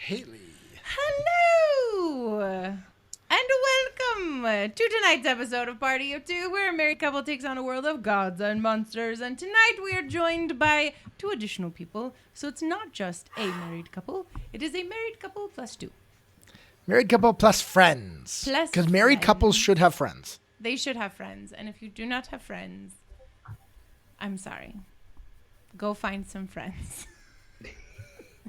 Hayley. Hello! And welcome to tonight's episode of Party of Two, where a married couple takes on a world of gods and monsters. And tonight we are joined by two additional people. So it's not just a married couple, it is a married couple plus two. Married couple plus friends. Because married couples should have friends. They should have friends. And if you do not have friends, I'm sorry. Go find some friends.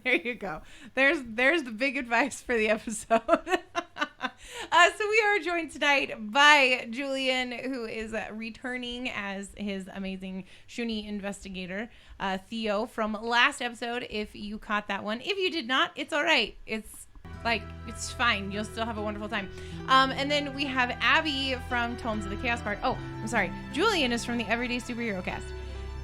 There you go. There's the big advice for the episode. So we are joined tonight by Julian, who is returning as his amazing Shuni investigator. Theo from last episode, if you caught that one. If you did not, it's all right. It's fine. You'll still have a wonderful time. And then we have Abby from Tomes of the Chaos Bard. Oh, I'm sorry. Julian is from the Everyday Superhero Cast.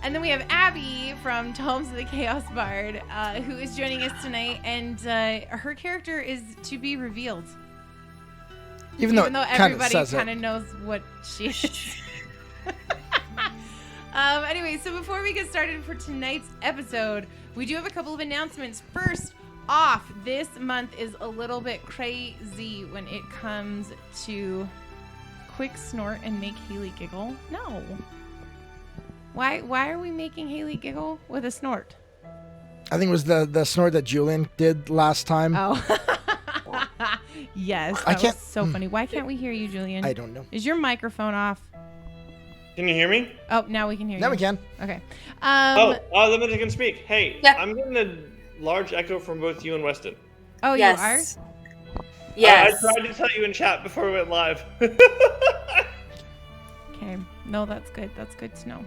And then we have Abby from Tomes of the Chaos Bard, who is joining us tonight, and her character is to be revealed. Even though everybody kind of knows what she is. Anyway, so before we get started for tonight's episode, we do have a couple of announcements. First off, this month is a little bit crazy when it comes to quick snort and make Hayley giggle. No. Why are we making Hayley giggle with a snort? I think it was the snort that Julian did last time. Oh. Yes, that was so funny. Why can't we hear you, Julian? I don't know. Is your microphone off? Can you hear me? Oh, now we can hear you. Now we can. Okay. The minute I can speak. Hey, yeah. I'm getting a large echo from both you and Weston. Oh, yes. You are? Yes. I tried to tell you in chat before we went live. Okay. No, that's good. That's good to know.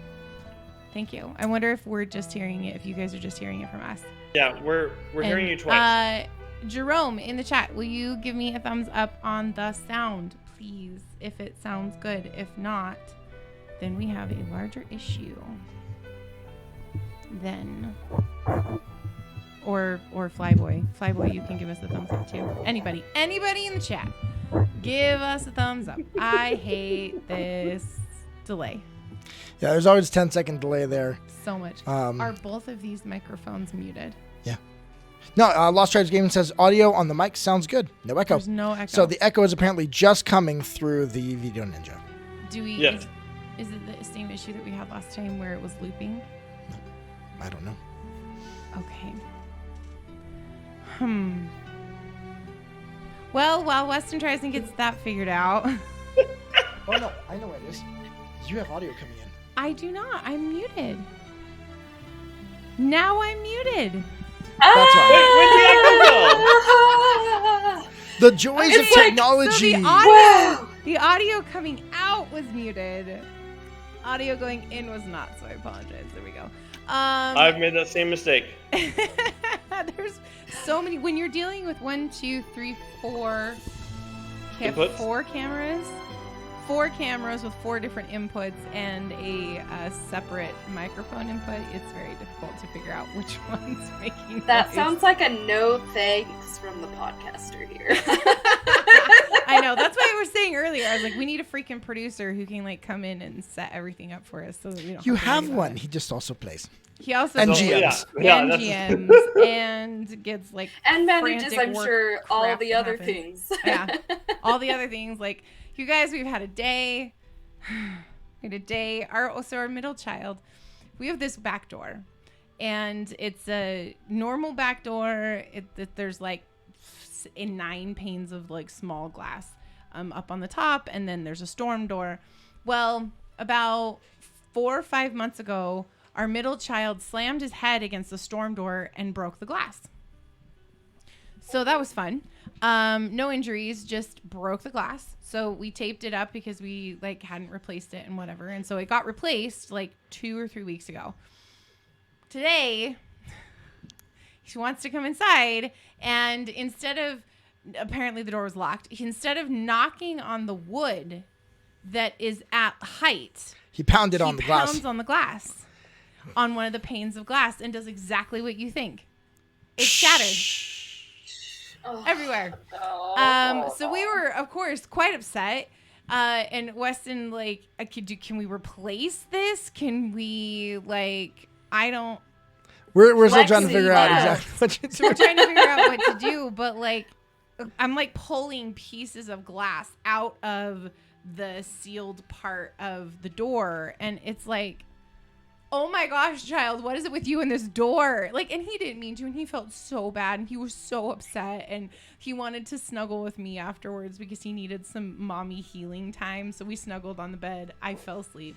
Thank you. I wonder if we're just hearing it, if you guys are just hearing it from us. Yeah, we're hearing you twice. Jerome, in the chat, will you give me a thumbs up on the sound, please, if it sounds good? If not, then we have a larger issue. Then, or Flyboy. Flyboy, you can give us a thumbs up too. Anybody in the chat, give us a thumbs up. I hate this delay. Yeah, there's always a 10-second delay there. So much. Are both of these microphones muted? Yeah. No, Lost Tribes Gaming says audio on the mic sounds good. No echo. There's no echo. So the echo is apparently just coming through the Video Ninja. Do we? Yes. Is it the same issue that we had last time where it was looping? No, I don't know. Okay. Well, while Weston tries and gets that figured out. Oh no, I know what it is. You have audio coming in. I do not. I'm muted. Now I'm muted. That's right. right. The joys of technology. So the audio coming out was muted. Audio going in was not, so I apologize. There we go. I've made that same mistake. There's so many. When you're dealing with 1, 2, 3, 4, Inputs? 4 cameras. 4 cameras with 4 different inputs and a separate microphone input, it's very difficult to figure out which one's making That noise. sounds like a no thanks from the podcaster here. I know. That's why I was saying earlier. I was like, we need a freaking producer who can come in and set everything up for us so that we don't. You have have one. He just also plays. He also And GMs. GMs. And gets and manages, I'm work sure, all crap the that other happens. things. Yeah, all the other things. Like, you guys, we've had a day. We had a day. Our middle child, we have this back door, and it's a normal back door. There's 9 panes of small glass up on the top, and then there's a storm door. Well, about 4 or 5 months ago, our middle child slammed his head against the storm door and broke the glass. So that was fun. No injuries, just broke the glass. So we taped it up because we hadn't replaced it and whatever. And so it got replaced 2 or 3 weeks ago. Today, he wants to come inside, and apparently the door was locked. Instead of knocking on the wood that is at height, he pounded on the glass. He pounds on the glass on one of the panes of glass and does exactly what you think. It's shattered. Everywhere. So we were, of course, quite upset. And Weston, can we replace this? Can we, We're still trying to figure out exactly what you're doing. We're trying to figure out what to do, but like I'm like pulling pieces of glass out of the sealed part of the door, and it's like, oh my gosh, child, what is it with you and this door? Like, and he didn't mean to, and he felt so bad, and he was so upset, and he wanted to snuggle with me afterwards because he needed some mommy healing time. So we snuggled on the bed. I fell asleep.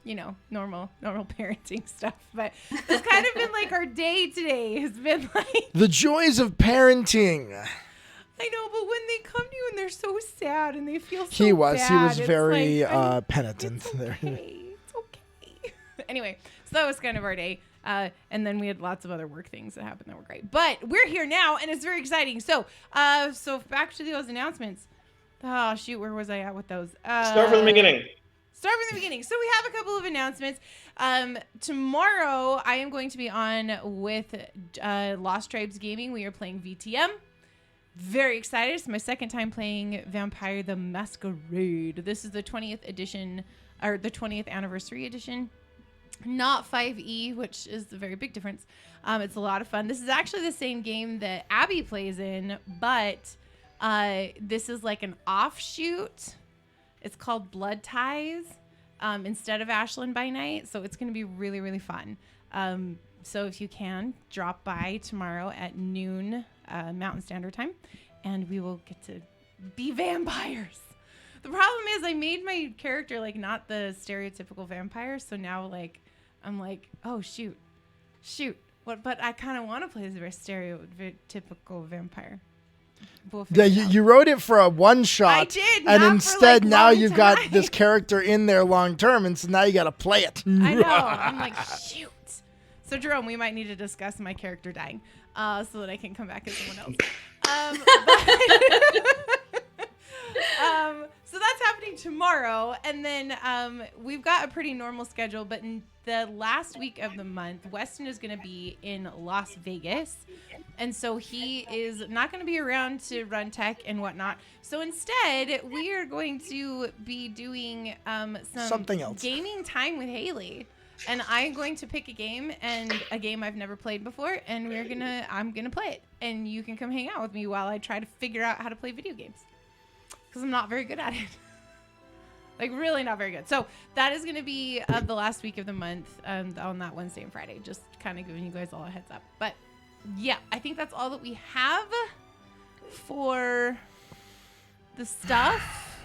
You know, normal parenting stuff. But it's kind of been like our day today has been like the joys of parenting. I know, but when they come to you and they're so sad and they feel so he was bad, very like, penitent it's there. Okay. It's okay. Anyway, so that was kind of our day. And then we had lots of other work things that happened that were great. But we're here now, and it's very exciting. So back to those announcements. Oh, shoot, where was I at with those? Start from the beginning. Start from the beginning. So we have a couple of announcements. Tomorrow, I am going to be on with Lost Tribes Gaming. We are playing VTM. Very excited. It's my second time playing Vampire the Masquerade. This is the 20th edition, or the 20th anniversary edition. Not 5e, which is a very big difference. It's a lot of fun. This is actually the same game that Abby plays in, but this is like an offshoot. It's called Blood Ties instead of Ashland by Night. So it's going to be really, really fun. So if you can, drop by tomorrow at noon Mountain Standard Time, and we will get to be vampires. The problem is I made my character like not the stereotypical vampire. So now like I'm like, oh, shoot. What? But I kind of want to play as a very stereotypical vampire. Yeah, you wrote it for a one shot. I did, and not instead for, like, now long you've got time. this character in there long term, and so now you got to play it. I know. I'm like, shoot. So Jerome, we might need to discuss my character dying, so that I can come back as someone else. So that's happening tomorrow, and then we've got a pretty normal schedule. But in the last week of the month, Weston is going to be in Las Vegas, and so he is not going to be around to run tech and whatnot. So instead, we are going to be doing something else, gaming time with Hayley. And I'm going to pick a game I've never played before, and I'm gonna play it, and you can come hang out with me while I try to figure out how to play video games, because I'm not very good at it. Like, really not very good. So that is gonna be the last week of the month on that Wednesday and Friday. Just kind of giving you guys all a heads up. But yeah, I think that's all that we have for the stuff.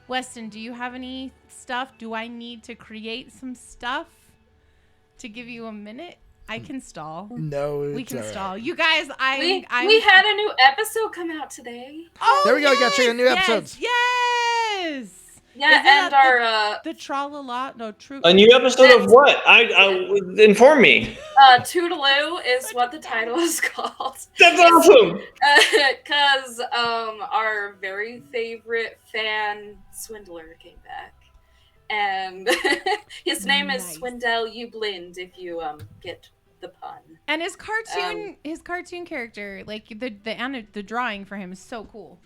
Weston, do you have any stuff? Do I need to create some stuff to give you a minute? I can stall. No, we can right. stall. You guys, we had a new episode come out today. Oh, there we go. Got you a new episodes. Yes. Yeah, and our the Tra-la-la, no, true. A new episode of what? I inform me. Toodaloo is what the title is called. That's awesome. Because our very favorite fan Swindler came back, and his name is Swindell Ublind. If you get the pun. And his cartoon character, like the drawing for him is so cool.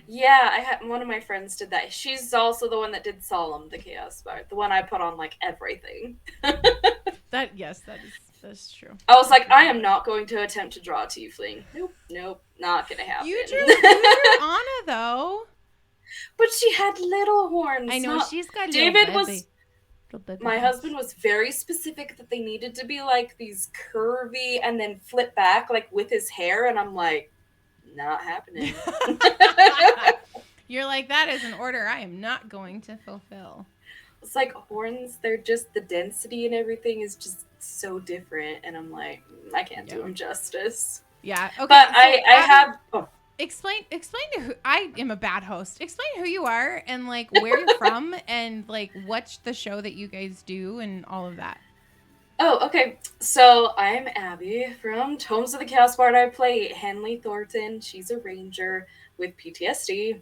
Yeah, one of my friends did that. She's also the one that did Solemn, the Chaos Bard, the one I put on like everything. That's true. I was like, I am not going to attempt to draw a tiefling. Nope, not gonna happen. You drew Anna though. But she had little horns. I know, she's got David little was. My husband was very specific that they needed to be like these curvy and then flip back like with his hair, and I'm like, not happening. You're like, that is an order I am not going to fulfill. It's like horns, they're just, the density and everything is just so different, and I'm like, I can't do them justice. Yeah. Okay. But so explain to who, I am a bad host. Explain who you are and like where you're from and like what's the show that you guys do and all of that. Oh, okay. So I'm Abby from Tomes of the Chaos Bard. I play Henley Thornton. She's a ranger with PTSD.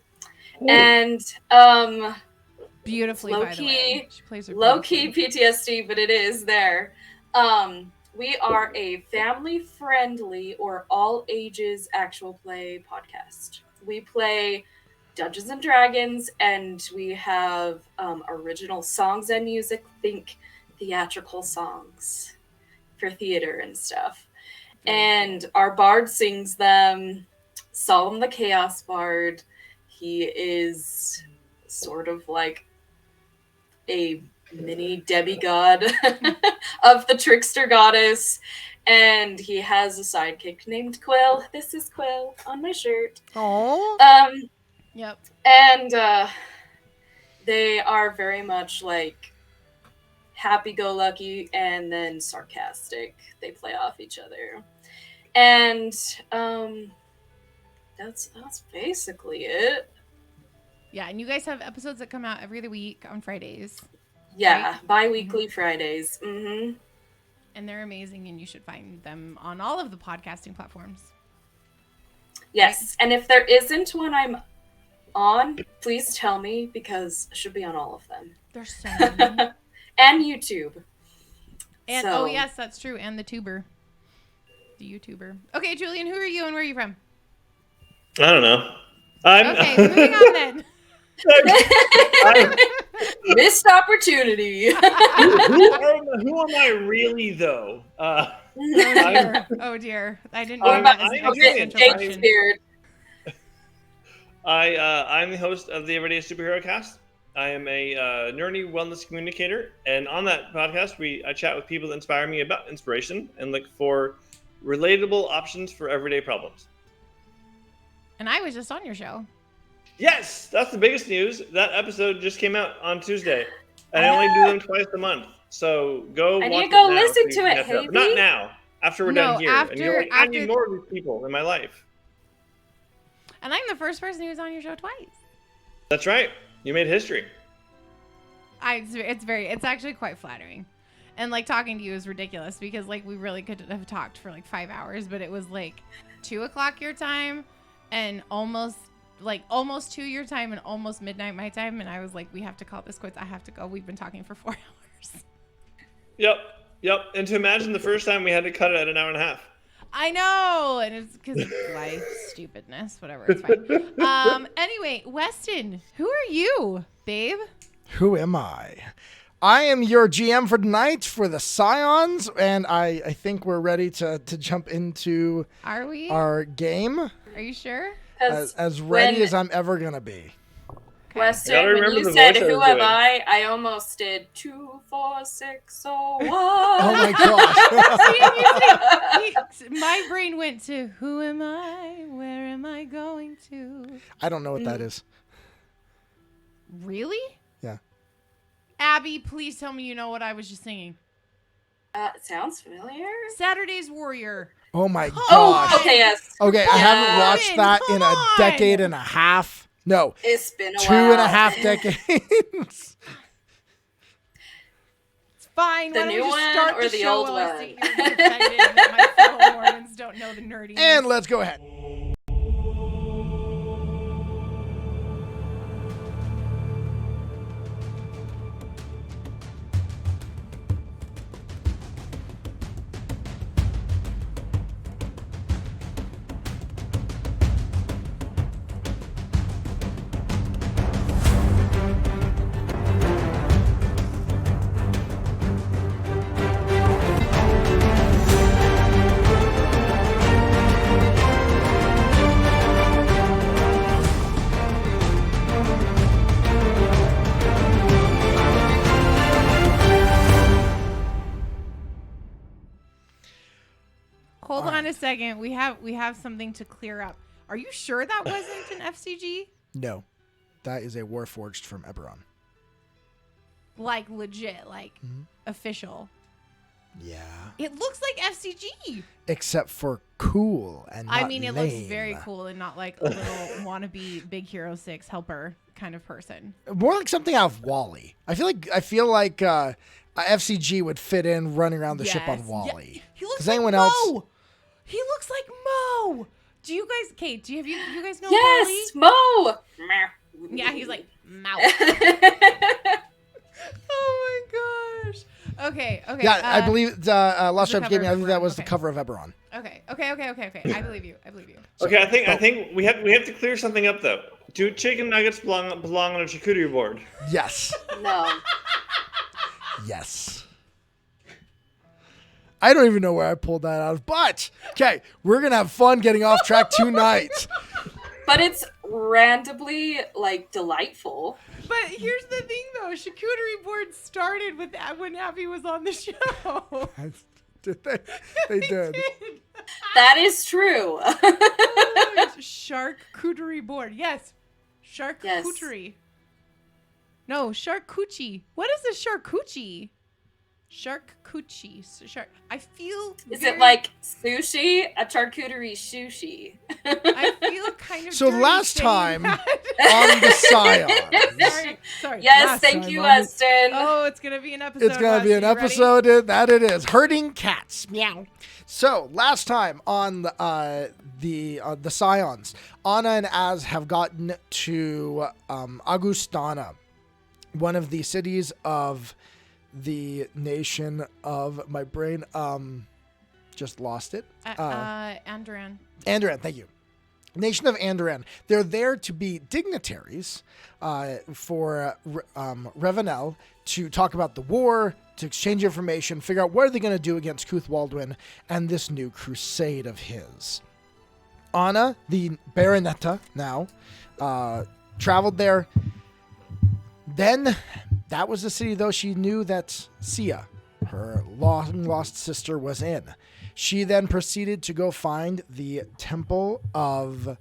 Ooh. And beautifully, by the way. She plays her low-key PTSD, but it is there. We are a family-friendly or all-ages actual play podcast. We play Dungeons and Dragons, and we have original songs and music. Think theatrical songs. for theater and stuff. And our bard sings them. Solemn the Chaos Bard. He is sort of like a mini demigod of the trickster goddess. And he has a sidekick named Quill. This is Quill on my shirt. Oh. Yep. And they are very much like happy-go-lucky and then sarcastic. They play off each other. And that's basically it. Yeah, and you guys have episodes that come out every other week on Fridays. Yeah, right? bi-weekly Fridays. Mm-hmm. And they're amazing, and you should find them on all of the podcasting platforms. Yes, and if there isn't one I'm on, please tell me, because I should be on all of them. There's so many. And YouTube. And oh yes, that's true. And the YouTuber. Okay, Julian, who are you and where are you from? I don't know. Okay, moving on then. Missed opportunity. Who am I really, though? Oh dear. I didn't know I'm that was an Julian. introduction. I'm the host of the Everyday Superhero Cast. I am a nerdy wellness communicator, and on that podcast, I chat with people that inspire me about inspiration and look for relatable options for everyday problems. And I was just on your show. Yes, that's the biggest news. That episode just came out on Tuesday, and I only do them twice a month. So go. I watch need to go it now listen so to it, catch up. Haley. Not now. After we're done here, and you're like, I need after- more of these people in my life. And I'm the first person who's on your show twice. That's right. You made history. It's actually quite flattering. And like talking to you is ridiculous because like we really could have talked for like 5 hours, but it was like 2:00 your time and almost 2 your time and almost midnight my time. And I was like, we have to call this quits. I have to go. We've been talking for 4 hours. Yep. And to imagine the first time we had to cut it at an hour and a half. I know. And it's because of life, stupidness, whatever. It's fine. Anyway, Weston, who are you, babe? Who am I? I am your GM for tonight for the Scions, and I think we're ready to jump into Are we? our game. Are you sure? As ready as I'm ever going to be. Weston, when you said, who am I almost did 2, 4, 6, 1. Oh my gosh. My brain went to, who am I? Where am I going to? I don't know what that is. Really? Yeah. Abby, please tell me you know what I was just singing. Sounds familiar. Saturday's Warrior. Oh my gosh. Oh, okay, yes. Okay, I haven't watched that Come in a on. decade and a half. No, It's been a 2.5 decades. It's fine. The Why don't new we just one start or the the show old while I one? sit here and pretend that my fellow Mormons don't know the nerdy. And let's go ahead. Hold on a second. We have something to clear up. Are you sure that wasn't an FCG? No, that is a Warforged from Eberron. Like legit, like official. Yeah. It looks like FCG. Except for cool and not I mean, it lame. looks very cool and not like a little wannabe Big Hero 6 helper kind of person. More like something out of Wall-E. I feel like a FCG would fit in running around the ship on Yes. Wall-E. Yeah. He looks Does like anyone Mo. else? He looks like Mo. Do you guys, Kate? Do you guys know Yes, Wall-E? Mo. Yeah, he's like mouth. Oh my gosh. Okay. Yeah, I believe Lost the Tribes gave me. I cover think of that was Eberron. the cover of Eberron. Okay. I believe you. Okay, I think we have to clear something up though. Do chicken nuggets belong on a charcuterie board? Yes. No. Yes. I don't even know where I pulled that out of. But, okay, we're going to have fun getting off track tonight. But it's randomly, like, delightful. But here's the thing, though. Charcuterie board started with that when Abby was on the show. Did they? They did. That is true. Charcuterie board. Yes. Charcuterie. Yes. No, charcuterie. What is a charcuterie? Charcuterie. I feel. Is it like sushi? A charcuterie sushi. I feel kind of. So dirty last saying time that. on the Scions. Sorry. Yes, Last thank time you, on Weston. Oh, it's gonna be an episode. It's going to be an Wes. You ready? episode that it is. Herding cats. Meow. So last time on the Scions, Ana and Az have gotten to Augustana, one of the cities of the nation of my brain. Just lost it. Andran. Andoran, thank you. Nation of Andoran. They're there to be dignitaries for Revenel to talk about the war, to exchange information, figure out what are they going to do against Cuth Waldwin and this new crusade of his. Ana, the Baronetta now, traveled there. Then, that was the city, though, she knew that Sia, her long-lost sister, was in. She then proceeded to go find the temple of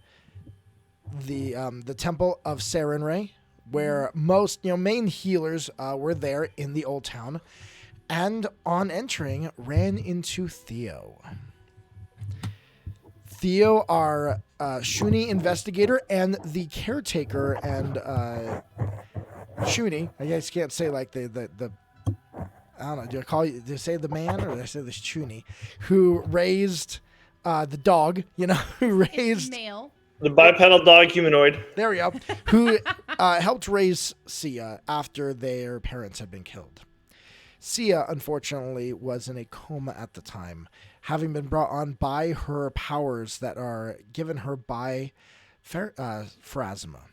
the temple of Sarenrae, where most main healers were there in the old town, and on entering ran into Theo. Theo, our Shuni investigator and the caretaker, and Shuni. I guess you can't say like the I don't know. Do I say the man or do I say the Shuni who raised the dog? Who raised Male. The bipedal dog humanoid. There we go. Who helped raise Sia after their parents had been killed. Sia, unfortunately, was in a coma at the time, having been brought on by her powers that are given her by Pharasma.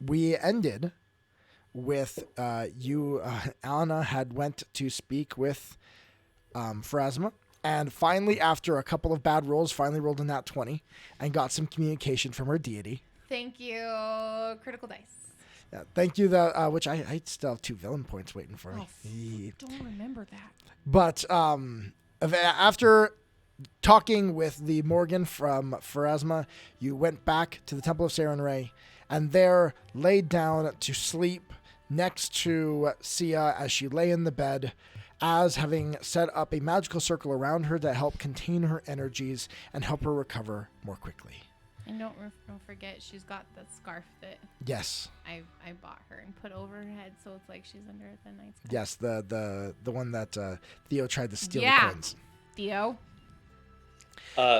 We ended with Ana had went to speak with Pharasma, and finally, after a couple of bad rolls, finally rolled a nat 20 and got some communication from her deity. Thank you. Critical dice. Yeah, thank you, which I still have 2 villain points waiting for me. I don't remember that. But after talking with the Morgan from Pharasma, you went back to the Temple of Sarenrae, and there laid down to sleep next to Sia as she lay in the bed, as having set up a magical circle around her to help contain her energies and help her recover more quickly. And don't forget, she's got the scarf that Yes. I bought her and put over her head, so it's like she's under the night sky. Yes, the one that Theo tried to steal Yeah. the coins. Theo.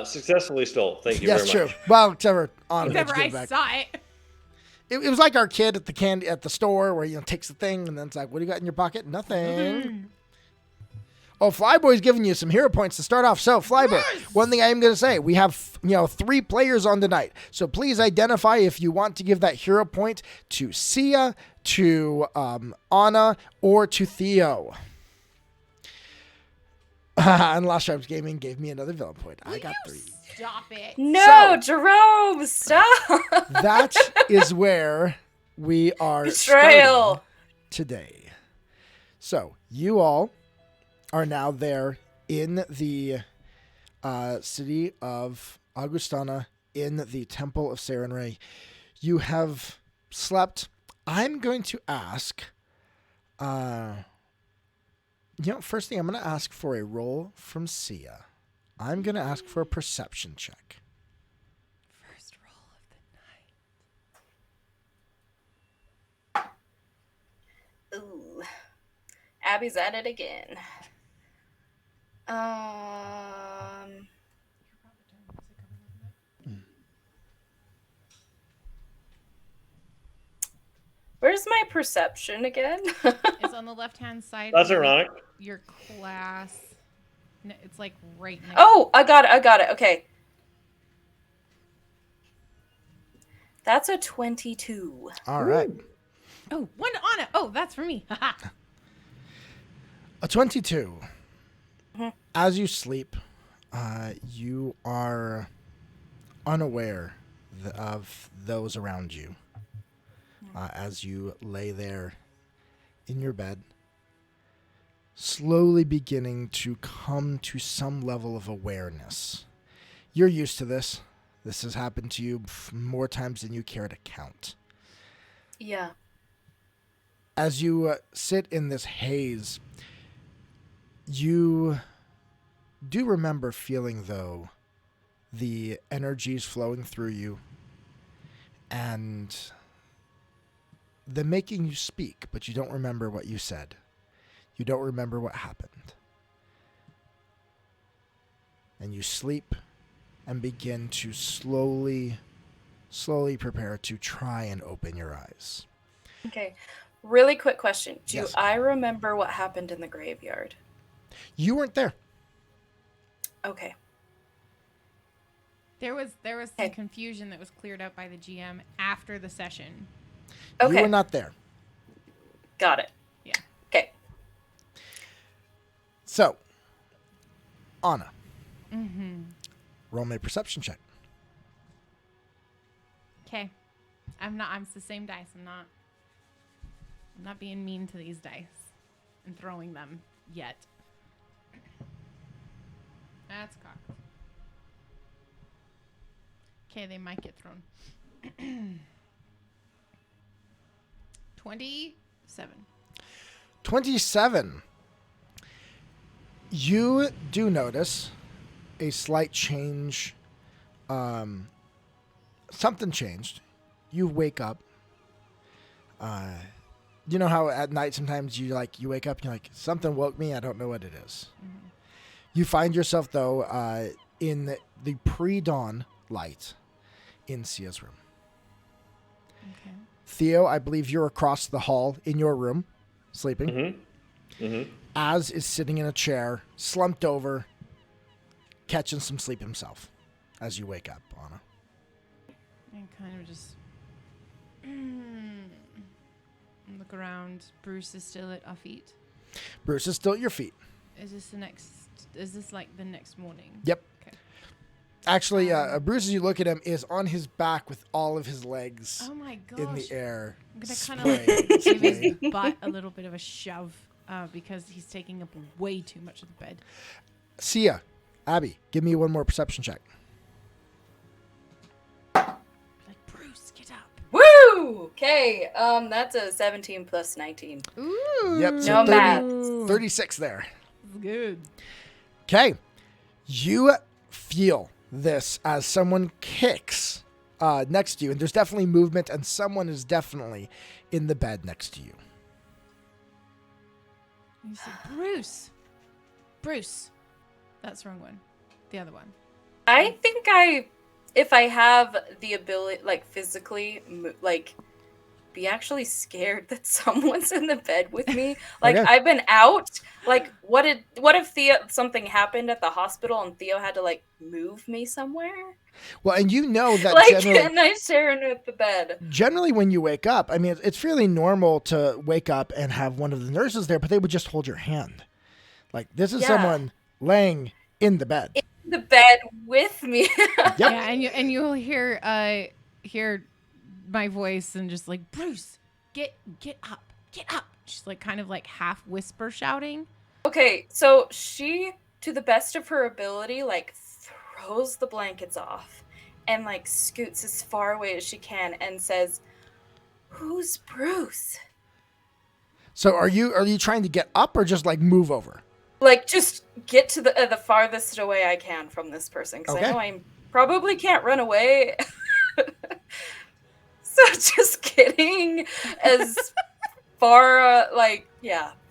Successfully stole. Thank you Yes, very true. much. Well, except Except I saw it. It was like our kid at the store where takes the thing and then it's like, what do you got in your pocket? Nothing. Oh, Flyboy's giving you some hero points to start off. So, Flyboy, one thing I am going to say, we have 3 players on tonight. So please identify if you want to give that hero point to Sia, to Ana, or to Theo. And Lost Tribes Gaming gave me another villain point. I got 3. Stop it. No, Jerome, stop. That is where we are Betrayal. starting today. So, you all are now there in the city of Augustana, in the Temple of Sarenrae. You have slept. I'm going to ask, first thing I'm going to ask for a roll from Sia. I'm going to ask for a perception check. First roll of the night. Ooh. Abby's at it again. Where's my perception again? It's on the left-hand side. That's of ironic. Your class. No, it's like right next. Oh, I got it. Okay. That's a 22. All right. Oh, one on it. Oh, that's for me. A 22. As you sleep, you are unaware of those around you. As you lay there in your bed, slowly beginning to come to some level of awareness. You're used to this. This has happened to you more times than you care to count. Yeah. As you sit in this haze, you do remember feeling, though, the energies flowing through you and the making you speak, but you don't remember what you said. You don't remember what happened. And you sleep and begin to slowly prepare to try and open your eyes. Okay. Really quick question. Do Yes. I remember what happened in the graveyard? You weren't there. Okay. There was some confusion that was cleared up by the GM after the session. Okay. You were not there. Got it. Yeah. Okay. So, Ana, Mm-hmm. roll me a perception check. Okay. It's the same dice. I'm not being mean to these dice and throwing them yet. That's cocked. Okay, they might get thrown. 27. 27. You do notice a slight change. Something changed. You wake up. You know how at night sometimes you wake up and you're like, something woke me, I don't know what it is. Mm-hmm. You find yourself, though, in the pre-dawn light in Sia's room. Okay. Theo, I believe you're across the hall in your room, sleeping. Mm-hmm. Mm-hmm. Az is sitting in a chair, slumped over, catching some sleep himself as you wake up, Ana. And kind of just look around. Bruce is still at our feet. Bruce is still at your feet. Is this like the next morning? Yep. Okay. Actually, Bruce, as you look at him, is on his back with all of his legs Oh my gosh. in the air. I'm going to kind of like give his butt a little bit of a shove because he's taking up way too much of the bed. Sia, Abby, give me one more perception check. Like, Bruce, get up. Woo! Okay. That's a 17 plus 19. Ooh. Yep, No math. 36 there. Good. Okay. You feel this as someone kicks next to you, and there's definitely movement, and someone is definitely in the bed next to you. You said, Bruce. Bruce. That's the wrong one. The other one. I think if I have the ability, like physically, like be actually scared that someone's in the bed with me. Like Okay. I've been out. Like what if something happened at the hospital and Theo had to like move me somewhere? Well, and you know that Like and I'm staring at the bed. generally when you wake up, I mean, it's fairly normal to wake up and have one of the nurses there, but they would just hold your hand. Like, this is Yeah. someone laying in the bed. In the bed with me. Yep. Yeah, and you'll hear my voice and just like, Bruce, get up. She's like kind of like half whisper shouting. Okay, so she, to the best of her ability, like throws the blankets off and like scoots as far away as she can and says, "Who's Bruce?" So are you trying to get up or just like move over? Like just get to the farthest away I can from this person because Okay. I know I probably can't run away. So just getting as far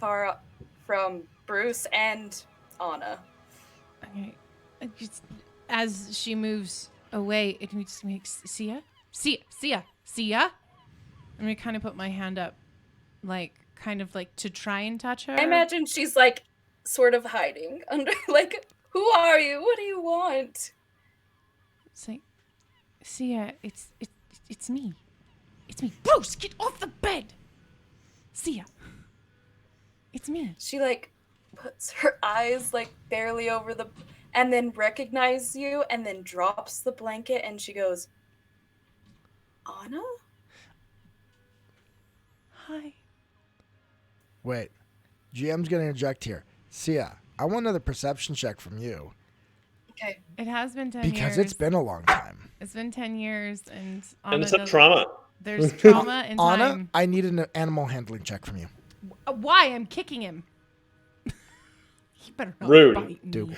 far from Bruce and Ana. Okay. Just, as she moves away, it just makes Sia. I'm gonna kind of put my hand up, like kind of like to try and touch her. I imagine she's like sort of hiding under like, who are you? What do you want? It's like, Sia, it's me. It's me. Bruce, get off the bed. Sia. It's me. She like puts her eyes like barely over the, and then recognizes you, and then drops the blanket, and she goes, Ana? Hi. Wait. GM's going to interject here. Sia, I want another perception check from you. Okay. It has been 10 years. Because it's been a long time. It's been 10 years, and it's a trauma. There's trauma in Ana, time. I need an animal handling check from you. Why? I'm kicking him. He better not Rude. bite me. Do.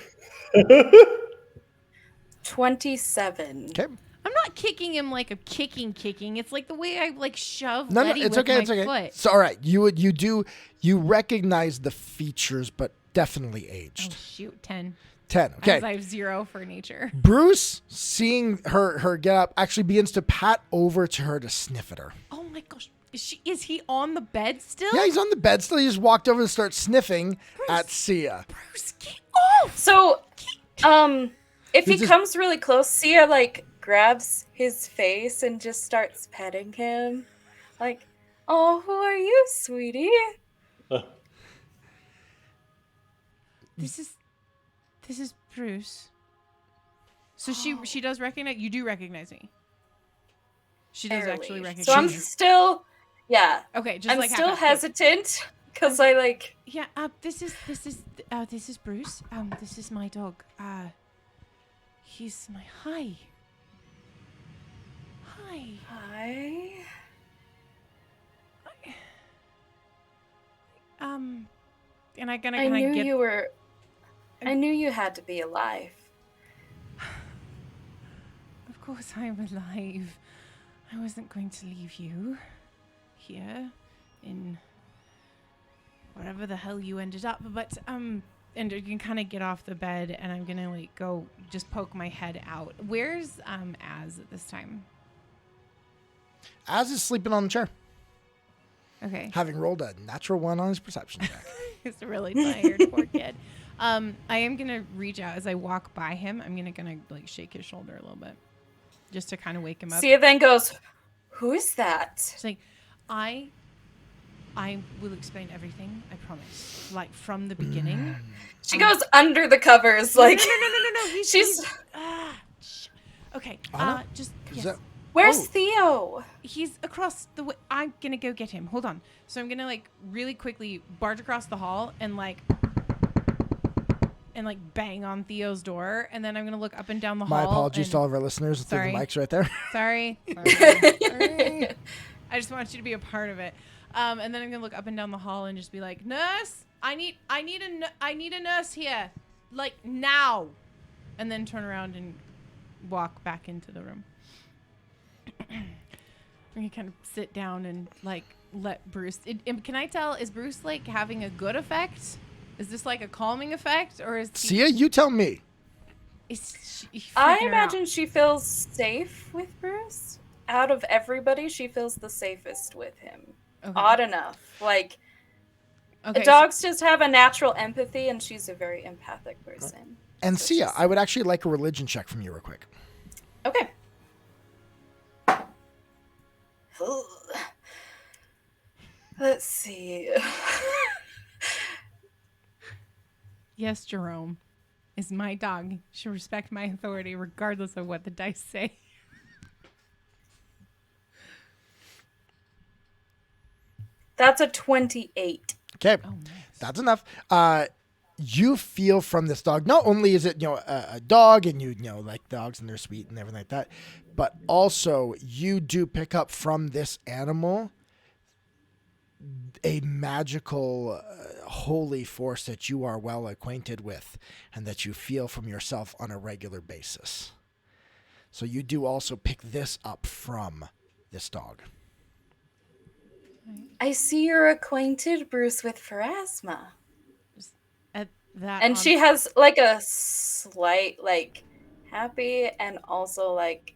27. Okay. I'm not kicking him like a kicking. It's like the way I like shove No, Letty it's with okay. my It's okay. foot. So, all right. You recognize the features, but definitely Oh, aged. shoot. 10. 10. Okay. As I have 0 for nature. Bruce, seeing her get up, actually begins to pat over to her to sniff at her. Oh my gosh. Is he on the bed still? Yeah, he's on the bed still. He just walked over and started sniffing at Sia. Bruce, get off! So, if he This is- comes really close, Sia like grabs his face and just starts petting him, like, "Oh, who are you, sweetie?" This is Bruce. So she does recognize you. Do recognize me? She does Barely. actually recognize. So I'm me. still, yeah, Okay, just I'm like still half-half. hesitant because I like. Yeah. This is Bruce. This is my dog. He's my hi. Hi. And I'm gonna I kind knew of get. you were. I knew you had to be alive. Of course, I'm alive. I wasn't going to leave you here in wherever the hell you ended up. But and you can kind of get off the bed, and I'm gonna like go just poke my head out. Where's Az at this time? Az is sleeping on the chair, Okay, having rolled a natural 1 on his perception check. he's really tired, poor kid. I am gonna reach out as I walk by him. I'm gonna like shake his shoulder a little bit, just to kind of wake him up. Sia then goes, "Who is that?" It's like, I will explain everything. I promise. Like from the beginning. She goes under the covers, like. No. She's. Okay. Anna? Just Is yes. that- Where's Oh. Theo? He's across the way. I'm gonna go get him. Hold on. So I'm gonna like really quickly barge across the hall and like bang on Theo's door, and then I'm gonna look up and down the My hall. apologies to all of our listeners. Sorry. The mic's right there. Sorry. I just want you to be a part of it. And then I'm gonna look up and down the hall and just be like, "Nurse, I need a nurse here, like now," and then turn around and walk back into the room. I'm gonna kind of sit down and like let Bruce. Can I tell? Is Bruce like having a good effect? Is this like a calming effect, or is Sia, you tell me. is she I freaking her imagine out? she feels safe with Bruce. Out of everybody, she feels the safest with him. Okay. Odd enough. Like, Okay, dogs just have a natural empathy, and she's a very empathic person. And So Sia, she's- I would actually like a religion check from you real quick. Okay. Let's see. Yes, Jerome is my dog. Should respect my authority regardless of what the dice say. That's a 28. Okay, Oh, nice. that's enough. You feel from this dog, not only is it, a dog and you like dogs and they're sweet and everything like that, but also you do pick up from this animal a magical, holy force that you are well acquainted with and that you feel from yourself on a regular basis. So you do also pick this up from this dog. I see you're acquainted, Bruce, with Pharasma. At that And she has like a slight, like, happy and also like,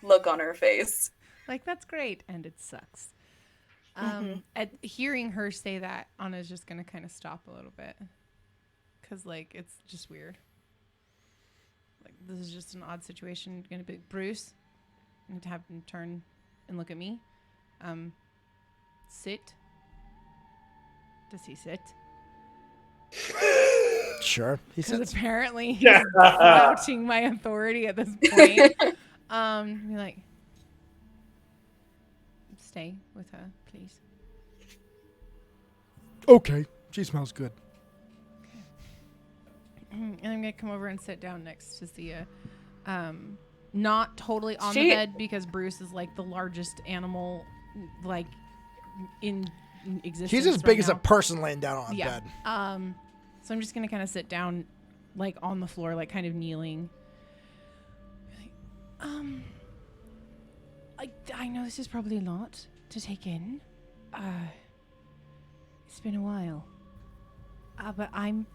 look on her face. like, that's great, and it sucks. At hearing her say that, Anna's just gonna kind of stop a little bit, cause like it's just weird. Like this is just an odd situation. Gonna be Bruce. I'm going to have him turn and look at me. Sit. Does he sit? Sure. He Because says, apparently he's flouting my authority at this point. Be like, stay with her, please. okay. She smells good. And I'm gonna come over and sit down next to Sia. Not totally on the She- bed because Bruce is like the largest animal, like in existence. She's as right big as a now. person laying down on Yeah. bed. So I'm just gonna kind of sit down, like on the floor, like kind of kneeling. I know this is probably a lot to take in. It's been a while. But I'm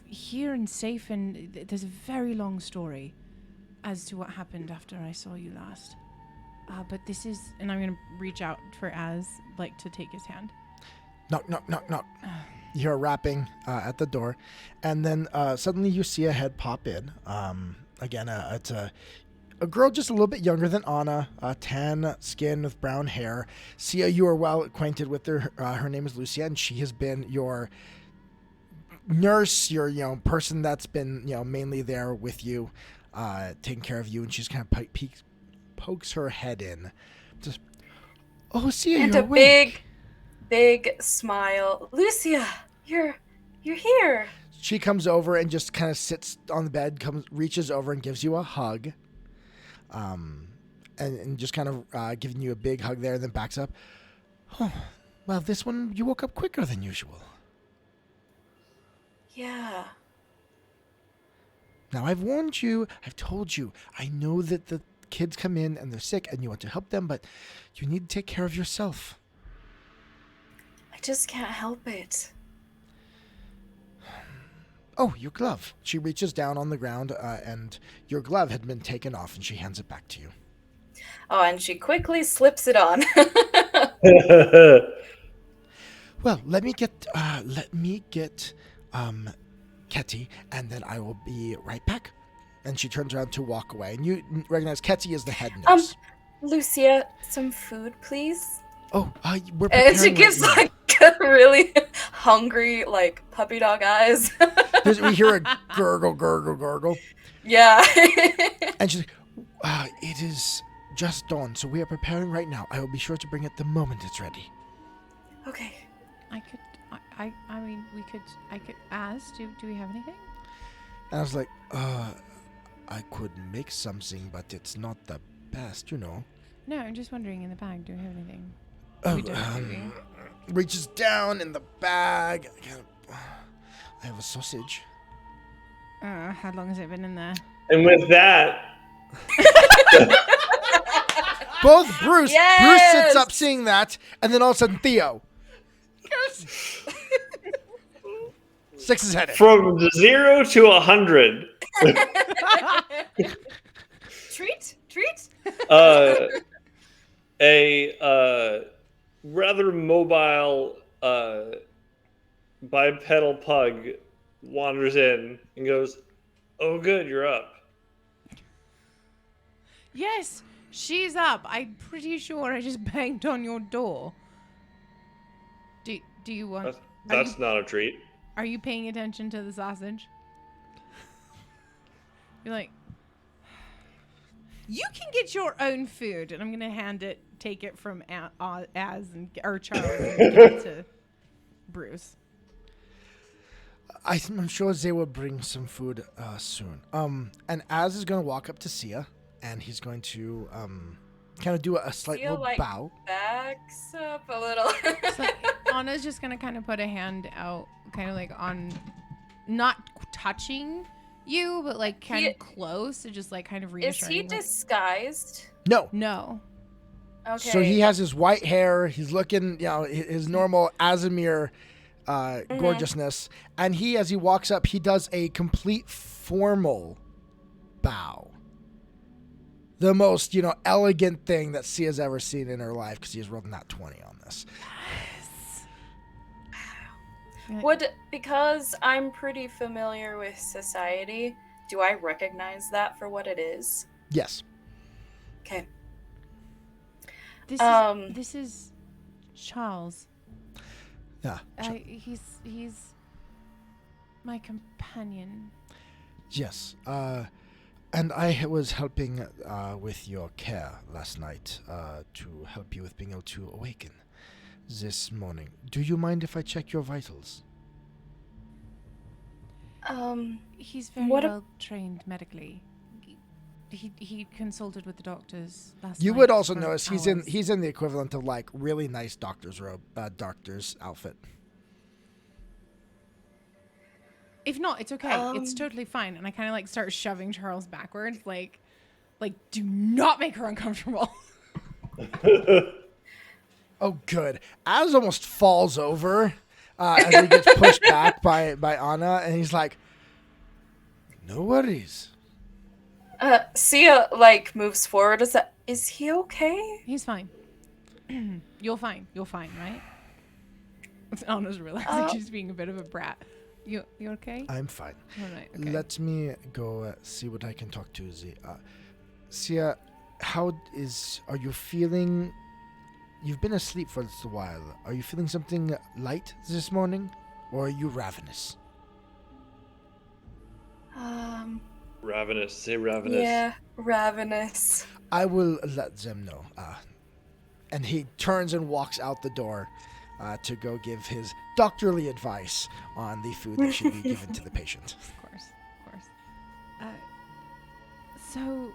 here and safe, and there's a very long story as to what happened after I saw you last. But this is, and I'm gonna reach out for Az, like to take his hand. Knock, knock, knock, knock. You hear a rapping at the door, and then suddenly you see a head pop in. Again, it's a girl just a little bit younger than Ana, tan skin with brown hair. Sia, you are well acquainted with her. Her name is Lucia, and she has been your nurse, your person that's been mainly there with you, taking care of you. And she's kind of pokes her head in. Just, oh, Sia, And you're a awake. big smile. Lucia, you're here. She comes over and just kind of sits on the bed, reaches over and gives you a hug. And just kind of giving you a big hug there, and then backs up. Oh, well, this one, you woke up quicker than usual. Yeah. Now, I've warned you. I've told you. I know that the kids come in and they're sick and you want to help them, but you need to take care of yourself. I just can't help it. Oh, your glove. She reaches down on the ground, and your glove had been taken off, and she hands it back to you. Oh, and she quickly slips it on. Well, let me get Ketty, and then I will be right back. And she turns around to walk away, and you recognize Ketty as the head nurse. Lucia, some food, please. Oh, we're preparing And she right gives now. like really hungry, like puppy dog eyes. We hear a gurgle, gurgle, gurgle. Yeah. And she's like, it is just dawn, so we are preparing right now. I will be sure to bring it the moment it's ready. Okay. I mean, I could ask, do we have anything? And I was like, I could make something, but it's not the best, No, I'm just wondering, in the bag, do we have anything? Oh, We don't, do we? reaches down in the bag. I have a sausage. How long has it been in there? And with that, Both Bruce Yes! sits up seeing that, and then all of a sudden Theo sticks his head in. from 0 to 100, Treat? a rather mobile bipedal pug wanders in and goes, "Oh, good, you're up." Yes, she's up. I'm pretty sure I just banged on your door. Do you want... That's not a treat. Are you paying attention to the sausage? You're like, you can get your own food, and I'm gonna take it from Az or Charles and give it to Bruce. I'm sure they will bring some food soon. And Az is going to walk up to Sia, and he's going to kind of do a slight Sia, little like, bow. Backs up a little. So Anna's just gonna kind of put a hand out, kind of like on, not touching you, but like kind of close, to just like kind of Is reassuring. he like, No. disguised? No. Okay. So he has his white hair. He's looking, his normal Azimir gorgeousness. And as he walks up, he does a complete formal bow. The most, elegant thing that Sia's ever seen in her life, because he has rolled that 20 on this. Because I'm pretty familiar with society, do I recognize that for what it is? Yes. Okay. This is Charles. Yeah. He's my companion. Yes. And I was helping with your care last night to help you with being able to awaken this morning. Do you mind if I check your vitals? He's very What well trained medically. He consulted with the doctors last night. You would also for notice hours. he's in the equivalent of like really nice doctor's robe, doctor's outfit. If not, it's okay. It's totally fine. And I kind of like start shoving Charles backwards, like do not make her uncomfortable. Oh, good. Az almost falls over as he gets pushed back by Ana, and he's like, "No worries." Sia like moves forward. Is he okay? He's fine. You're fine, right? Anna's realizing she's being a bit of a brat. You okay? I'm fine. All right. Okay. Let me go see what I can talk to Sia. Are you feeling? You've been asleep for a little while. Are you feeling something light this morning, or are you ravenous? Ravenous. Say ravenous. Yeah, ravenous. I will let them know. And he turns and walks out the door to go give his doctorly advice on the food that should be given to the patient. Of course. So,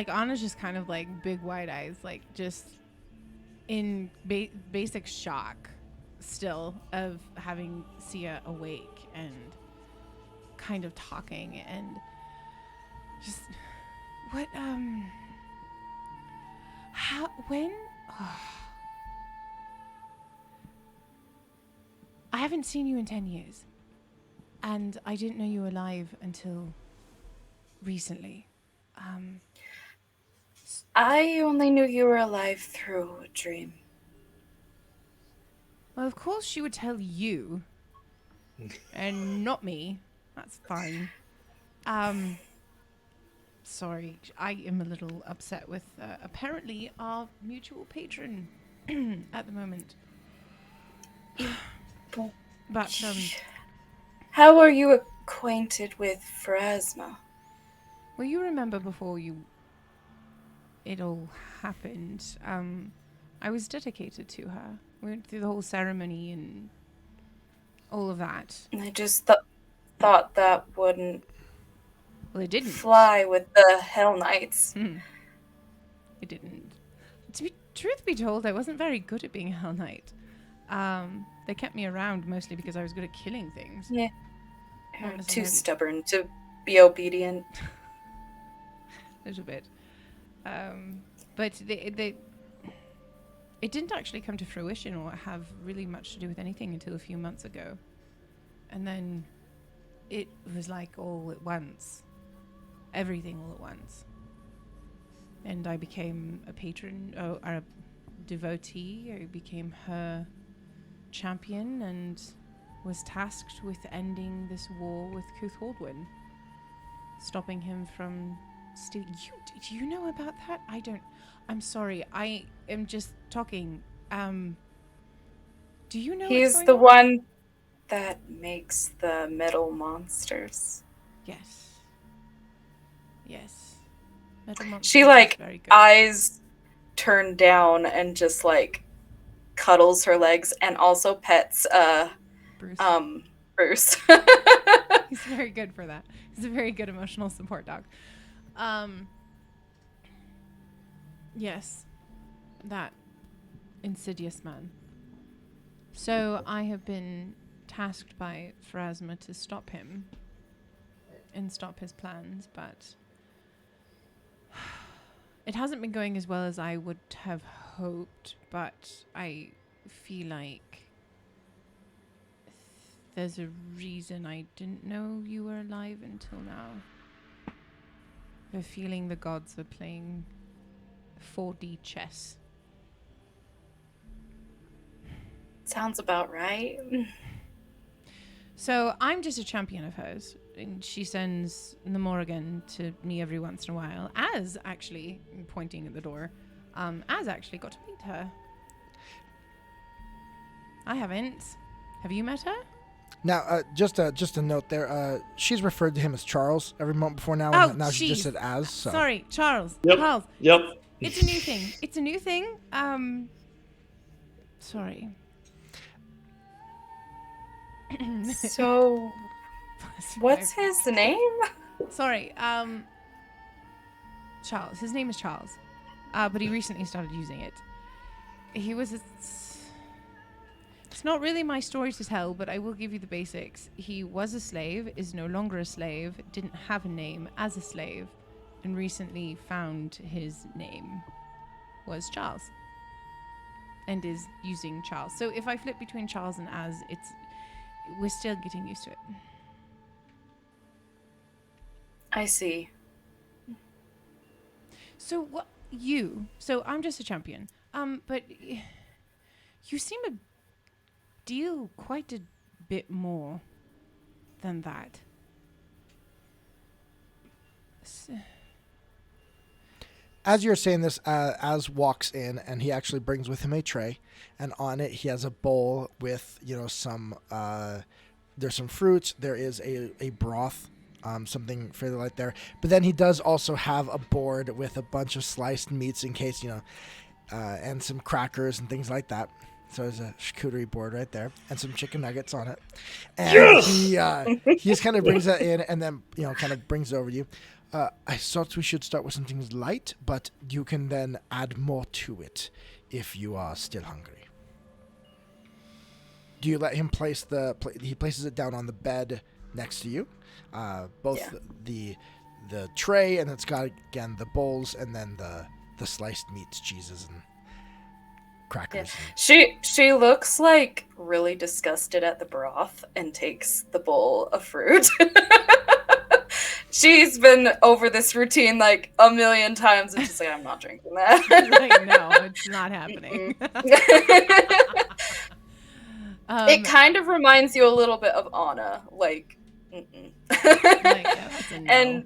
Anna's just kind of like big wide eyes, like just in basic shock still of having Sia awake and kind of talking and just I haven't seen you in 10 years, and I didn't know you were alive until recently. I only knew you were alive through a dream. Well, of course she would tell you, and not me. That's fine. Sorry, I am a little upset with apparently our mutual patron at the moment. But how are you acquainted with Pharasma? well, you remember before it all happened. I was dedicated to her. We went through the whole ceremony and all of that. I just thought that wouldn't Well, it didn't. fly with the Hell Knights. It didn't. Truth be told, I wasn't very good at being a Hell Knight. They kept me around mostly because I was good at killing things. Yeah. Not Too necessarily- stubborn to be obedient. A little bit. But it didn't actually come to fruition or have really much to do with anything until a few months ago. And then it was like all at once. Everything all at once. And I became a patron, or a devotee. I became her champion and was tasked with ending this war with Cuthaldwyn. Stopping him from stealing. Do you know about that? I don't. I'm sorry. I am just talking. Do you know He's what's the going on? one that makes the metal monsters. Yes. Metal Monster She is like very good. eyes turn down and just like cuddles her legs and also pets Bruce. Bruce. He's very good for that. He's a very good emotional support dog. Yes. That insidious man. So I have been tasked by Pharasma to stop him and stop his plans, but it hasn't been going as well as I would have hoped, but I feel like there's a reason I didn't know you were alive until now. I have a feeling the gods are playing 4D chess. Sounds about right. So I'm just a champion of hers, and she sends the Morrigan to me every once in a while. Az actually, pointing at the door, Az actually got to meet her. I haven't. Have you met her? Now, just a note there. She's referred to him as Charles every month before now, and now she just said as. So. Sorry, Charles. Yep. Charles. Yep. It's a new thing. It's a new thing. Sorry. So, what's his name? Sorry. Charles. His name is Charles. But he recently started using it. He was It's not really my story to tell, but I will give you the basics. He was a slave, is no longer a slave, didn't have a name as a slave, and recently found his name was Charles. And is using Charles. So if I flip between Charles and as, we're still getting used to it. I see. So I'm just a champion. But you seem to deal quite a bit more than that. As you're saying this, Az walks in, and he actually brings with him a tray, and on it he has a bowl with, some, there's some fruits, there is a broth, something fairly light there, but then he does also have a board with a bunch of sliced meats in case, and some crackers and things like that. So there's a charcuterie board right there, and some chicken nuggets on it. And he just kind of brings that in, and then, kind of brings it over to you. I thought we should start with something light, but you can then add more to it if you are still hungry. Do you let him place he places it down on the bed next to you, the tray, and it's got again the bowls, and then the sliced meats, cheeses, and crackers. Yeah. She looks like really disgusted at the broth and takes the bowl of fruit. She's been over this routine like a million times, and she's like, I'm not drinking that. Like, no, it's not happening. It kind of reminds you a little bit of Ana, like, that's a no.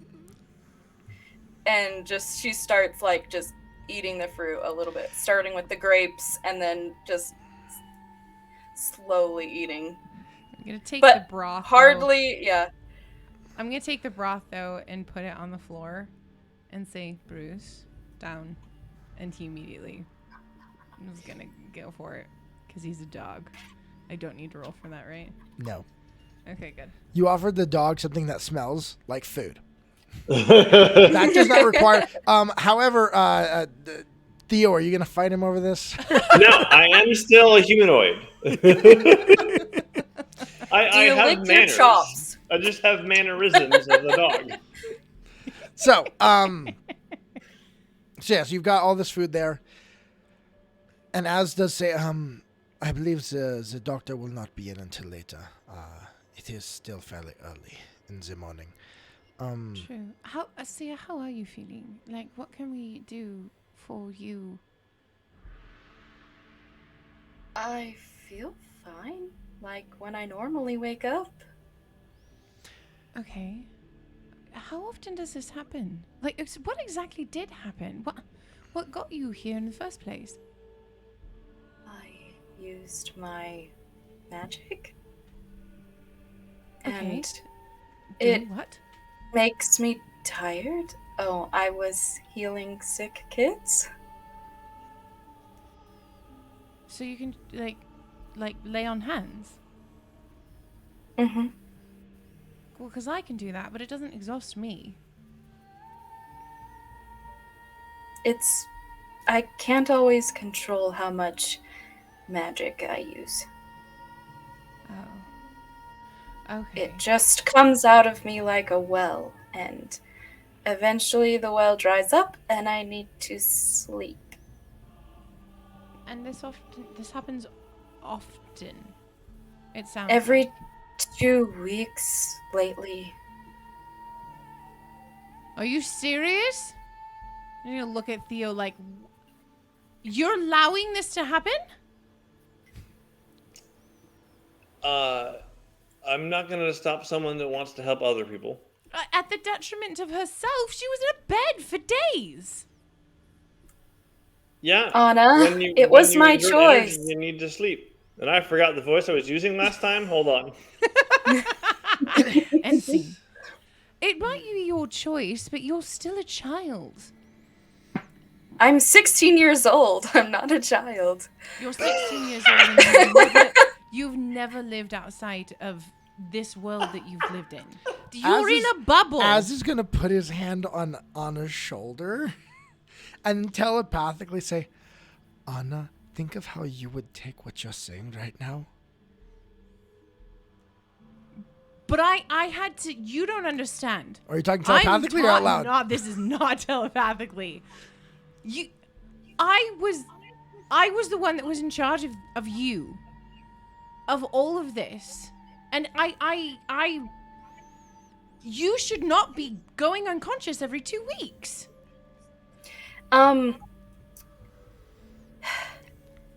and just she starts like just eating the fruit a little bit, starting with the grapes and then just slowly eating. I'm gonna take But the broth. hardly, yeah. I'm gonna take the broth though and put it on the floor, and say, "Bruce, down," and he immediately was gonna go for it because he's a dog. I don't need to roll for that, right? No. Okay, good. You offered the dog something that smells like food. That does not require. However, Theo, are you gonna fight him over this? No, I am still a humanoid. I you have lick your manners. chops? I just have mannerisms of the dog. So, so you've got all this food there, and Az does say, I believe the doctor will not be in until later. It is still fairly early in the morning. True. Sia, how are you feeling? Like, what can we do for you? I feel fine, like when I normally wake up. Okay. How often does this happen? Like, what exactly did happen? What got you here in the first place? I used my magic. Okay. And it what? makes me tired. Oh, I was healing sick kids. So you can like lay on hands? Mm-hmm. Well, because I can do that, but it doesn't exhaust me. I can't always control how much magic I use. Oh. Okay. It just comes out of me like a well, and eventually the well dries up and I need to sleep. And this happens often. It sounds Every 2 weeks lately. Are you serious? I'm gonna look at Theo like, you're allowing this to happen? I'm not going to stop someone that wants to help other people. At the detriment of herself. She was in a bed for days. Yeah. Anna, When it was you my exert choice. energy, you need to sleep. And I forgot the voice I was using last time. Hold on. And scene. It might be your choice, but you're still a child. I'm 16 years old. I'm not a child. You're 16 years old and you've never lived outside of this world that you've lived in. You're in a bubble. Az is going to put his hand on Anna's shoulder and telepathically say, Anna, think of how you would take what you're saying right now. But I had to, you don't understand. Are you talking telepathically or out loud? No, this is not telepathically. I was the one that was in charge of you, of all of this. And you should not be going unconscious every 2 weeks.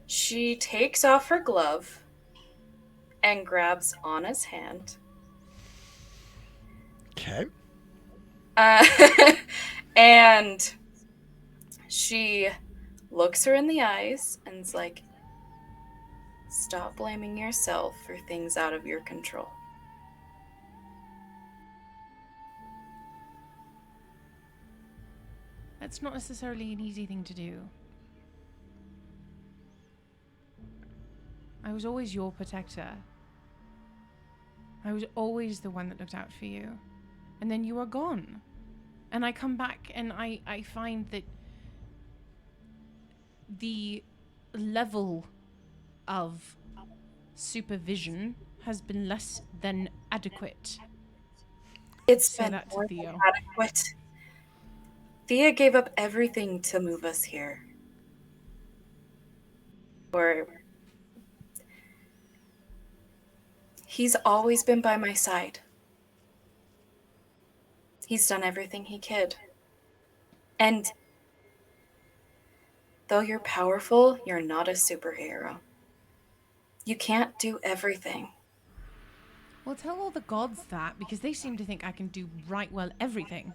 She takes off her glove and grabs Anna's hand. Okay. And she looks her in the eyes and is like, stop blaming yourself for things out of your control. That's not necessarily an easy thing to do. I was always your protector. I was always the one that looked out for you. And then you are gone. And I come back and I find that the level of supervision has been less than adequate. It's Say been that to more than Theo. adequate. Thea gave up everything to move us here. He's always been by my side. He's done everything he could. And though you're powerful, you're not a superhero. You can't do everything. Well, tell all the gods that, because they seem to think I can do right well everything.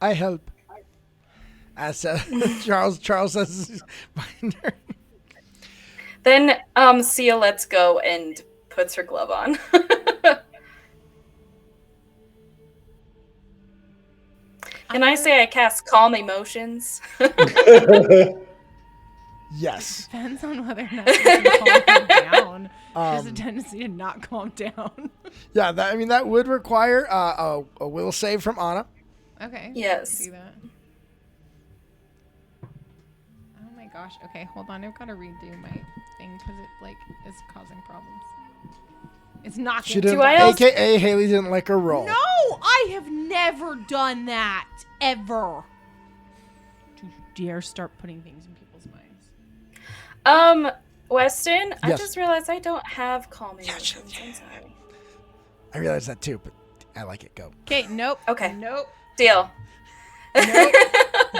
I help. As Charles says, binder. Then Sia lets go and puts her glove on. Can I say I cast Calm Emotions? Yes. Depends on whether or not you can calm her down. She has a tendency to not calm down. Yeah, that would require a will save from Anna. Okay. Yes. Do that. Oh my gosh. Okay, hold on. I've got to redo my thing because it is causing problems. It's not. She didn't. Do I also- AKA Hayley didn't like her roll. No, I have never done that ever. Don't you dare start putting things in people's minds. Weston, I Yes. just realized I don't have Calm Yeah, Emotions. I'm sorry. I realize that too, but I like it. Go. Okay. Nope. Okay. Nope. Deal. Nope.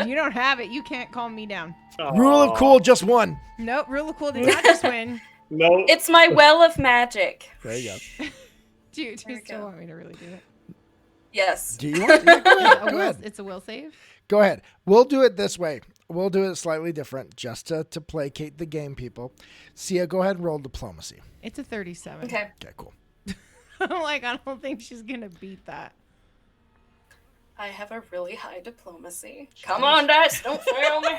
You don't have it. You can't calm me down. Rule of cool, just one. Nope. Rule of cool did not just win. No. It's my well of magic. There you go. Do you There we still go. want me to really do it? Yes. Do you want? Yeah, go ahead. A Go will- ahead. It's a will save. Go ahead. We'll do it this way. We'll do it slightly different, just to placate the game people. Sia, go ahead and roll diplomacy. It's a 37. Okay. Okay, cool. I'm like, I don't think she's gonna beat that. I have a really high diplomacy. Come on, dice. Don't fail me.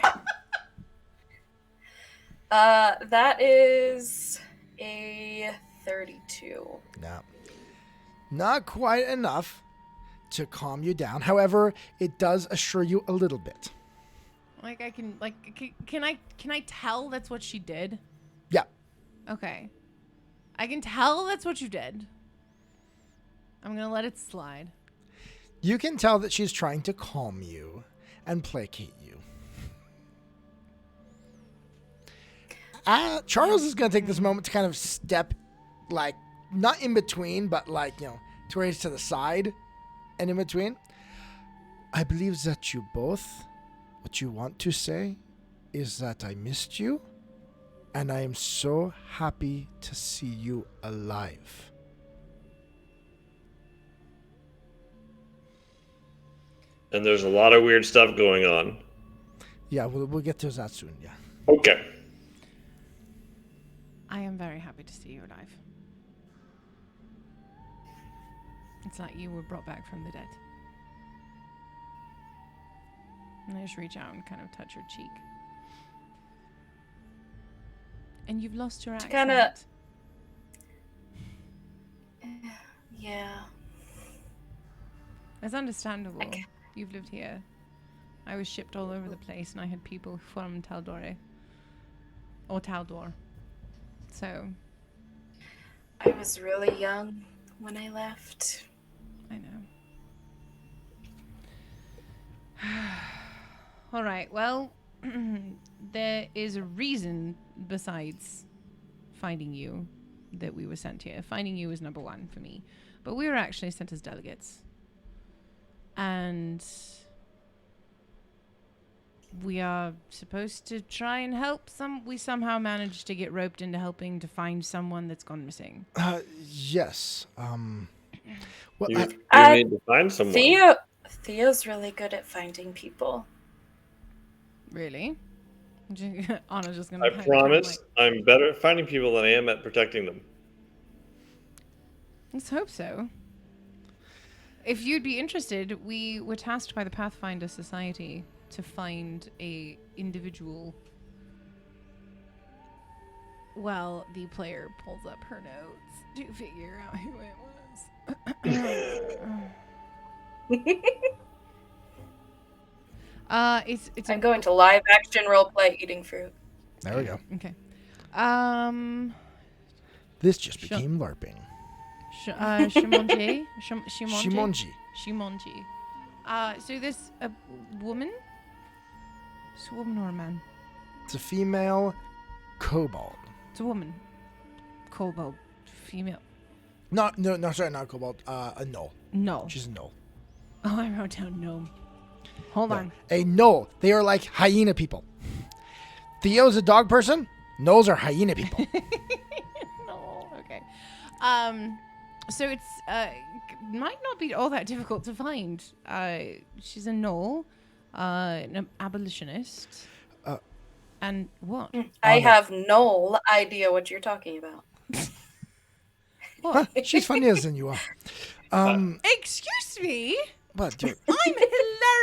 That is a 32. No. Not quite enough to calm you down. However, it does assure you a little bit. Like I can, like, can I tell that's what she did? Yeah. Okay. I can tell that's what you did. I'm gonna let it slide. You can tell that she's trying to calm you and placate you. Charles is going to take this moment to kind of step, like, not in between, but like, to where he's to the side and in between. I believe that you both, what you want to say is that I missed you, and I am so happy to see you alive. And there's a lot of weird stuff going on. Yeah, we'll get to that soon, yeah. Okay. I am very happy to see you alive. It's like you were brought back from the dead. And I just reach out and kind of touch your cheek. And you've lost your accent. Kinda- Yeah. It's understandable. You've lived here. I was shipped all over the place, and I had people from Taldore. Or Taldor. So. I was really young when I left. I know. All right, well, there is a reason besides finding you that we were sent here. Finding you is number one for me. But we were actually sent as delegates. And we are supposed to try and help we somehow managed to get roped into helping to find someone that's gone missing. Yes. Well, You I- need to find someone. Theo's really good at finding people. Really? Anna's just gonna I kind of promise I'm better at finding people than I am at protecting them. Let's hope so. If you'd be interested, we were tasked by the Pathfinder Society to find a individual. Well, the player pulls up her notes to figure out who it was. It's I'm going to live action roleplay eating fruit. there we go. Okay. This just became LARPing. Shimonji. Shimonji. So this a woman? It's a woman or a man? It's a female kobold. It's a woman. Kobold. Female. No, sorry, not kobold. A gnoll. No. She's a gnoll. Oh, I wrote down gnome. Hold on. A gnoll. They are like hyena people. Theo's a dog person. Gnolls are hyena people. No. Okay. So it's might not be all that difficult to find. She's a gnoll, an abolitionist. And what? I have no idea what you're talking about. Huh, she's funnier than you are. Excuse me? But I'm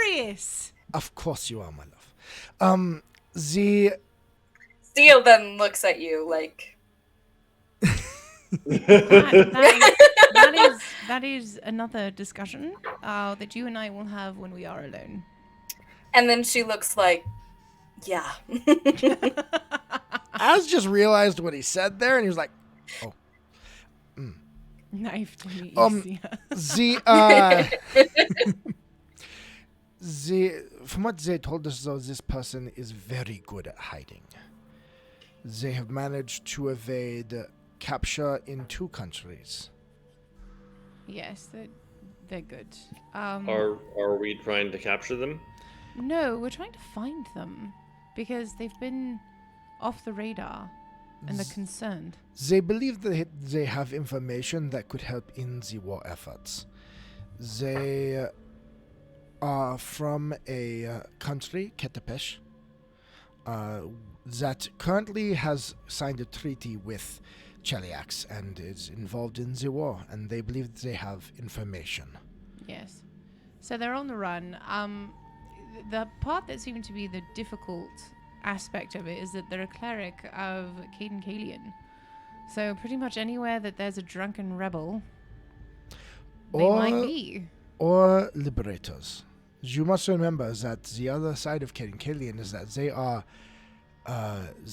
hilarious. of course you are, my love. Theo then looks at you like, That is another discussion that you and I will have when we are alone. and then she looks like, yeah. Az just realized what he said there, and he was like, "Oh, Nice to meet you, Sia. from what they told us, though, this person is very good at hiding. They have managed to evade capture in 2 countries. Yes, they're good. Are we trying to capture them? No, we're trying to find them because they've been off the radar and they're concerned. They believe that they have information that could help in the war efforts. They are from a country, Ketapesh, that currently has signed a treaty with Cheliax and is involved in the war, and they believe they have information. Yes. So they're on the run. The part that seemed to be the difficult aspect of it is that they're a cleric of Caden Kalian. So pretty much anywhere that there's a drunken rebel, they might be. Or liberators. You must remember that the other side of Caden Kalian is that they are,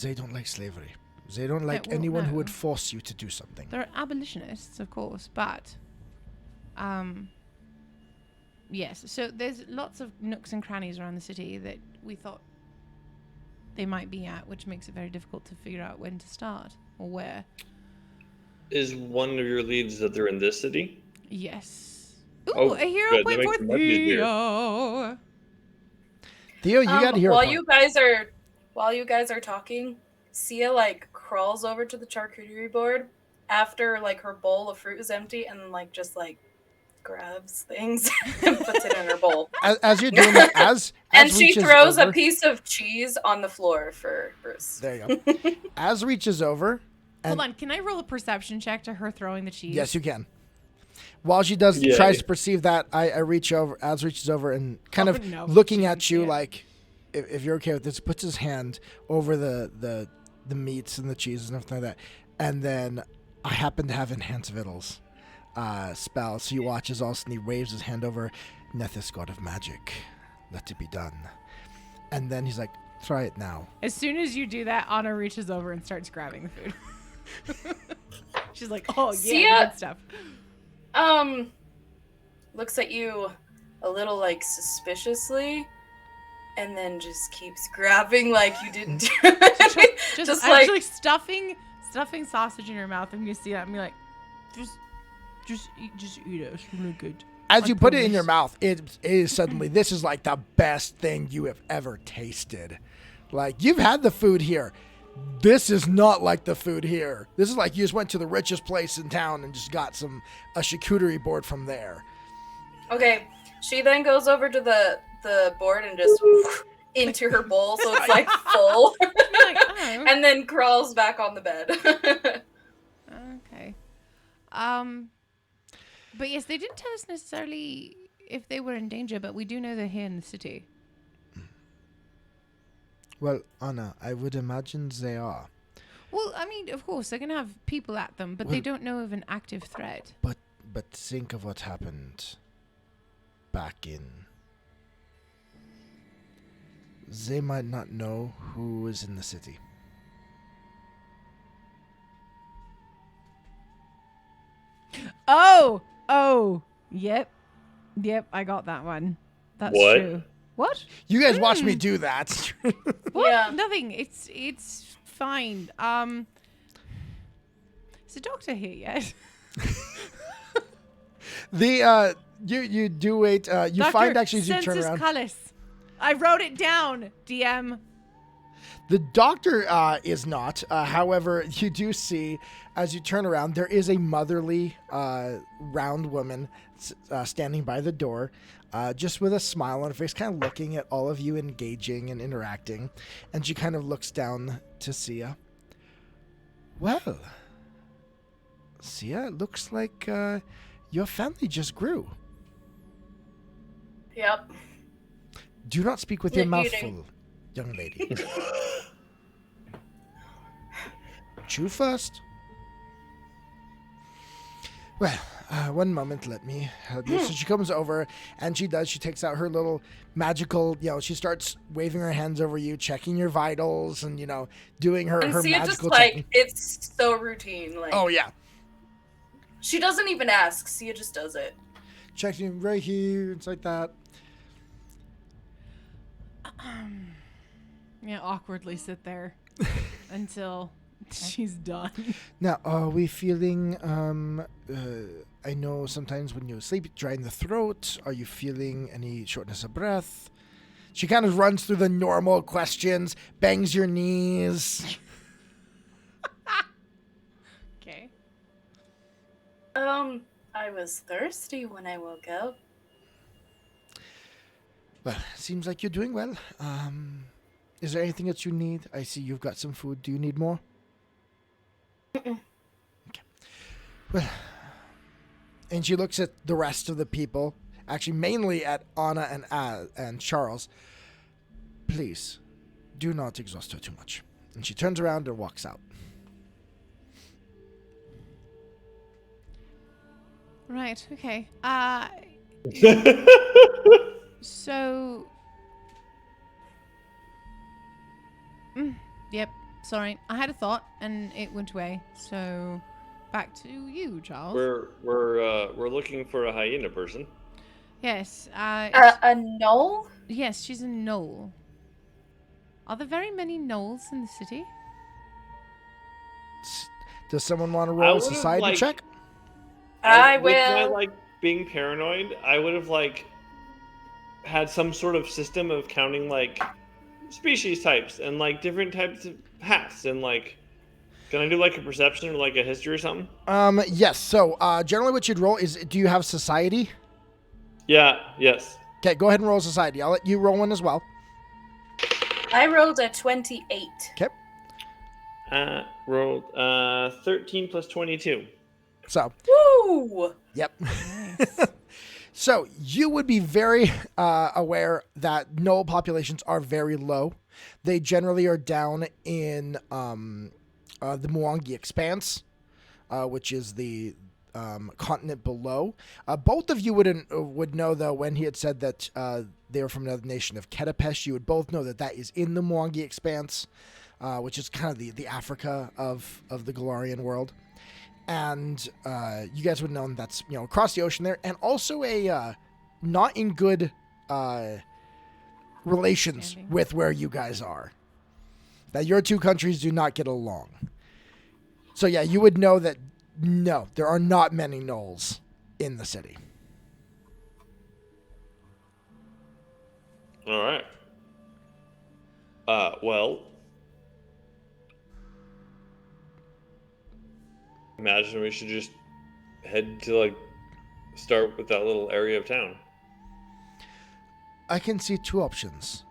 they don't like slavery. They don't like anyone who would force you to do something. They're abolitionists, of course, but yes. So there's lots of nooks and crannies around the city that we thought they might be at, which makes it very difficult to figure out when to start or where. Is one of your leads that they're in this city? Yes. Ooh, Oh, a hero good. point That for makes it much easier. Theo. Theo, you got a hero while point. you guys are talking, Sia like crawls over to the charcuterie board after like her bowl of fruit is empty and like just like grabs things and puts it in her bowl. As you're doing that, as And she reaches throws a over- piece of cheese on the floor for Bruce. There you go. Az reaches over Hold on, can I roll a perception check to her throwing the cheese? Yes, you can. While she tries to perceive that, I reach over. Az reaches over and kind of looking at you like, if you're okay with this, puts his hand over the meats and the cheeses and everything like that, and then I happen to have Enhance Vittles spell, so you watch as all of a sudden he waves his hand over, Nethys, god of magic, let it be done, and then he's like, try it now. As soon as you do that, Ana reaches over and starts grabbing the food. She's like, oh yeah, Sia, good stuff. Looks at you a little like suspiciously, and then just keeps grabbing like you didn't do anything. Just actually like stuffing sausage in your mouth, and you see that and be like, just eat it. It's really good. As you put it in your mouth, it is suddenly, this is like the best thing you have ever tasted. Like, you've had the food here. This is not like the food here. This is like you just went to the richest place in town and just got a charcuterie board from there. Okay, she then goes over to the board and just into her bowl, so it's like full, Like, oh. and then crawls back on the bed. Okay. But yes, they didn't tell us necessarily if they were in danger, but we do know they're here in the city. Well, Anna, I would imagine they are. Well, I mean, of course, they're going to have people at them, but they don't know of an active threat. But think of what happened back in. They might not know who is in the city. Oh, yep, I got that one. That's What? true. What? You guys watch me do that. What? Yeah. Nothing. It's fine. Is the doctor here yet? You do wait. You Doctor, find actually as you turn sensus around. Cullis. I wrote it down. DM. The doctor is not. However, you do see as you turn around, there is a motherly, round woman standing by the door, just with a smile on her face, kind of looking at all of you engaging and interacting. And she kind of looks down to Sia. Well, Sia, it looks like your family just grew. Yep. Do not speak with your You're mouth eating. full, young lady. Chew first. Well, one moment, let me help you. So she comes over, and she takes out her little magical, she starts waving her hands over you, checking your vitals, and, doing her And Sia just magical like, checking. it's so routine. Like, Oh, yeah. she doesn't even ask. Sia just does it. Checking right here, it's like that. Yeah, awkwardly sit there until she's done. Now, are we feeling, I know sometimes when you sleep, dry in the throat. Are you feeling any shortness of breath? She kind of runs through the normal questions, bangs your knees. Okay. I was thirsty when I woke up. Well, seems like you're doing well. Is there anything that you need? I see you've got some food. Do you need more? Mm-mm. Okay. Well, and she looks at the rest of the people, actually mainly at Ana and Charles. Please, do not exhaust her too much. And she turns around and walks out. Right. Okay. So. Yep. Sorry, I had a thought and it went away. So, back to you, Charles. We're looking for a hyena person. Yes. A knoll? Yes, she's a gnoll. Are there very many gnolls in the city? Does someone want to I roll a would've, society like- check? I With my will. being paranoid, I would have had some sort of system of counting species types and different types of hats and can I do a perception or a history or something? Yes. So, generally what you'd roll is, do you have society? Yeah. Yes. Okay, go ahead and roll society. I'll let you roll one as well. I rolled a 28. Okay. Rolled 13 plus 22. So, Woo! yep. Nice. So you would be very aware that gnoll populations are very low. They generally are down in the Mwangi Expanse, which is the continent below. Both of you would know, though, when he had said that they were from another nation of Ketapesh, you would both know that that is in the Mwangi Expanse, which is kind of the Africa of the Golarion world. And you guys would know that's across the ocean there, and also a not in good relations with where you guys are. That your two countries do not get along. So yeah, you would know that no, there are not many gnolls in the city. All right. Well, imagine we should just head to start with that little area of town. I can see two options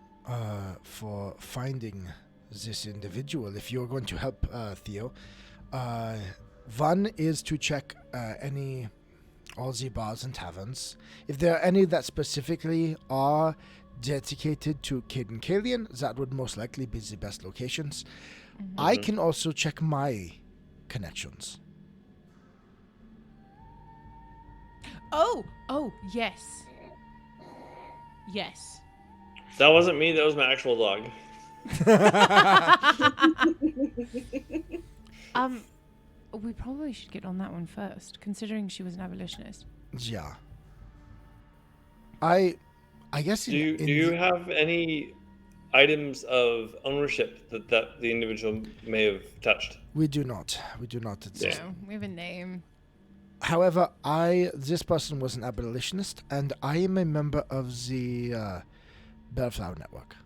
for finding this individual if you're going to help Theo. One is to check all the bars and taverns. If there are any that specifically are dedicated to Caden Kalian, that would most likely be the best locations. Mm-hmm. I can also check my connections. Oh, yes. Yes. That wasn't me, that was my actual dog. We probably should get on that one first, considering she was an abolitionist. Yeah. I guess. Do you have any items of ownership that the individual may have touched? We do not. No, we have a name. However, this person was an abolitionist, and I am a member of the Bellflower Network.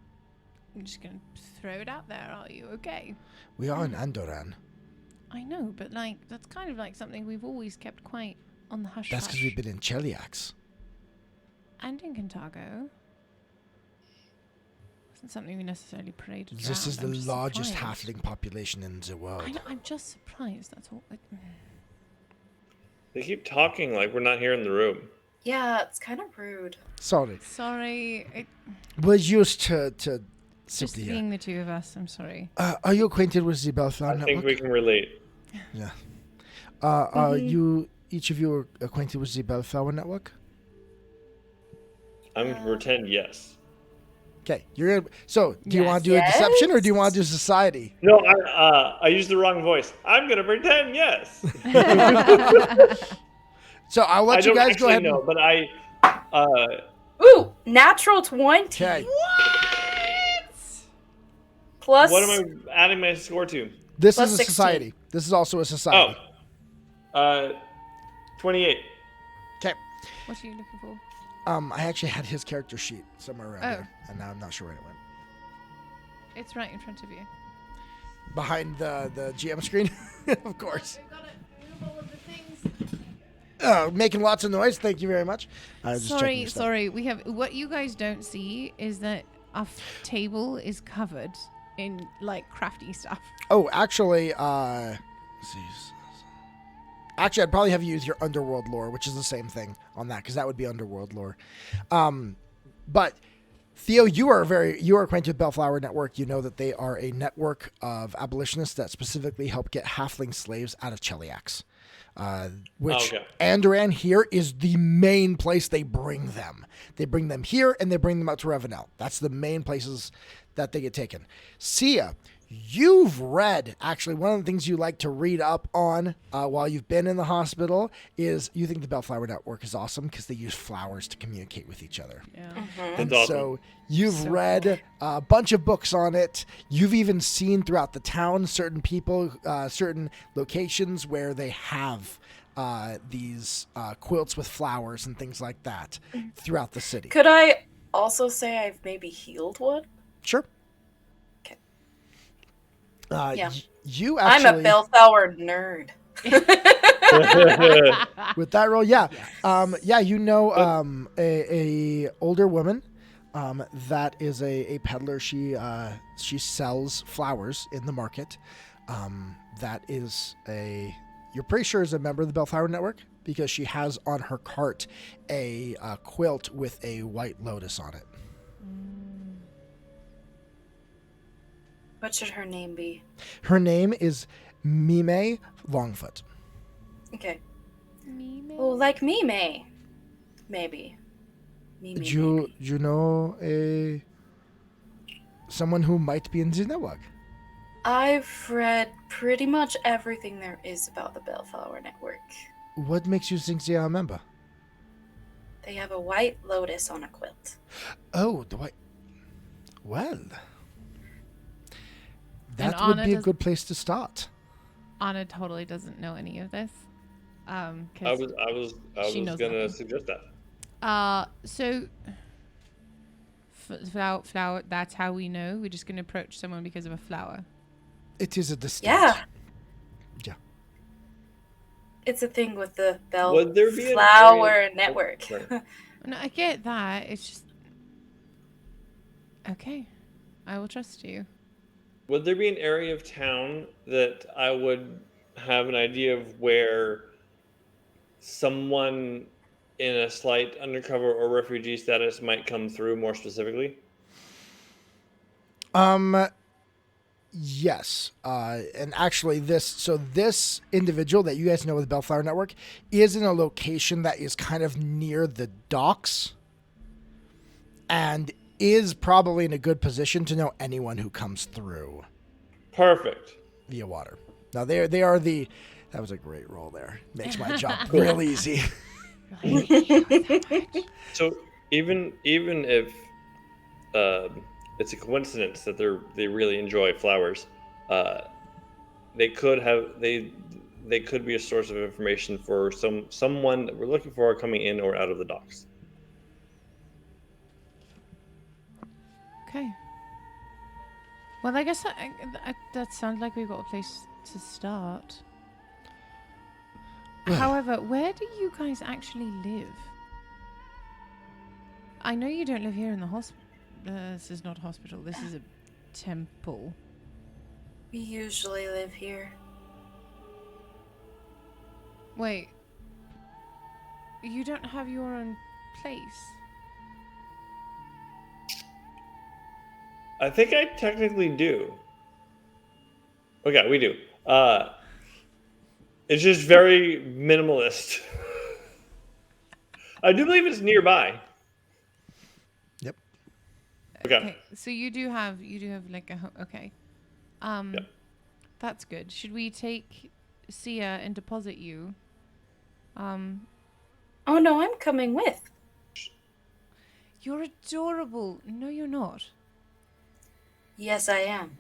I'm just gonna throw it out there. Are you okay? We are in Andoran. I know, but that's kind of something we've always kept quite on the hush. That's because we've been in Cheliax. And in Contago. Wasn't something we necessarily paraded around. This is the largest halfling population in the world. I know, I'm just surprised. That's all. They keep talking like we're not here in the room. Yeah, it's kind of rude. Sorry. We're used to Just being the two of us. I'm sorry. Are you acquainted with the Bellflower Network? I think we can relate. Yeah. Are each of you are acquainted with the Bellflower Network? I'm going to pretend yes. Okay, you're gonna. So, do you want to do a deception or do you want to do society? No, I used the wrong voice. I'm going to pretend yes. So I'll let you guys go ahead. No, but I. Ooh, natural 20. Okay. What? Plus. What am I adding my score to? This Plus is a 16. society. This is also a society. 28. Okay. What are you looking for? I actually had his character sheet somewhere around there, and now I'm not sure where it went. It's right in front of you. Behind the GM screen, of course. I've got to move all of the things. Making lots of noise. Thank you very much. Sorry. We have what you guys don't see is that our table is covered in crafty stuff. Oh, actually, let's see. Actually, I'd probably have you use your underworld lore, which is the same thing on that, because that would be underworld lore. But Theo, you are acquainted with Bellflower Network. You know that they are a network of abolitionists that specifically help get halfling slaves out of Cheliax. Which Andoran here is the main place they bring them. They bring them here and they bring them out to Revenel. That's the main places that they get taken. Sia, you've read, actually, one of the things you like to read up on while you've been in the hospital is you think the Bellflower Network is awesome because they use flowers to communicate with each other. Yeah. Mm-hmm. And so you've read a bunch of books on it. You've even seen throughout the town certain people, certain locations where they have these quilts with flowers and things like that throughout the city. Could I also say I've maybe healed one? Sure. Okay. Yeah. You actually... I'm a Bellflower nerd. With that roll, yeah. You know a older woman that is a peddler. She sells flowers in the market. That is you're pretty sure is a member of the Bellflower Network because she has on her cart a quilt with a white lotus on it. What should her name be? Her name is Mime Longfoot. Okay. Mime? Oh, like Mime. Maybe. Mime, Do maybe. you know someone who might be in the network? I've read pretty much everything there is about the Bellflower Network. What makes you think they are a member? They have a white lotus on a quilt. Oh, the white. Well, that And would Ana be a does- good place to start. Anna totally doesn't know any of this. I 'Cause was she knows gonna nothing. suggest that. So flower. That's how we know. We're just gonna approach someone because of a flower. It is a distinct. Yeah. Yeah. It's a thing with the Would there be an Bellflower area- Network. Sorry. No, I get that. It's just okay. I will trust you. Would there be an area of town that I would have an idea of where someone in a slight undercover or refugee status might come through more specifically? Yes. And actually this individual that you guys know with the Bellflower Network is in a location that is kind of near the docks and is probably in a good position to know anyone who comes through Perfect. via water. Now they are that was a great roll there. Makes my job real easy. So even if it's a coincidence that they really enjoy flowers, they could be a source of information for someone that we're looking for coming in or out of the docks. Okay. Well, I guess that sounds like we've got a place to start. Well- However, where do you guys actually live? I know you don't live here in the hospital. This is not a hospital. This is a temple. We usually live here. Wait. You don't have your own place? I think I technically do. Okay, we do. It's just very minimalist. I do believe it's nearby. Yep. Okay. So you do have like a okay. Yep. That's good. Should we take Sia and deposit you? Oh no, I'm coming with. You're adorable. No, you're not. Yes, I am.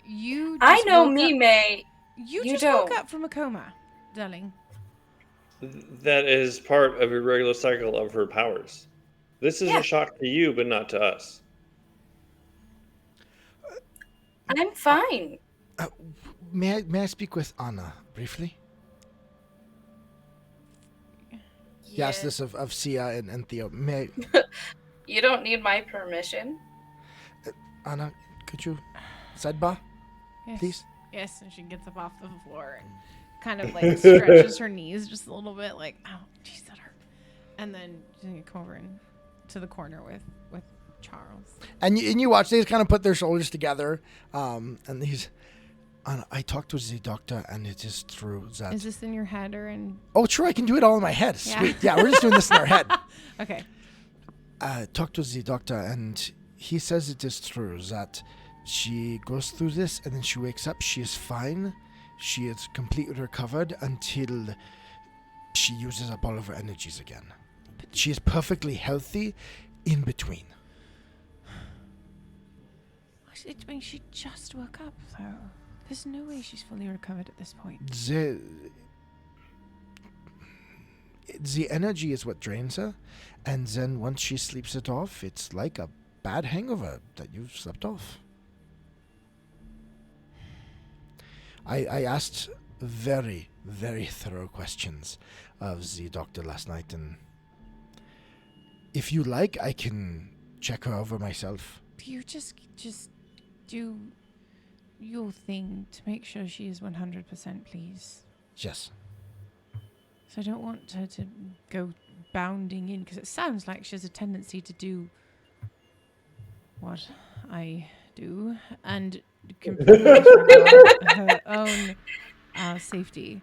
You. I just know woke me, up- May. You You just woke don't. up from a coma, darling. That is part of a regular cycle of her powers. This is Yeah. a shock to you, but not to us. I'm fine. May I speak with Anna briefly? Yes, this of Sia and Theo. May You don't need my permission. Anna, could you sidebar, Yes. please? Yes, and she gets up off the floor and kind of like stretches her knees just a little bit, like, "Ow, geez, that hurt." And then she's gonna come over and to the corner with Charles. And you watch these kind of put their shoulders together, and he's. Anna, I talked to the doctor, and it is true that. Is this in your head or in? Oh, sure, I can do it all in my head. Yeah. Sweet. Yeah, we're just doing this in our head. Okay. Talked to the doctor, and he says it is true that she goes through this, and then she wakes up. She is fine. She is completely recovered until she uses up all of her energies again. She is perfectly healthy in between. I mean, she just woke up, though. There's no way she's fully recovered at this point. The energy is what drains her, and then once she sleeps it off, it's like a bad hangover that you've slept off. I asked very, very thorough questions of the doctor last night, and if you like, I can check her over myself. You just do your thing to make sure she is 100%, please. Yes. So I don't want her to go bounding in, because it sounds like she has a tendency to do what I do and completely disregard her own safety.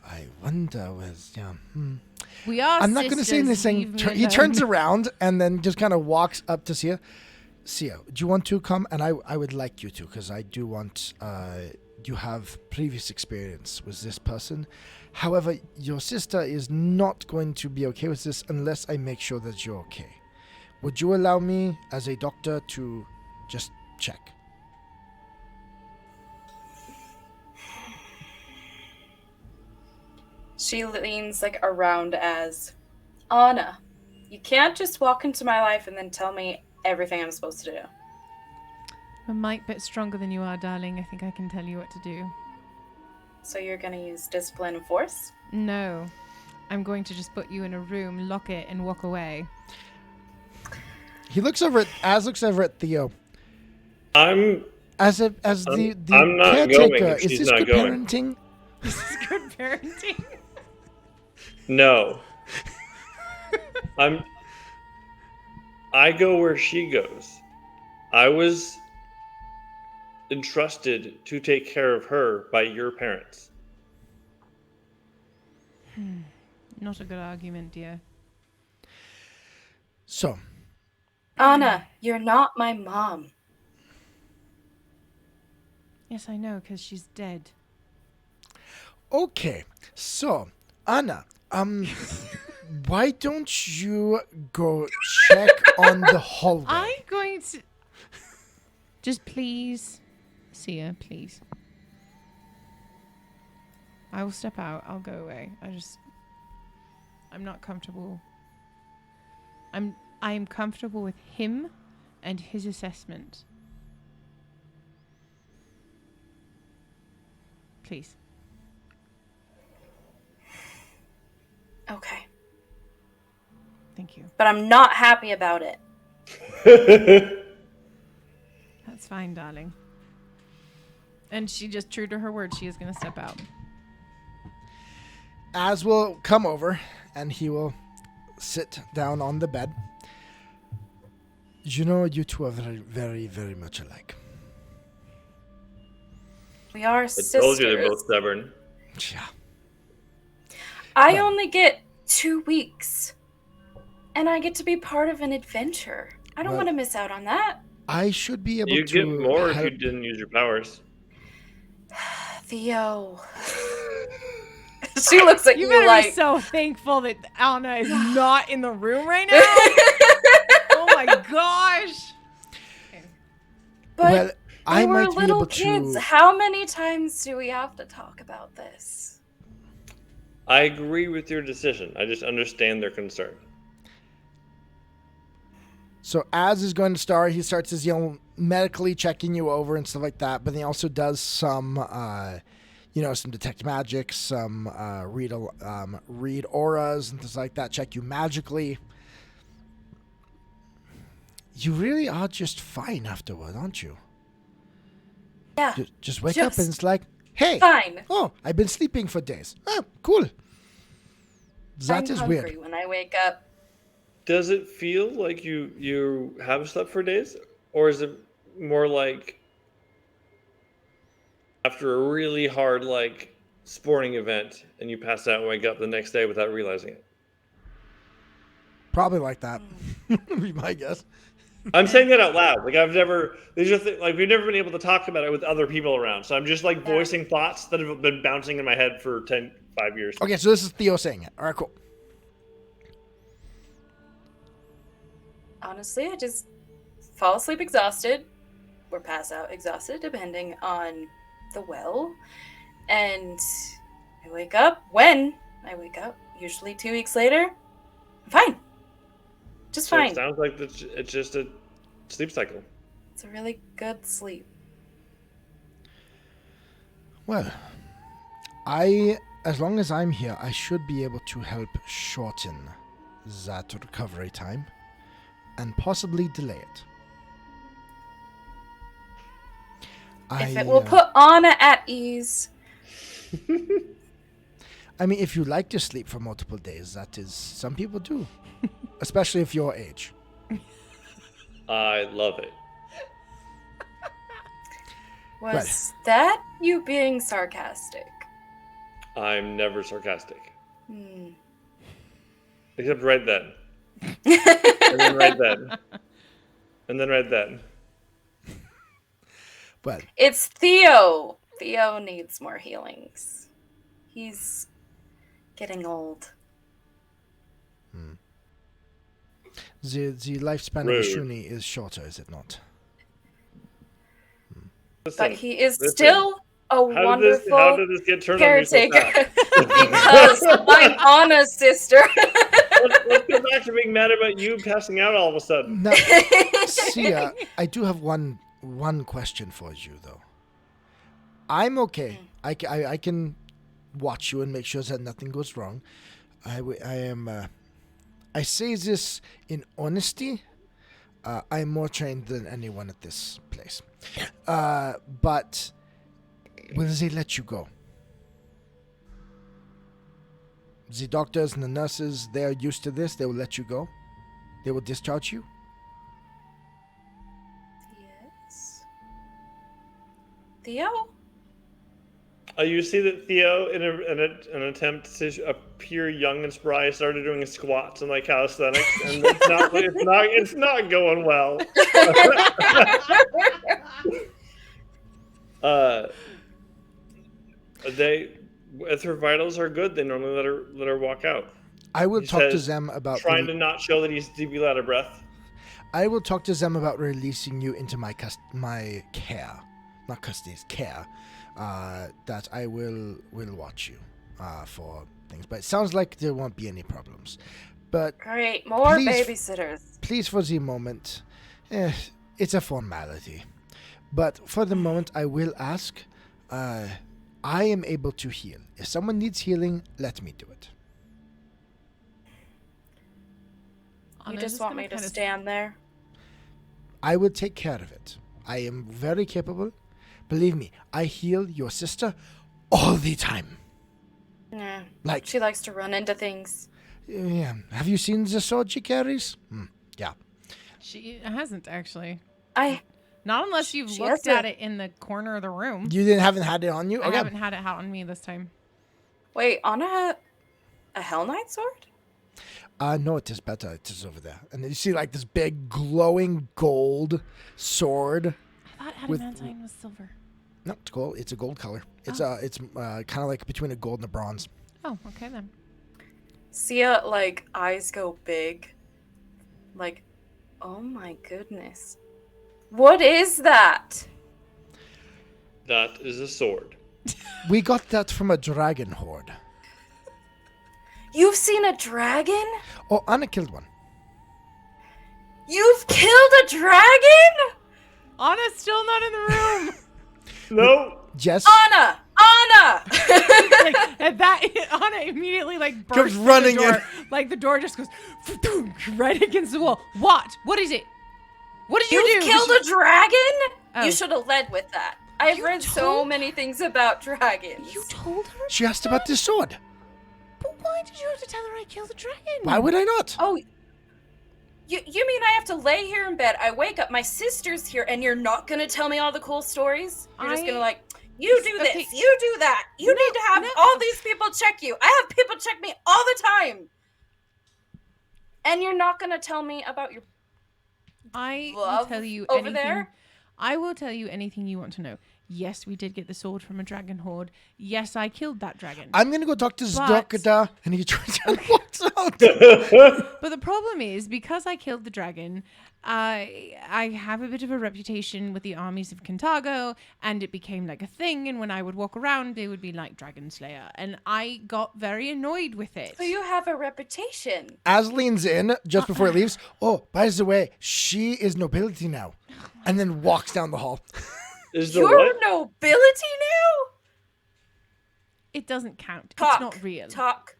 I wonder We are I'm not going to say sisters, anything. leave me He turns alone. around and then just kind of walks up to Sia. Sia, do you want to come? And I would like you to, because I do want... you have previous experience with this person. However, your sister is not going to be okay with this unless I make sure that you're okay. Would you allow me, as a doctor, to just check? She leans like around as, Ana, you can't just walk into my life and then tell me everything I'm supposed to do. I'm a bit stronger than you are, darling. I think I can tell you what to do. So you're gonna use discipline and force? No. I'm going to just put you in a room, lock it, and walk away. He looks over at Theo. I'm As the I'm not caretaker, going if is she's this not good going. parenting? This is good parenting. No. I go where she goes. I was entrusted to take care of her by your parents. Not a good argument, dear. So, Ana, you're not my mom. Yes, I know, because she's dead. okay. So, Anna, why don't you go check on the hallway? I'm going to... Just please, Sia, please. I will step out. I'll go away. I'm not comfortable. I am comfortable with him and his assessment. Please. Okay. Thank you. But I'm not happy about it. That's fine, darling. And she just, true to her word, she is going to step out. Az will come over and he will sit down on the bed. You know, you two are very, very, very much alike. We are I sisters. told you they're both stubborn. Yeah. I only get 2 weeks. And I get to be part of an adventure. I don't Well- want to miss out on that. I should be able You to get more if help. you didn't use your powers. Theo. She looks at You you better like... be so thankful that Anna is not in the room right now. Oh my gosh. But Well, I we were might be little able kids. to. How many times do we have to talk about this? I agree with your decision. I just understand their concern. So Az is going to start. He starts his, medically checking you over and stuff like that. But he also does some, some detect magic, some read auras and things like that. Check you magically. You really are just fine afterward, aren't you? Yeah. Just wake up and Just it's like, hey, Fine. oh, I've been sleeping for days. Oh, cool. That I'm is hungry weird. when I wake up. Does it feel like you have slept for days? Or is it more like after a really hard sporting event and you pass out and wake up the next day without realizing it? Probably like that. Would be my guess. I'm saying that out loud. We've never been able to talk about it with other people around. So I'm just voicing thoughts that have been bouncing in my head for 5 years. Okay, so this is Theo saying it. All right, cool. Honestly, I just fall asleep exhausted or pass out exhausted, depending on the will. And I wake up when I wake up, usually 2 weeks later. I'm fine. Just So fine. it sounds like it's just a sleep cycle. It's a really good sleep. Well, as long as I'm here, I should be able to help shorten that recovery time. and possibly delay it. If it will put Ana at ease. I mean, if you like to sleep for multiple days, that is, some people do. Especially if your age. I love it. Was that you being sarcastic? I'm never sarcastic. Except right then. And then right then. And then right then. Well, It's Theo. Theo needs more healings. He's getting old. the lifespan of a Rude. Shuni is shorter, is it not? But he is listen. still a How wonderful did this get turned on me so caretaker. fast? Because I'm Anna's sister. Let's go back to being mad about you passing out all of a sudden. Now, Sia, I do have one question for you, though. I'm okay. I can watch you and make sure that nothing goes wrong. I say this in honesty. I'm more trained than anyone at this place. But will they let you go? The doctors and the nurses, they are used to this. They will let you go. They will discharge you. Yes. Theo? You see that Theo, in an attempt to appear young and spry, started doing squats and like calisthenics, and it's not going well. If her vitals are good, they normally let her walk out. I will He talk to says, them about trying to not show that he's deeply out of breath. I will talk to them about releasing you into my care, not custody, care. That I will watch you for things. But it sounds like there won't be any problems. But Great, more please, babysitters. Please, for the moment, it's a formality. But for the moment, I will ask. I am able to heal. If someone needs healing, let me do it. You just want me to stand there? I will take care of it. I am very capable. Believe me, I heal your sister all the time. Yeah. Like, She likes to run into things. yeah. Have you seen the sword she carries? Yeah. She hasn't actually. Not unless you've looked at it in the corner of the room. You haven't had it on you? I Okay. haven't had it out on me this time. Wait, Anna a Hell Knight sword? No, it is better. It is over there. And you see like this big glowing gold sword. I thought adamantine was silver. No, it's gold. It's a gold color. It's kind of like between a gold and a bronze. Oh, okay then. Sia, eyes go big. Oh my goodness. What is that? That is a sword. We got that from a dragon horde. You've seen a dragon? Oh, Anna killed one. You've killed a dragon? Anna's still not in the room. No. Jess Anna! And that Anna immediately bursts comes through running the door. in. The door just goes right against the wall. What is it? What did you You've do? killed a dragon? Oh. You should have led with that. I've read so many things about dragons. You told her? She asked about this sword. But why did you have to tell her I killed a dragon? Why would I not? Oh, you mean I have to lay here in bed? I wake up, my sister's here, and you're not gonna tell me all the cool stories? You're just gonna you do this, Okay. you do that. You need to have all these people check you. I have people check me all the time. And you're not gonna tell me about your I will love tell you over anything. there? I will tell you anything you want to know. Yes, we did get the sword from a dragon horde. Yes, I killed that dragon. I'm going to go talk to the But- doctor. And he turns around and walks out. But the problem is, because I killed the dragon, I have a bit of a reputation with the armies of Kintago, and it became like a thing, and when I would walk around, they would be like Dragon Slayer, and I got very annoyed with it. So you have a reputation. Az leans in just before he leaves. Oh, by the way, she is nobility now. And then walks down the hall. Is the You're what? nobility now? It doesn't count. Talk. It's not real.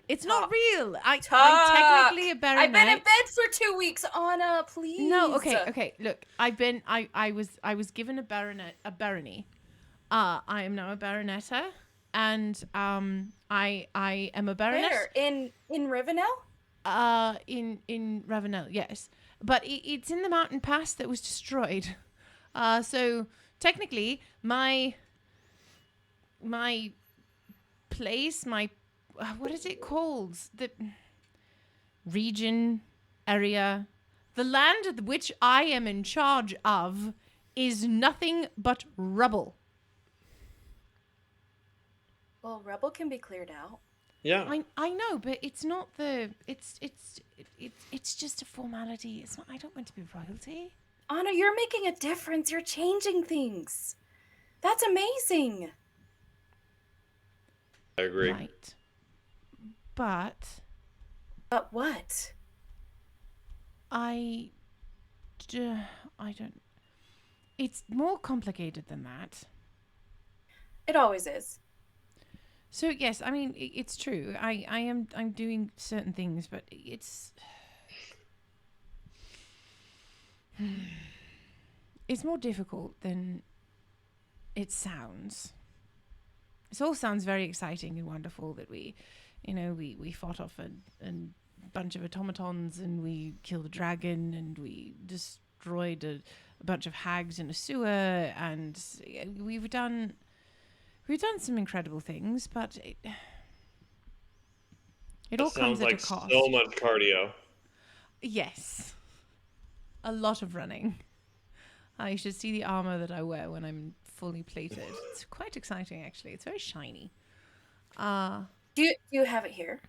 It's not real. I'm technically a baronet. I've been in bed for 2 weeks, Anna. Please. No. Okay. Look, I was given a barony. I am now a baronetta, and I am a baroness. Where? In Rivendell? In Ravenel, yes, but it's in the mountain pass that was destroyed. So technically, my place, what is it called? The region, area, the land which I am in charge of is nothing but rubble. Well, rubble can be cleared out. Yeah. I know, but it's not the. It's just a formality. It's not. I don't want to be royalty. Anna, you're making a difference. You're changing things. That's amazing. I agree. Right. But what? I don't. It's more complicated than that. It always is. So yes, I mean it's true. I'm doing certain things, but it's more difficult than it sounds. It all sounds very exciting and wonderful that we fought off a bunch of automatons and we killed a dragon and we destroyed a bunch of hags in a sewer and we've done some incredible things, but it all comes at a cost. Sounds like so much cardio. Yes. A lot of running. You should see the armor that I wear when I'm fully plated. It's quite exciting, actually. It's very shiny. Do you have it here?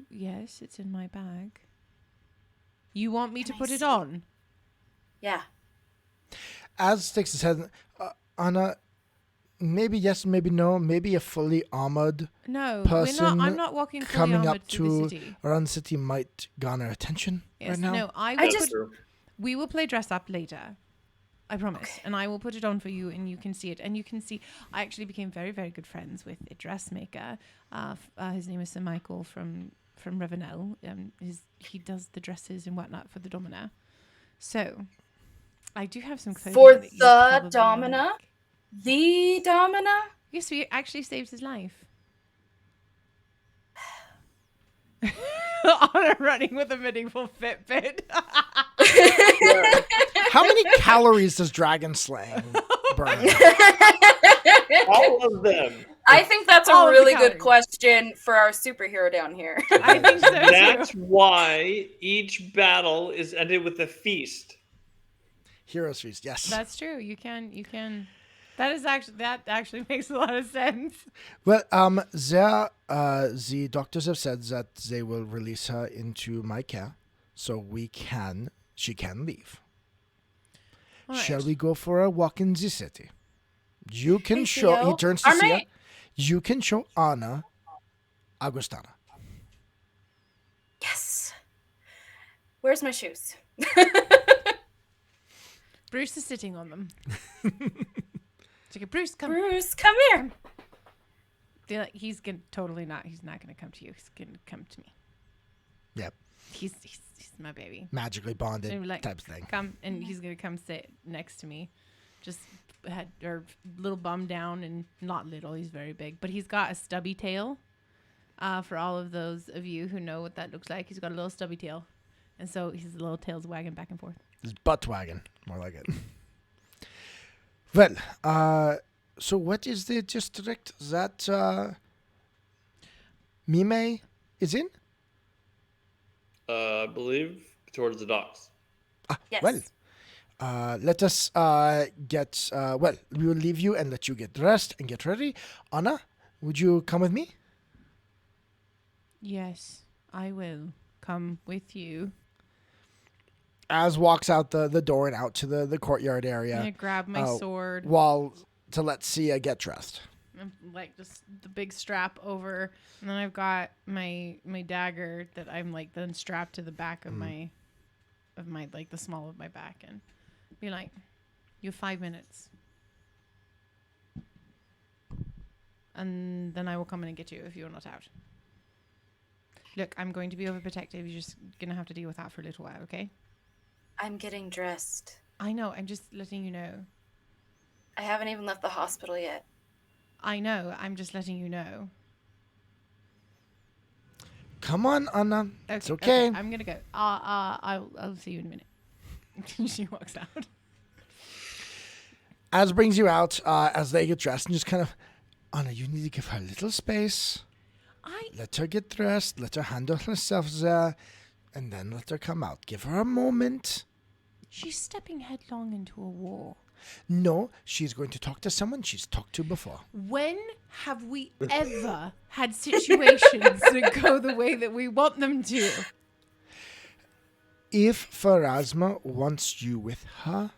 Yes, it's in my bag. You want me to put it on? Yeah. As sticks his head, Anna, maybe yes, maybe no, maybe a fully armored person I'm not walking fully coming armored up to the city. around the city might garner attention right now. No, we will play dress up later. I promise. Okay. And I will put it on for you and you can see it. And you can see, I actually became very, very good friends with a dressmaker. His name is Sir Michael from Revenel. He does the dresses and whatnot for the Domina. So, I do have some clothing. For the Domina? Like. The Domina? Yes, we actually saved his life. On running with a medieval Fitbit. How many calories does dragon slaying burn? All of them. I think that's a really good question for our superhero down here. I think so. That's why each battle is ended with a feast. Heroes feast, yes. That's true. You can. That actually makes a lot of sense. Well, the doctors have said that they will release her into my care, so she can leave. Right. Shall we go for a walk in the city? You can show. He turns to Sia. You can show Anna Agostana. Yes. Where's my shoes? Bruce is sitting on them. Okay, Bruce, come. Bruce, come here. He's not going to come to you. He's going to come to me. Yep. He's my baby. Magically bonded type of thing. Come, and he's going to come sit next to me. Just had or little bum down, and not little. He's very big, but he's got a stubby tail. For all of those of you who know what that looks like, he's got a little stubby tail, and so his little tail's wagging back and forth. His butt wagging, more like it. Well, so what is the district that Mime is in? I believe towards the docks. Yes. Well, let us get... we will leave you and let you get dressed and get ready. Anna, would you come with me? Yes, I will come with you. Az walks out the door and out to the courtyard area. I grab my sword. While to let Sia get dressed. Like just the big strap over, and then I've got my dagger that I'm like then strapped to the back of my like the small of my back, and be like, you have 5 minutes. and then I will come in and get you if you're not out. Look, I'm going to be overprotective. You're just going to have to deal with that for a little while, okay? I'm getting dressed. I know. I'm just letting you know. I haven't even left the hospital yet. I know. I'm just letting you know. Come on, Anna. It's okay. I'm going to go. I'll see you in a minute. She walks out. Az brings you out as they get dressed and just kind of, Anna, you need to give her a little space. Let her get dressed. Let her handle herself there. And then let her come out. Give her a moment. She's stepping headlong into a war. No, she's going to talk to someone she's talked to before. When have we ever had situations that go the way that we want them to? If Pharasma wants you with her,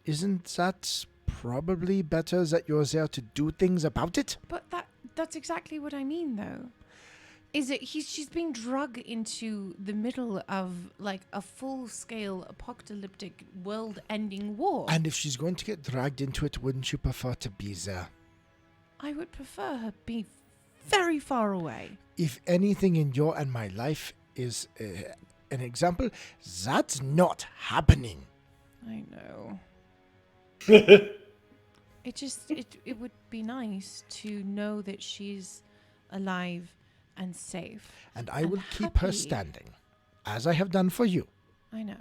isn't that probably better that you're there to do things about it? But that's exactly what I mean, though. Is it she's being dragged into the middle of like a full-scale apocalyptic world-ending war? And if she's going to get dragged into it, wouldn't you prefer to be there? I would prefer her be very far away. If anything in your and my life is an example, that's not happening. I know. It would be nice to know that she's alive and safe. And I will keep her standing, as I have done for you. I know.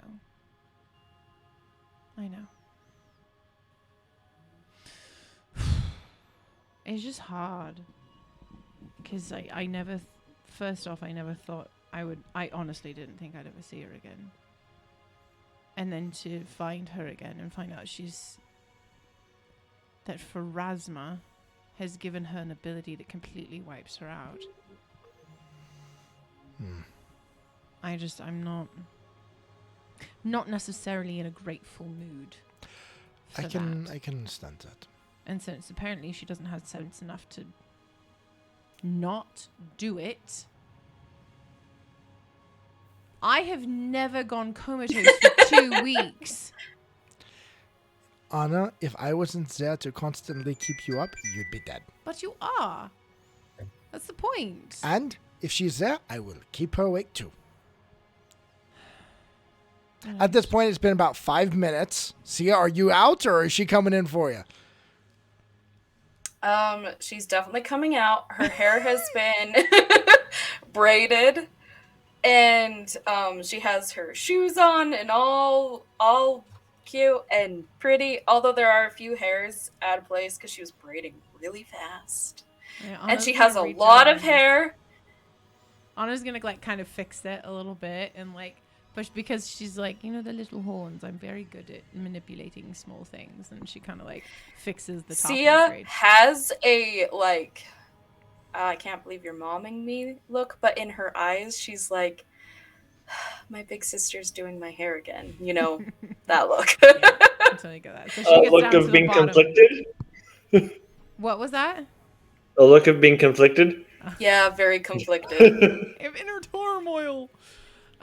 It's just hard. Because I never, first off, I never thought I honestly didn't think I'd ever see her again. And then to find her again and find out that Pharasma has given her an ability that completely wipes her out. I'm not necessarily in a grateful mood. I can understand that. And since apparently she doesn't have sense enough to not do it, I have never gone comatose for 2 weeks. Anna, if I wasn't there to constantly keep you up, you'd be dead. But you are. That's the point. And if she's there, I will keep her awake too. At this point, it's been about 5 minutes. Sia, are you out or is she coming in for you? She's definitely coming out. Her hair has been braided, and she has her shoes on and all cute and pretty. Although there are a few hairs out of place because she was braiding really fast, and she has a lot of hair. Anna's gonna like kind of fix it a little bit and like push because she's like, the little horns. I'm very good at manipulating small things, and she kind of like fixes the top. Sia has a like, I can't believe you're momming me look, but in her eyes, she's like, my big sister's doing my hair again. That look. Yeah, until I get that. So she gets look down of to being the bottom. conflicted. What was that? A look of being conflicted. Yeah, very conflicted. Inner turmoil.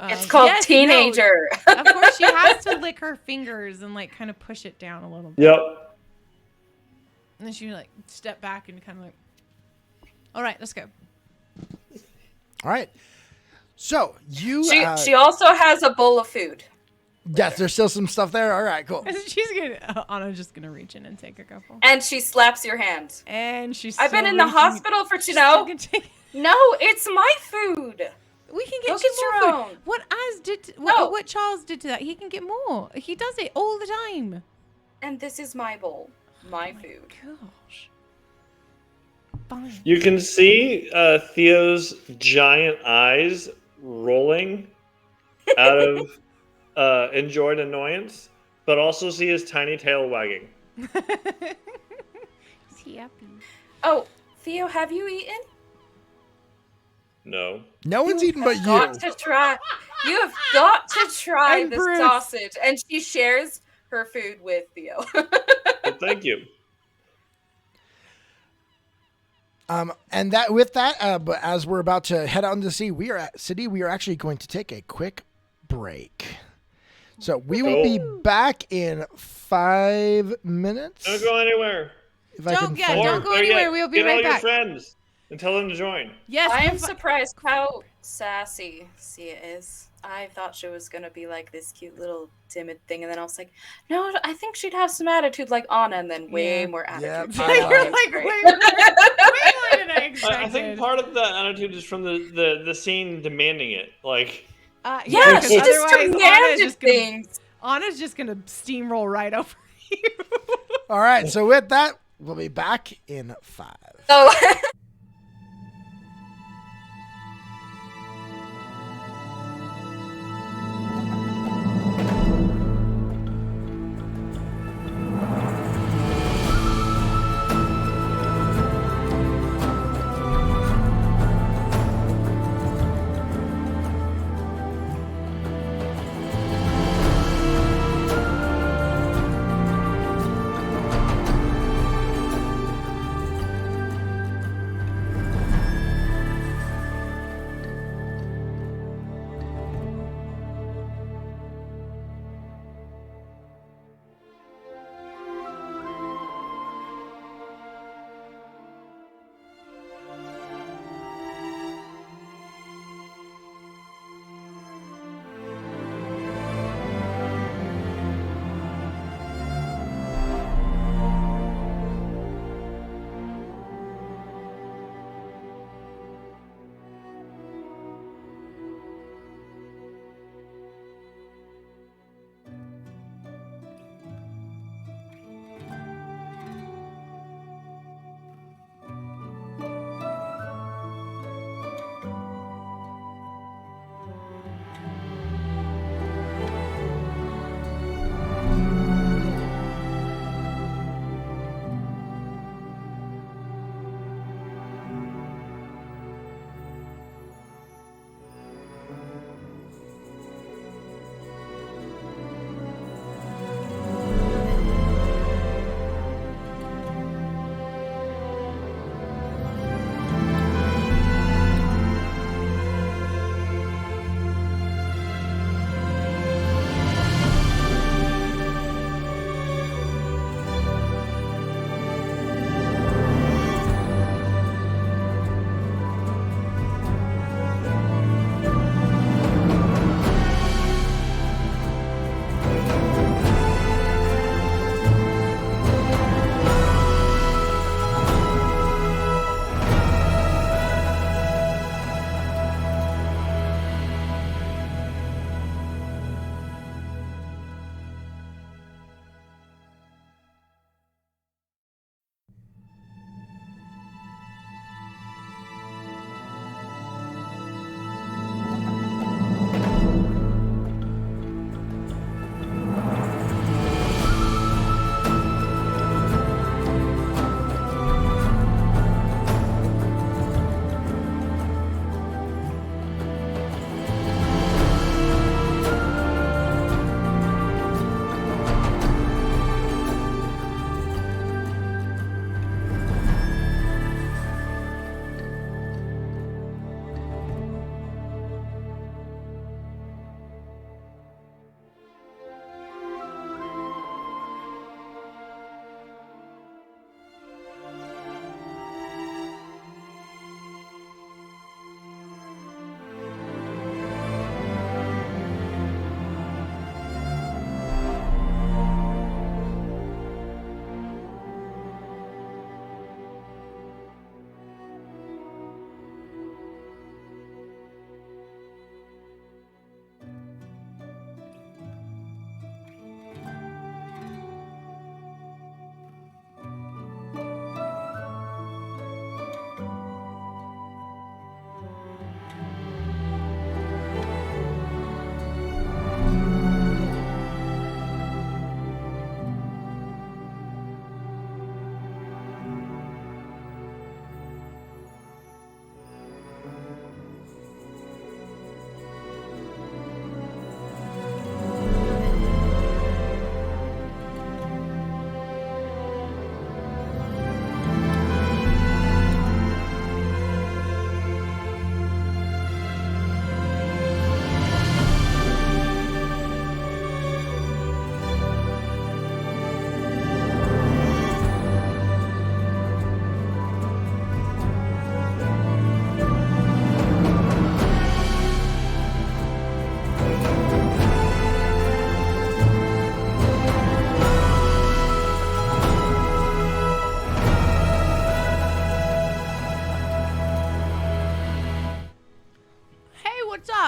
It's called teenager. No. Of course, she has to lick her fingers and like kind of push it down a little bit. Yep. And then she like step back and kind of like, all right, let's go. All right. So you. She also has a bowl of food. Yes, there's still some stuff there. All right, cool. Anna's just gonna reach in and take a couple. And she slaps your hand. And she's. I've been in the hospital for No, it's my food. We can get Go you get more your food. own. What Az did? No. What Charles did to that? He can get more. He does it all the time. And this is my bowl, my food. Gosh. Fine. You can see Theo's giant eyes rolling out of enjoyed annoyance, but also see his tiny tail wagging. Is he happy? Oh, Theo, have you eaten? No. No one's eating but you. Got to try. You have got to try And this Bruce. sausage. And she shares her food with Theo. Well, thank you. And that with that, but as we're about to head out into the city, we are actually going to take a quick break. So we will be back in 5 minutes. Don't go anywhere. If I can find don't it. go anywhere. We'll be get right all back. your friends and tell them to join. Yes, I am we'll surprised how sassy Sia is. I thought she was gonna be like this cute little timid thing, and then I was like, no, I think she'd have some attitude like Ana, and then way Yeah. more attitude. Yep. You're like way more than I expected. I think part of that attitude is from the scene demanding it. Like, Yeah, because she just otherwise demanded things. Anna's just gonna steamroll right over you. All right, so with that, we'll be back in 5. So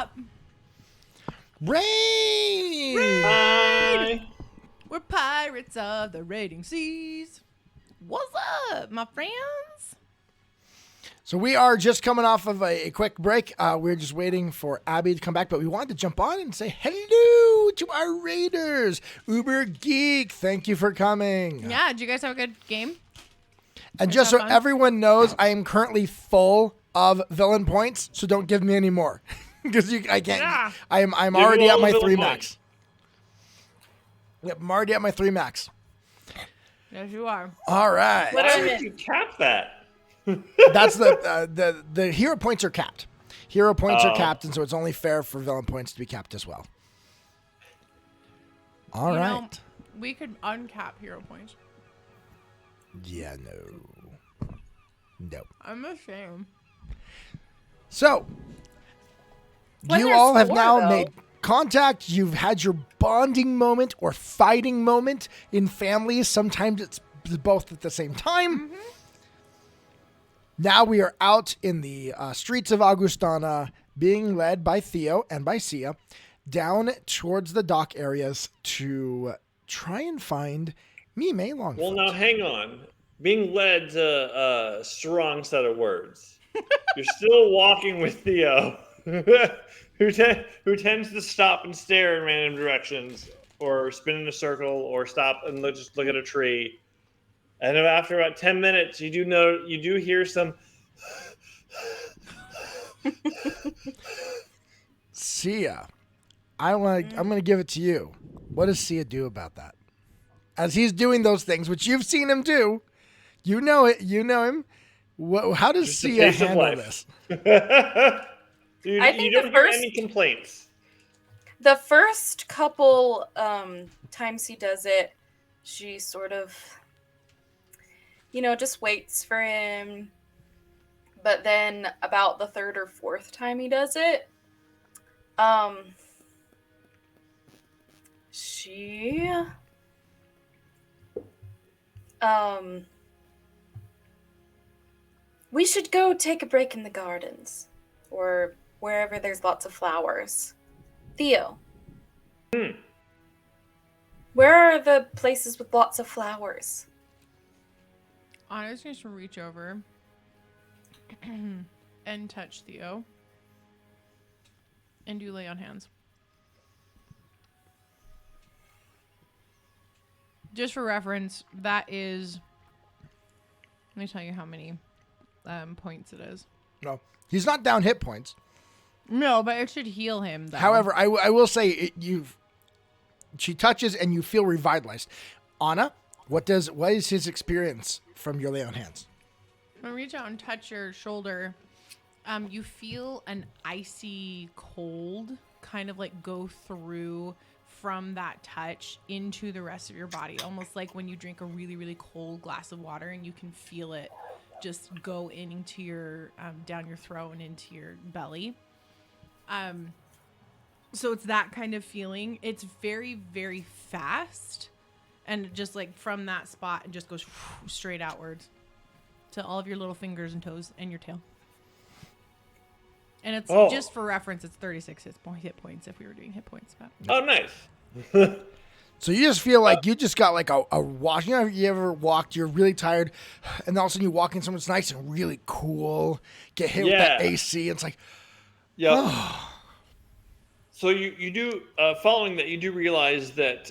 up? Raid! Bye. We're pirates of the raiding seas. What's up, my friends? So we are just coming off of a quick break. We're just waiting for Abby to come back, but we wanted to jump on and say hello to our raiders. Uber Geek, thank you for coming. Yeah, did you guys have a good game? And just so fun? everyone knows, I am currently full of villain points, so don't give me any more. Because I can't. Yeah. I'm Give already you all at my the 3 villain max. points. Yep, I'm already at my 3 max. Yes, you are. All right. What Why are would you cap that? That's the hero points are capped. Hero points are Oh. capped, and so it's only fair for villain points to be capped as well. All You right. know, we could uncap hero points. Yeah, no. I'm ashamed. So, When you there's all have 4, now though. made contact. You've had your bonding moment or fighting moment in families. Sometimes it's both at the same time. Mm-hmm. Now we are out in the streets of Augustana, being led by Theo and by Sia, down towards the dock areas to try and find Mime Longfoot. Well, now hang on. Being led to a strong set of words. You're still walking with Theo, who tends to stop and stare in random directions, or spin in a circle, or stop and just look at a tree. And then after about 10 minutes, you do hear some. Sia, I'm going to give it to you. What does Sia do about that? As he's doing those things, which you've seen him do, you know it, you know him. How does Just a Sia taste of handle life. this? You, I think you the don't hear first- any complaints. The first couple times he does it, she sort of, just waits for him. But then about the third or fourth time he does it, she, we should go take a break in the gardens or wherever there's lots of flowers. Theo. Where are the places with lots of flowers? Anna's going to reach over and touch Theo. And do lay on hands. Just for reference, that is... Let me tell you how many points it is. No, he's not down hit points. No, but it should heal him, though. However, I will say she touches and you feel revitalized. Anna, what is his experience from your lay on hands? When I reach out and touch your shoulder, you feel an icy cold kind of like go through from that touch into the rest of your body. Almost like when you drink a really, really cold glass of water and you can feel it just go into your, down your throat and into your belly. So it's that kind of feeling. It's very, very fast. And just like from that spot, it just goes straight outwards to all of your little fingers and toes and your tail. And it's just for reference, it's 36 hit points if we were doing hit points. But. Oh, nice. So you just feel like you just got like a wash. You know, you ever walked, you're really tired, and all of a sudden you walk in somewhere that's nice and really cool, get hit with that AC, and it's like, Yeah. So you do, following that, you do realize that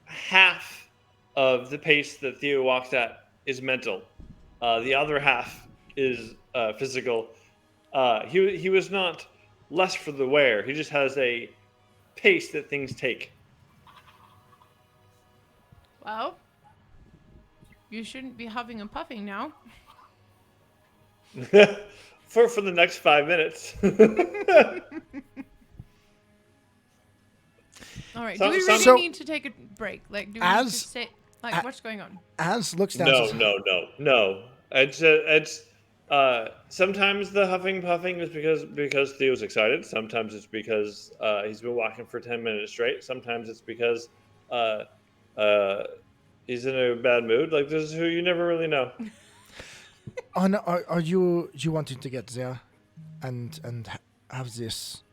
half of the pace that Theo walks at is mental. The other half is physical. He was not less for the wear. He just has a pace that things take. Well, you shouldn't be huffing and puffing now. for the next 5 minutes. All right. So- Do we so- really need to take a break? Like, do we need to As- say, like, what's going on? Az looks down. No, and says, no. It's sometimes the huffing puffing is because Theo's excited. Sometimes it's because he's been walking for 10 minutes straight. Sometimes it's because he's in a bad mood. Like, this is who you never really know. Anna, are you wanting to get there and have this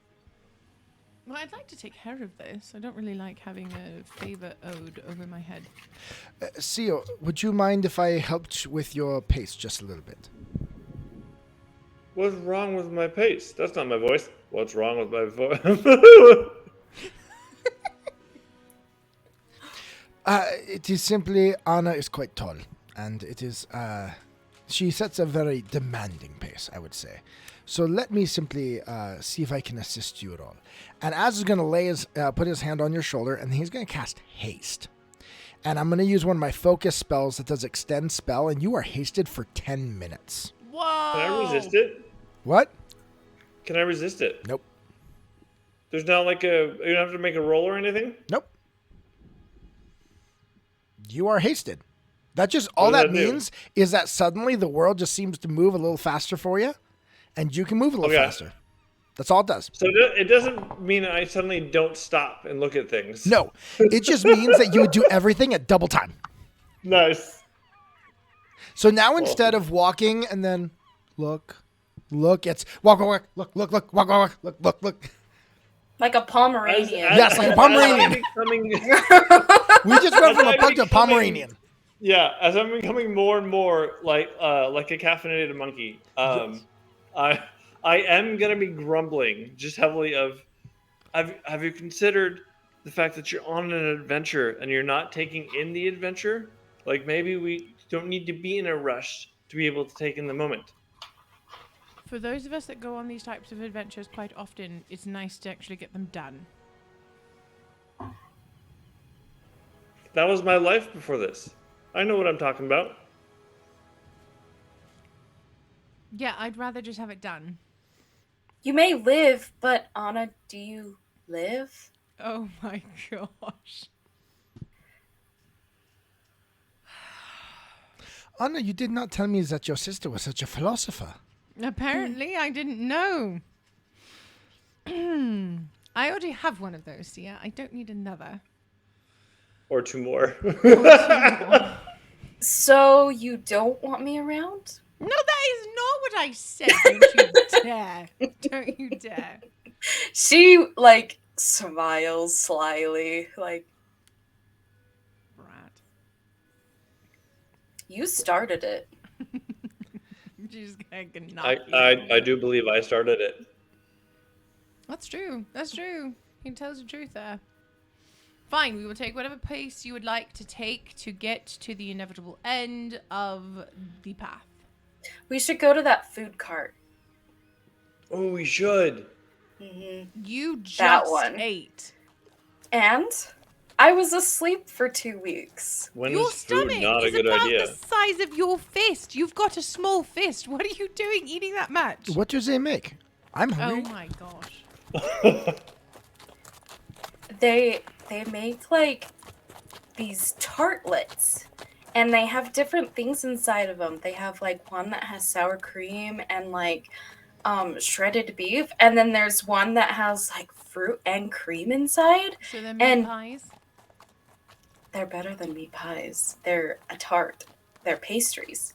Well, I'd like to take care of this. I don't really like having a favor owed over my head. Sia, would you mind if I helped with your pace just a little bit? What's wrong with my pace? That's not my voice. What's wrong with my voice? It is simply Ana is quite tall, and it is she sets a very demanding pace, I would say. So let me simply see if I can assist you at all. And Az is going to put his hand on your shoulder, and he's going to cast haste. And I'm going to use one of my focus spells that does extend spell, and you are hasted for 10 minutes. Whoa! Can I resist it? What? Can I resist it? Nope. There's not like you don't have to make a roll or anything? Nope. You are hasted. That just all What does that that do? means is that suddenly the world just seems to move a little faster for you, and you can move a little Okay. faster. That's all it does. So it doesn't mean I suddenly don't stop and look at things. No, it just means that you would do everything at double time. Nice. So now instead of walking and then look, it's walk, look. Like a Pomeranian. Yes, like a Pomeranian. We just went from a pug to a Pomeranian. Yeah, as I'm becoming more and more like a caffeinated monkey, I am gonna be grumbling just heavily of, have you considered the fact that you're on an adventure and you're not taking in the adventure? Like maybe we don't need to be in a rush to be able to take in the moment. For those of us that go on these types of adventures quite often, it's nice to actually get them done. That was my life before this. I know what I'm talking about. Yeah, I'd rather just have it done. You may live, but Ana, do you live? Oh my gosh. Anna, you did not tell me that your sister was such a philosopher. Apparently, I didn't know. I already have one of those, Sia. I don't need another. Or two more. So you don't want me around? No, that is not what I said. Don't you dare. Don't you dare. She, like, smiles slyly, like, Brat. you started it. She's gonna knock I do believe I started it. That's true. That's true. He tells the truth there. Fine, we will take whatever pace you would like to take to get to the inevitable end of the path. We should go to that food cart. Oh, we should. You just That one. ate. And I was asleep for 2 weeks. When Your is food stomach not a is good about idea? the size of your fist. You've got a small fist. What are you doing eating that much? What do they make? I'm Oh hungry. my gosh. They make, like, these tartlets. And they have different things inside of them. They have, like, one that has sour cream and, like, shredded beef. And then there's one that has, like, fruit and cream inside. So they're meat And- pies? They're better than meat pies. They're a tart. They're pastries.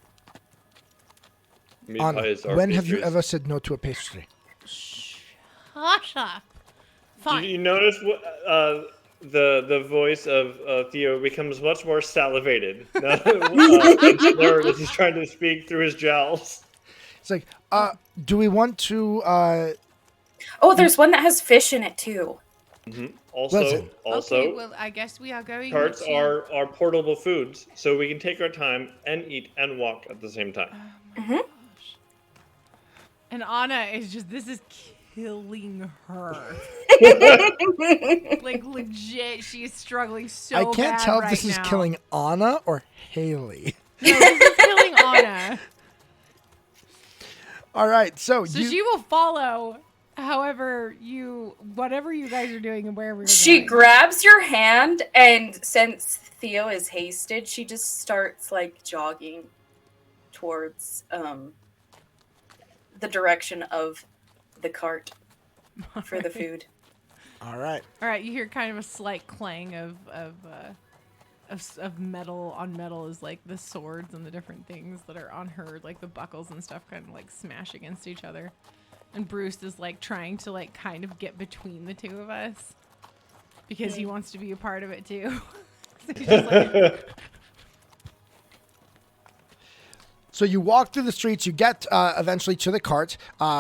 Meat Anna, pies are when have you pastries. ever said no to a pastry? Shut up. Fine. You notice what the voice of Theo becomes much more salivated now that he's trying to speak through his jowls. It's like, do we want to, Oh, there's one that has fish in it, too. Also, Listen. Okay, well, I guess we are going tarts to... are portable foods, so we can take our time and eat and walk at the same time. Gosh. And Anna is just, this is killing her. Like, legit, she is struggling so I can't bad tell if right this is now. killing Anna or Hayley. No, this is killing Anna. All right, so So you... she will follow whatever you guys are doing and wherever you're She going. grabs your hand, and since Theo is hasted, she just starts, like, jogging towards the direction of the cart for the food. All right. All right, you hear kind of a slight clang of metal on metal as like the swords and the different things that are on her, like the buckles and stuff, kind of like smash against each other. And Bruce is like trying to like kind of get between the two of us because he wants to be a part of it too. So he's just like, So you walk through the streets. You get eventually to the cart,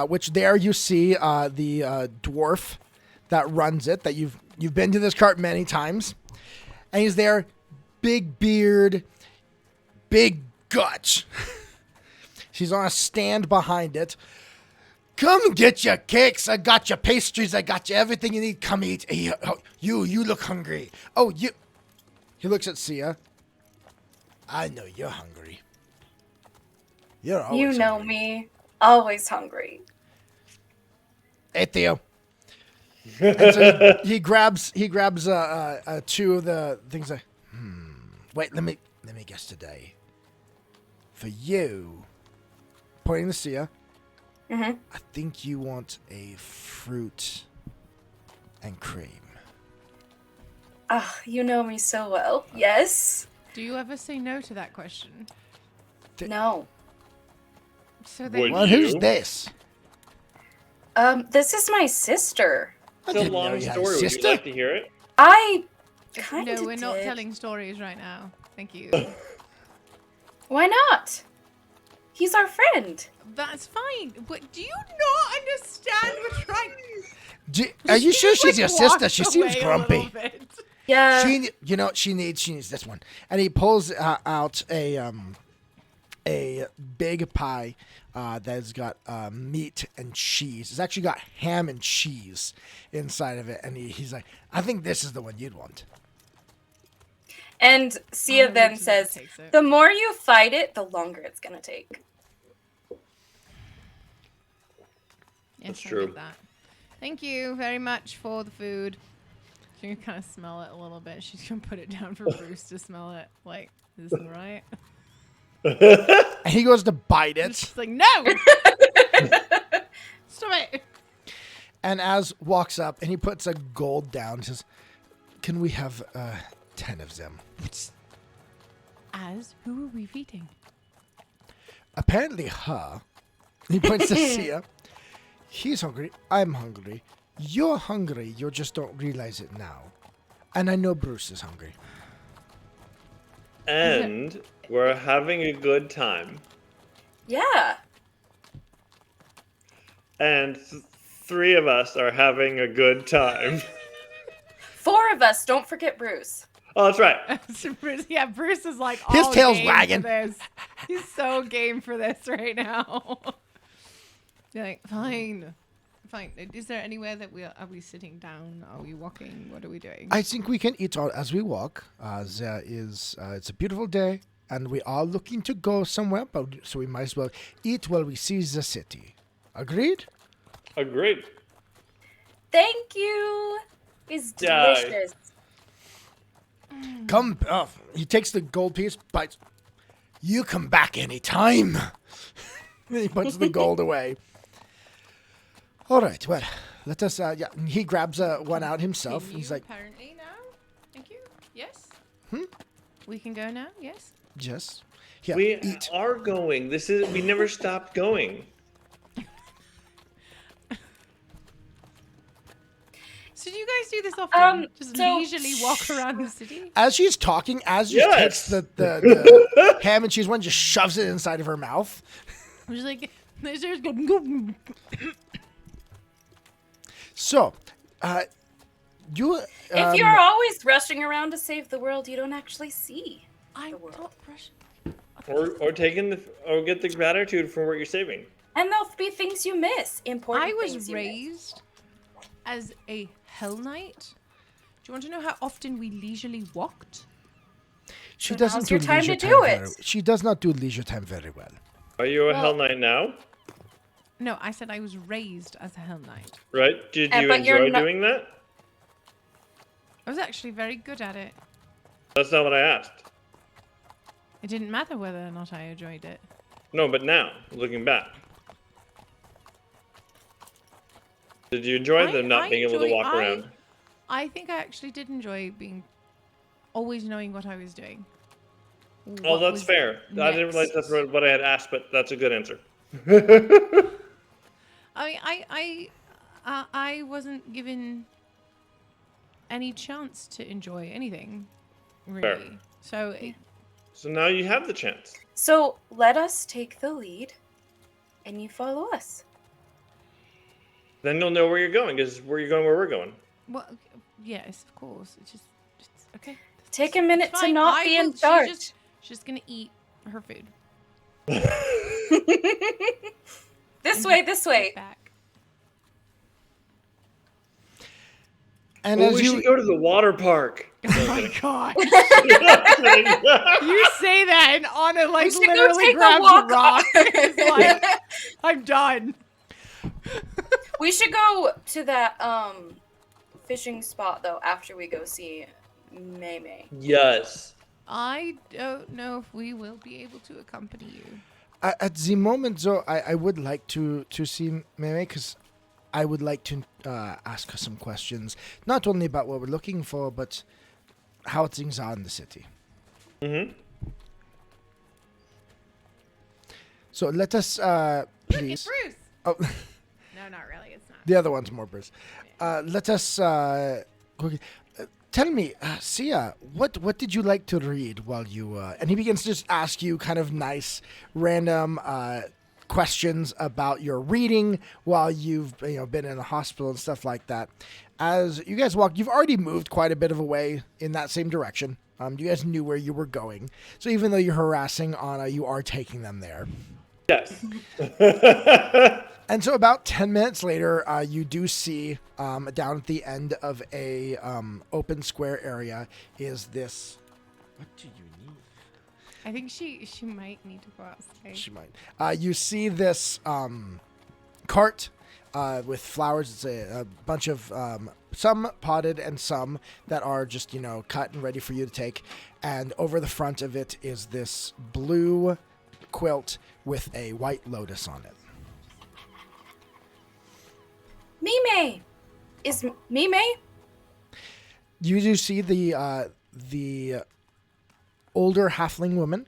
which there you see the dwarf that runs it. That you've been to this cart many times, and he's there, big beard, big guts. She's on a stand behind it. Come get your cakes. I got your pastries. I got you everything you need. Come eat. Hey, you look hungry. Oh, you. He looks at Sia. I know you're hungry. You're always You know hungry. me. Always hungry. Hey, Theo. And so he grabs two of the things. Wait, let me guess today. For you, pointing to Sia. Mm-hmm. I think you want a fruit and cream. Ah, you know me so well. Yes. do you ever say no to that question? No. So Would Well, who's you? this? This is my sister. I It's a didn't know long you had story. a Would you sister. like to hear it? I kind of No, we're not did. telling stories right now. Thank you. Why not? He's our friend. That's fine. But do you not understand we're trying? Are you sure she's your like, sister? She walked seems away a grumpy. little bit. Yeah. She needs this one, and he pulls out a big pie that's got meat and cheese. It's actually got ham and cheese inside of it, and he's like, I think this is the one you'd want. And Sia Oh, then Richard says, takes it. the more you fight it, the longer it's going to take. Yes, That's I true. get that. Thank you very much for the food. She can kind of smell it a little bit. She's gonna put it down for Bruce to smell it. Like, is this right? And he goes to bite it, She's like, no! Stop it! and Az walks up and he puts a gold down. And says, "Can we have 10 of them?" As who are we feeding? Apparently, her. He points to Sia. He's hungry. I'm hungry. You're hungry. You just don't realize it now. And I know Bruce is hungry. And we're having a good time. Yeah. And three of us are having a good time. 4 of us. Don't forget Bruce. Oh, that's right. So Bruce, yeah, Bruce is like His all tail's game wagging. for this. He's so game for this right now. You're like, fine. Is there anywhere that are we sitting down? Are we walking? What are we doing? I think we can eat as we walk. There is, it's a beautiful day, and we are looking to go somewhere, so we might as well eat while we see the city. Agreed? Agreed. Thank you. It's Yeah. delicious. Come, he takes the gold piece, bites. You come back anytime. Then he puts the gold away. All right, well, let us, he grabs one out himself. Can He's you like, apparently now? Thank you. Yes? We can go now? Yes? yes. Here, We eat. are going. We never stopped going. So do you guys do this often? Just so- leisurely walk around the city? As she's talking, Az just Yes. takes the ham and cheese one, just shoves it inside of her mouth. I'm just like, there's go. So, you. If you're always rushing around to save the world, you don't actually see. I'm the world. not Russian. Or get the gratitude for what you're saving. And there'll be things you miss. Important I was things you miss. raised as a Hell Knight. Do you want to know how often we leisurely walked? She So doesn't now's do your time leisure to time do very. it. She does not do leisure time very well. Are you a Well- Hell Knight now? No, I said I was raised as a Hell Knight. Right? Did you but you're enjoy not- doing that? I was actually very good at it. That's not what I asked. It didn't matter whether or not I enjoyed it. No, but now, looking back. Did you enjoy them not being able to walk around? I think I actually did enjoy always knowing what I was doing. Oh, What that's was fair. I didn't realize next. that's what I had asked, but that's a good answer. I wasn't given any chance to enjoy anything, really. Fair. So now you have the chance. So let us take the lead, and you follow us. Then you'll know where you're going, because you're going where we're going. Well, yes, of course. It's just okay. Take a minute It's to fine. not be in charge. She's just gonna eat her food. This way. Back. And Well, as we you should go to the water park. Oh my god! You say that, and Anna We should go literally take a grabs walk. a rock. It's like, I'm done. We should go to that fishing spot though after we go see May May. Yes. I don't know if we will be able to accompany you. at the moment, though, I would like to see Meme, because I would like to ask her some questions, not only about what we're looking for, but how things are in the city. Mm-hmm. So let us, Look, it's please. Bruce. Oh, No, not really. It's not. the other one's more Bruce. Let us. Tell me, Sia, what did you like to read while you? And he begins to just ask you kind of nice, random questions about your reading while you've been in the hospital and stuff like that. As you guys walk, you've already moved quite a bit of a way in that same direction. You guys knew where you were going, so even though you're harassing Anna, you are taking them there. Yes. And so about 10 minutes later, you do see down at the end of a open square area is this. What do you need? I think she might need to go outside. She might. You see this cart with flowers. It's a bunch of some potted and some that are just cut and ready for you to take. And over the front of it is this blue quilt with a white lotus on it. Mime! Is Mime? You do see the older halfling woman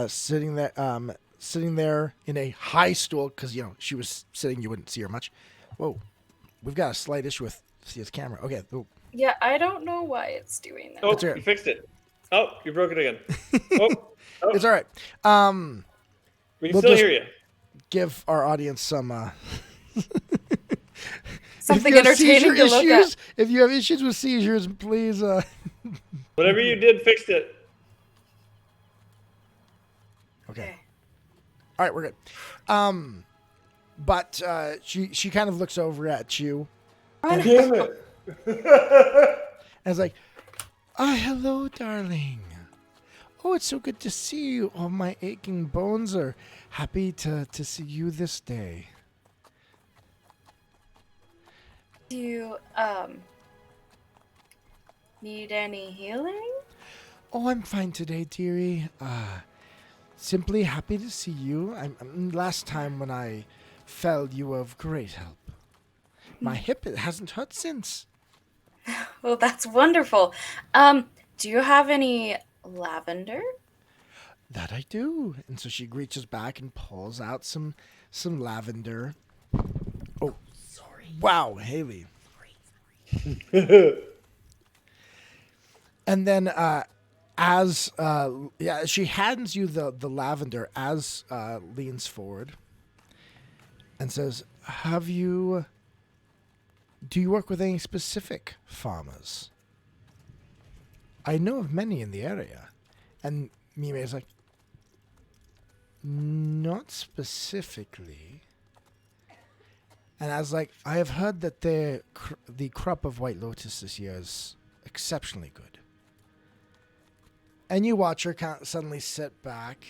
sitting there in a high stool, because she was sitting. You wouldn't see her much. Whoa, we've got a slight issue with Sia's camera. Okay. Oh. Yeah, I don't know why it's doing that. Oh, That's right. you fixed it. Oh, you broke it again. Oh. It's all right. We can We'll still just- hear you. Give our audience some Something if you have entertaining seizure to look issues, at. If you have issues with seizures, please. Whatever you did, fixed it. Okay. All right, we're good. But she kind of looks over at you Damn it. and is like, hello, darling. Oh, it's so good to see you. All my aching bones are happy to see you this day. Do you need any healing? Oh, I'm fine today, dearie. Simply happy to see you. Last time when I fell, you were of great help. My hip, it hasn't hurt since. Well, that's wonderful. Do you have any lavender? That I do. And so she reaches back and pulls out some lavender. Oh, sorry. Wow, Hayley. And then she hands you the lavender as leans forward and says, do you work with any specific farmers? I know of many in the area. And Mime is like, not specifically. And I was like, I have heard that the crop of white lotus this year is exceptionally good. And you watch her suddenly sit back.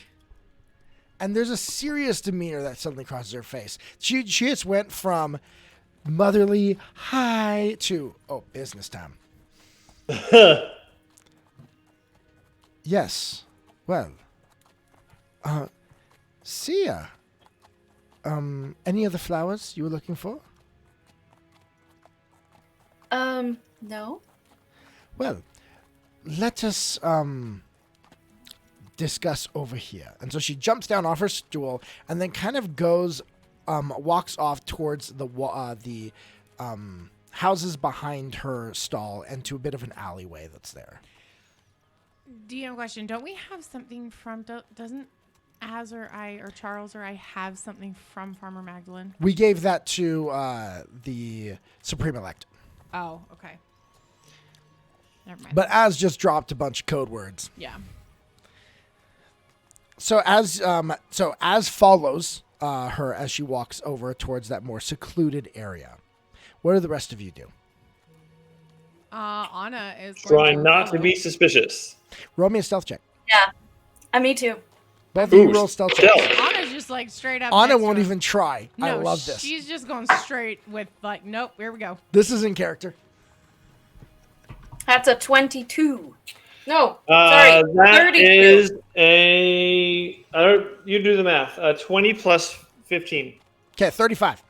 And there's a serious demeanor that suddenly crosses her face. She just went from motherly hi to, business time. Yes. Well. Sia. Any other flowers you were looking for? No. Well, let us discuss over here. And so she jumps down off her stool and then kind of goes walks off towards the houses behind her stall and to a bit of an alleyway that's there. DM question. Don't we have something from... Doesn't Az or I or Charles or I have something from Farmer Magdalene? We gave that to the Supreme Elect. Oh, okay. Never mind. But Az just dropped a bunch of code words. Yeah. So as follows her as she walks over towards that more secluded area. What do the rest of you do? Anna is Trying not to be suspicious. Roll me a stealth check. Yeah. Me too. Both of you roll stealth checks. Stealth. Anna's just like straight up. Anna next won't to him. even try. I No, love this. She's just going straight with like, nope, here we go. This is in character. That's a 22. No, That sorry, 32. is you do the math. 20 plus 15. Okay, 35.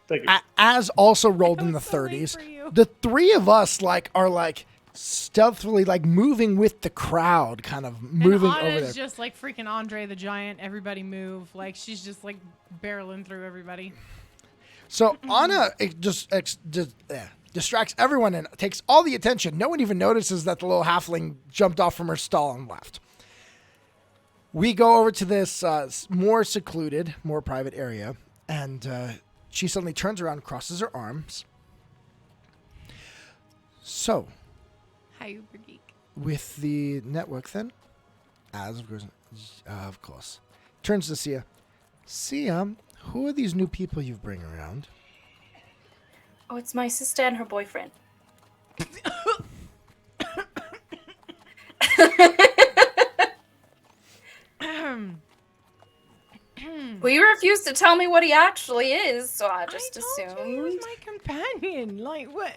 Thank you. As also rolled in the was so late 30s. for you. The three of us are stealthily moving with the crowd, kind of moving and over Anna's there. just like freaking Andre the Giant. Everybody move. Like she's just like barreling through everybody. So Anna distracts everyone and takes all the attention. No one even notices that the little halfling jumped off from her stall and left. We go over to this more secluded, more private area, and she suddenly turns around and crosses her arms. So, Hi, Uber Geek. with the network then, as of course, turns to Sia. Sia, who are these new people you bring around? Oh, it's my sister and her boyfriend. Well, you refused to tell me what he actually is, so I just I told you he was assumed. my companion. Like what?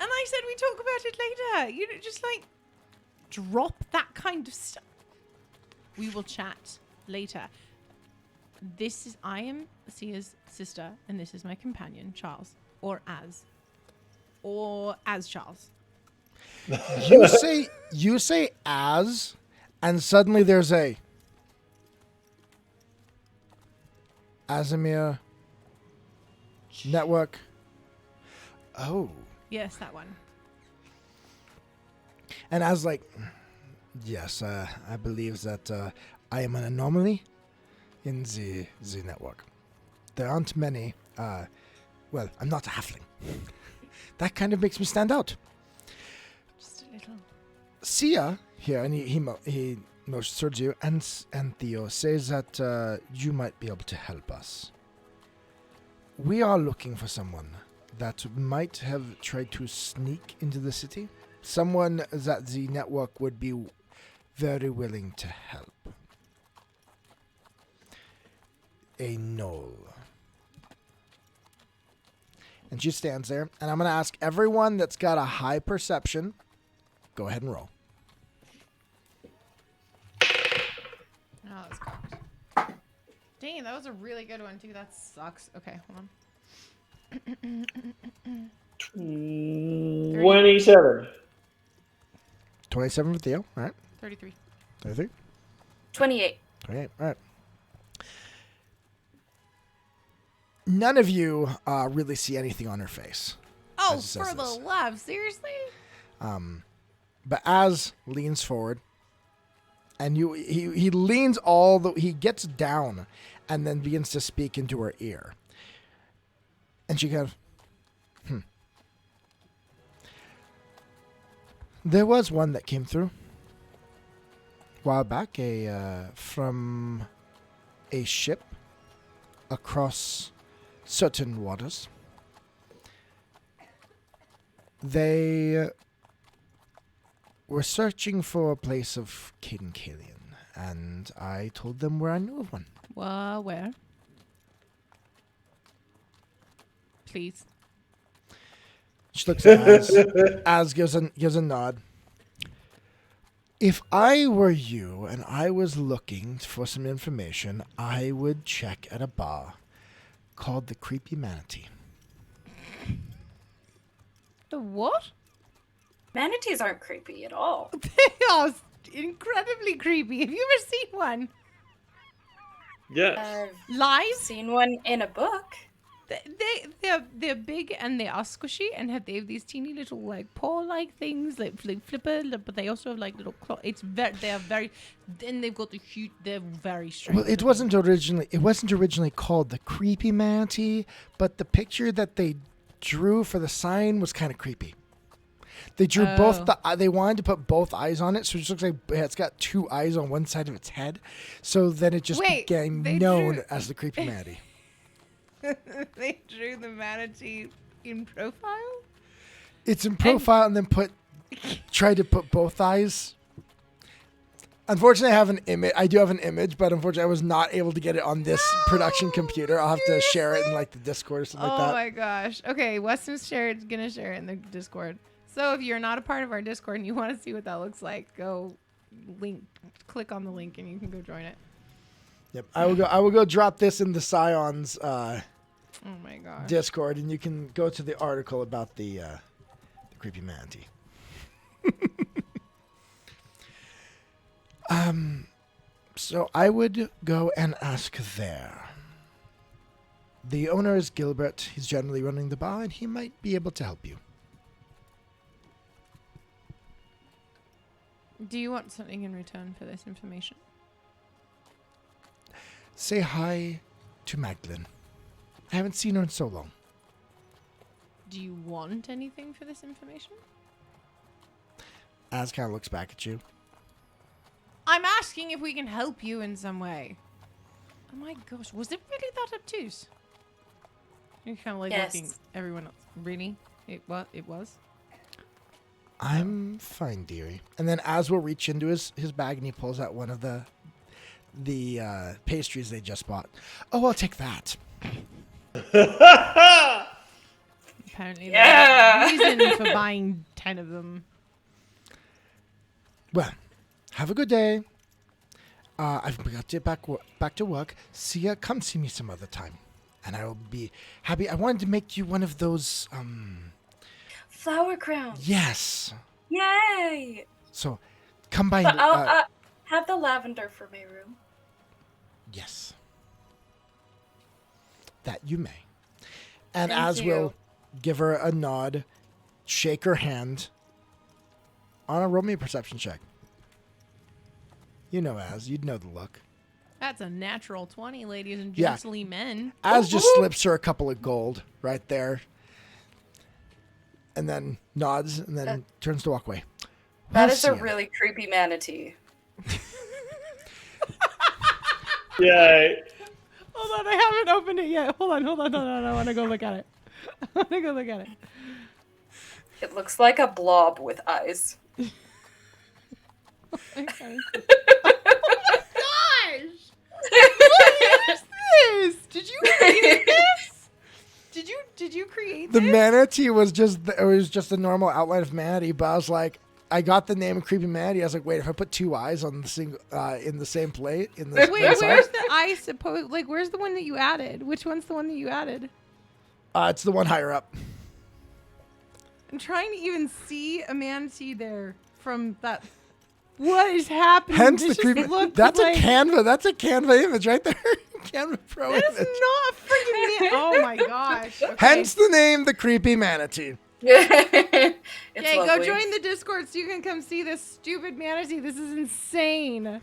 And I said we talk about it later. You don't just like drop that kind of stuff. We will chat later. I am Sia's sister, and this is my companion, Charles, or as Charles. You say as, and suddenly there's a Azimir network. Oh. Yes, that one. And I was like, yes, I believe that I am an anomaly in the network. There aren't many. Well, I'm not a halfling. That kind of makes me stand out. Just a little. Sia here, and he motions towards you, and Theo says that you might be able to help us. We are looking for someone that might have tried to sneak into the city. Someone that the network would be very willing to help. A gnoll. And she stands there, and I'm going to ask everyone that's got a high perception, go ahead and roll. Oh, that's cocked. Dang, that was a really good one too. That sucks. Okay, hold on. 27. 27 for Theo, all right. 33. 33. 28. 28, all right. None of you really see anything on her face. Oh, As it says for the this. love, seriously? But Az leans forward, and he leans he gets down, and then begins to speak into her ear. And she goes, There was one that came through a while back, from a ship across certain waters. They were searching for a place of Kalian, and I told them where I knew of one. Well, where? Please. She looks at Az gives a nod. If I were you and I was looking for some information, I would check at a bar called the Creepy Manatee. The what? Manatees aren't creepy at all. They are incredibly creepy. Have you ever seen one? Yes. I've Lies? seen one in a book. They're big and they are squishy and they have these teeny little like paw-like things like flipper, but they also have like little claw. They are very. Then they've got the huge. They're very strange. Well, it wasn't originally called the creepy manatee, but the picture that they drew for the sign was kind of creepy. They drew both they wanted to put both eyes on it, so it just looks like it's got two eyes on one side of its head. So then it just became known as the creepy manatee. They drew the manatee in profile? It's in profile and then tried to put both eyes. Unfortunately, I have an image. I do have an image, but unfortunately, I was not able to get it on this production computer. I'll have to share it in like the Discord or something like that. Oh my gosh. Okay, Weston's gonna share it in the Discord. So if you're not a part of our Discord and you want to see what that looks like, click on the link and you can go join it. Yep, I will go drop this in the Scions Oh my gosh. Discord, and you can go to the article about the creepy manatee. So I would go and ask there. The owner is Gilbert. He's generally running the bar, and he might be able to help you. Do you want something in return for this information? Say hi to Magdalene. I haven't seen her in so long. Do you want anything for this information? Az kind of looks back at you. I'm asking if we can help you in some way. Oh my gosh, was it really that obtuse? You're kind of like looking everyone else. Really? It was? I'm fine, dearie. And then Az will reach into his bag and he pulls out one of the pastries they just bought. Oh, I'll take that. Apparently there's a reason for buying 10 of them. Well, have a good day. I've got to get back to work. Sia, come see me some other time. And I will be happy. I wanted to make you one of those, flower crowns. Yes. Yay! So, come by. But I'll have the lavender for my room. Yes. That you may. And Thank Az you. will give her a nod, shake her hand. On a roll me a perception check. You know Az, you'd know the look. That's a natural 20, ladies and Yeah. gentlemen. Az just slips her a couple of gold right there. And then nods and then turns to walk away. That Well, is a Sia, really creepy manatee. Yeah. Hold on, I haven't opened it yet. Hold on. I want to go look at it. It looks like a blob with eyes. Okay. Oh my gosh! What is this? Did you create this? Did you create The this? manatee was just a normal outline of manatee, but I was like, I got the name of creepy manatee. I was like, wait, if I put two eyes on the single in the same plate in the Wait, where's the eye supposed? Like, where's the one that you added? Which one's the one that you added? It's the one higher up. I'm trying to even see a manatee there from that. What is happening? Hence This the just creepy. looks That's like, a Canva. That's a Canva image right there. Canva Pro That image. is not a freaking man. Oh my gosh. Okay. Hence the name, the creepy manatee. It's Okay, go lovely. join the Discord so you can come see this stupid manatee. This is insane.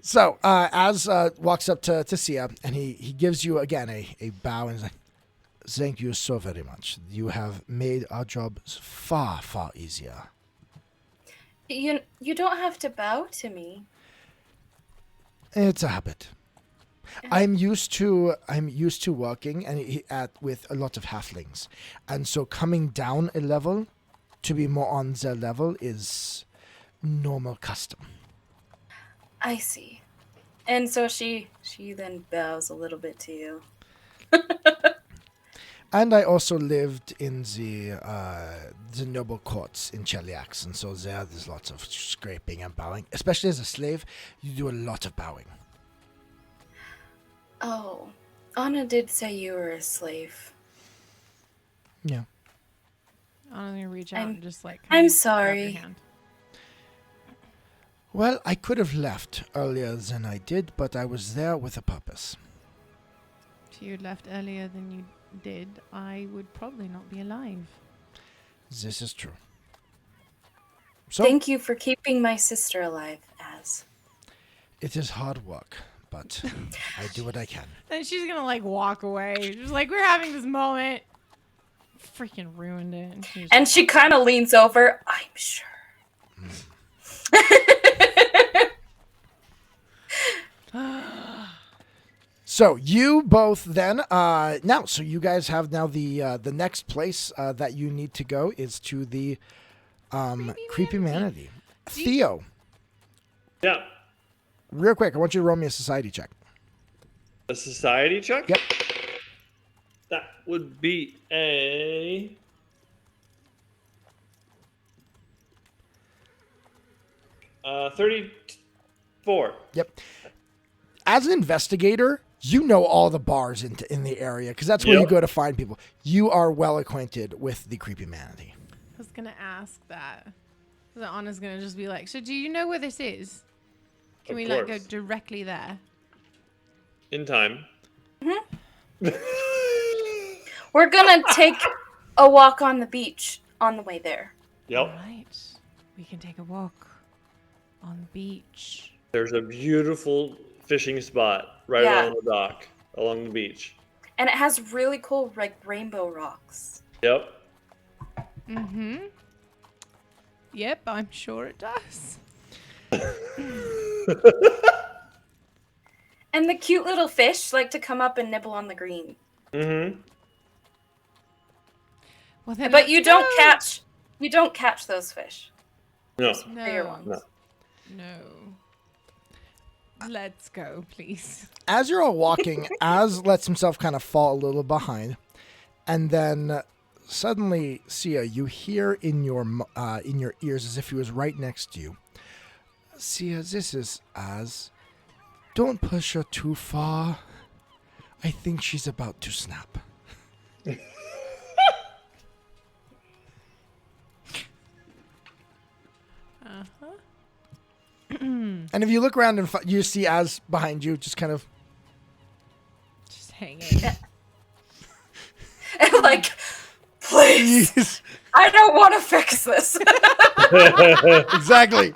So Az walks up to Sia and he gives you again a bow and he's like, "Thank you so very much. You have made our jobs far, far easier." You don't have to bow to me. It's a habit. I'm used to working with a lot of halflings, and so coming down a level to be more on their level is normal custom. I see. And so she then bows a little bit to you. And I also lived in the noble courts in Cheliax, and so there's lots of scraping and bowing. Especially as a slave, you do a lot of bowing. Oh, Ana did say you were a slave. Yeah. I'm gonna reach out and just like. I'm grab your sorry. hand. Well, I could have left earlier than I did, but I was there with a purpose. If you had left earlier than you did, I would probably not be alive. This is true. So, Thank you for keeping my sister alive, Az. it is hard work, but I do what I can. Then she's gonna like walk away. Just like we're having this moment. Freaking ruined it. And she kind of leans over. I'm sure. So you both then now. So you guys have now the next place that you need to go is to the creepy manatee. Theo, Yeah. real quick, I want you to roll me a society check. A society check? Yep. That would be a 34. Yep. As an investigator, you know all the bars in the area because that's where you Yep. go to find people. You are well acquainted with the creepy manatee. I was gonna ask that. So Anna's gonna just be like, so do you know where this is? Can Of we like go course. directly there? In time. We're gonna take a walk on the beach on the way there. Yep. Right. We can take a walk on the beach. There's a beautiful fishing spot right Yeah. along the dock, along the beach. And it has really cool like rainbow rocks. Yep. Mm-hmm. Yep, I'm sure it does. And the cute little fish like to come up and nibble on the green. Mm-hmm. Well, then But you don't let's catch those fish. No. go. Bigger No. ones. No. No. Let's go, please. As you're all walking, Az lets himself kind of fall a little behind, and then suddenly, Sia, you hear in your ears as if he was right next to you. Sia, this is Az. Don't push her too far. I think she's about to snap. Uh-huh. And if you look around and you see Az behind you, just kind of Just hanging. And like, please, I don't want to fix this. exactly.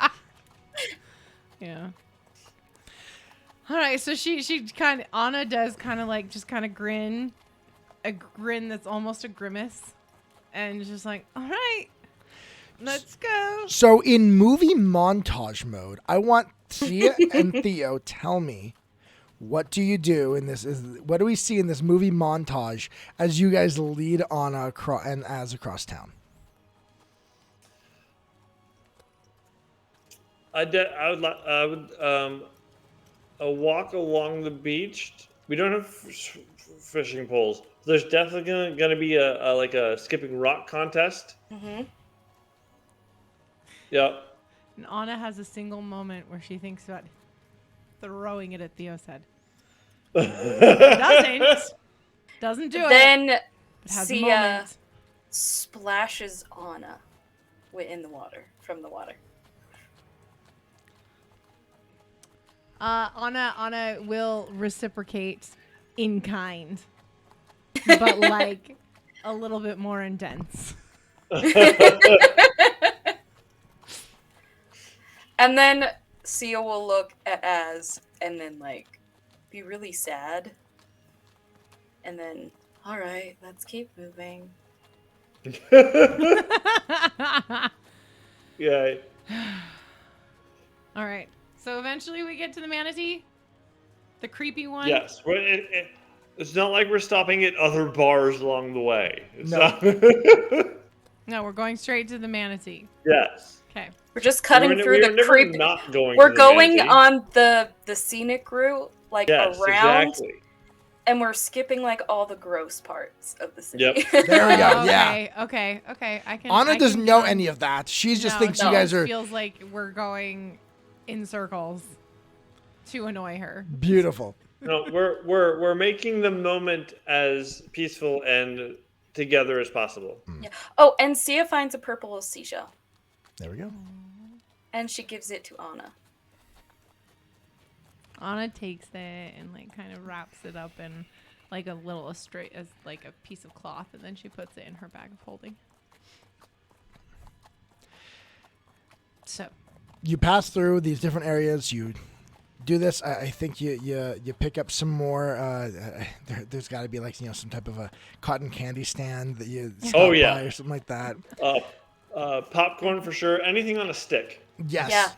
Yeah. All right, so she kind of Anna does kind of like just kind of grin, a grin that's almost a grimace, and just like, all right, let's go. So in movie montage mode, I want Sia and Theo tell me, what do you do in this? What do we see in this movie montage as you guys lead on and Az across town? I would a walk along the beach. We don't have fishing poles. There's definitely gonna be a like a skipping rock contest. Mm-hmm. Yep. And Anna has a single moment where she thinks about throwing it at Theo's head. Doesn't do it. Then It has a Sia moment. splashes Anna in the water, from the water. Anna will reciprocate in kind, but like a little bit more intense. And then Sia will look at Az and then like be really sad. And then, all right, let's keep moving. Yeah. All right. So eventually we get to the manatee, the creepy one. Yes. It's not like we're stopping at other bars along the way. It's No. not- No, we're going straight to the manatee. Yes. Okay. We're just cutting We're through the never creepy. not going. We're to the going manatee. on the scenic route, like Yes, around, exactly. and we're skipping like all the gross parts of the city. Yep. There we go. Oh, Yeah. Okay. I can. Anna I doesn't can know run. any of that. She just No, thinks it you guys are feels like we're going in circles to annoy her. beautiful. No, we're making the moment as peaceful and together as possible. Oh, and Sia finds a purple seashell, There we go. and she gives it to Anna. Anna takes it and like kind of wraps it up in like a little like a piece of cloth, and then she puts it in her bag of holding. So you pass through these different areas. You do this. I think you pick up some more. There's got to be like some type of a cotton candy stand that you stop by or something like that. Popcorn for sure. Anything on a stick. Yes. Yeah.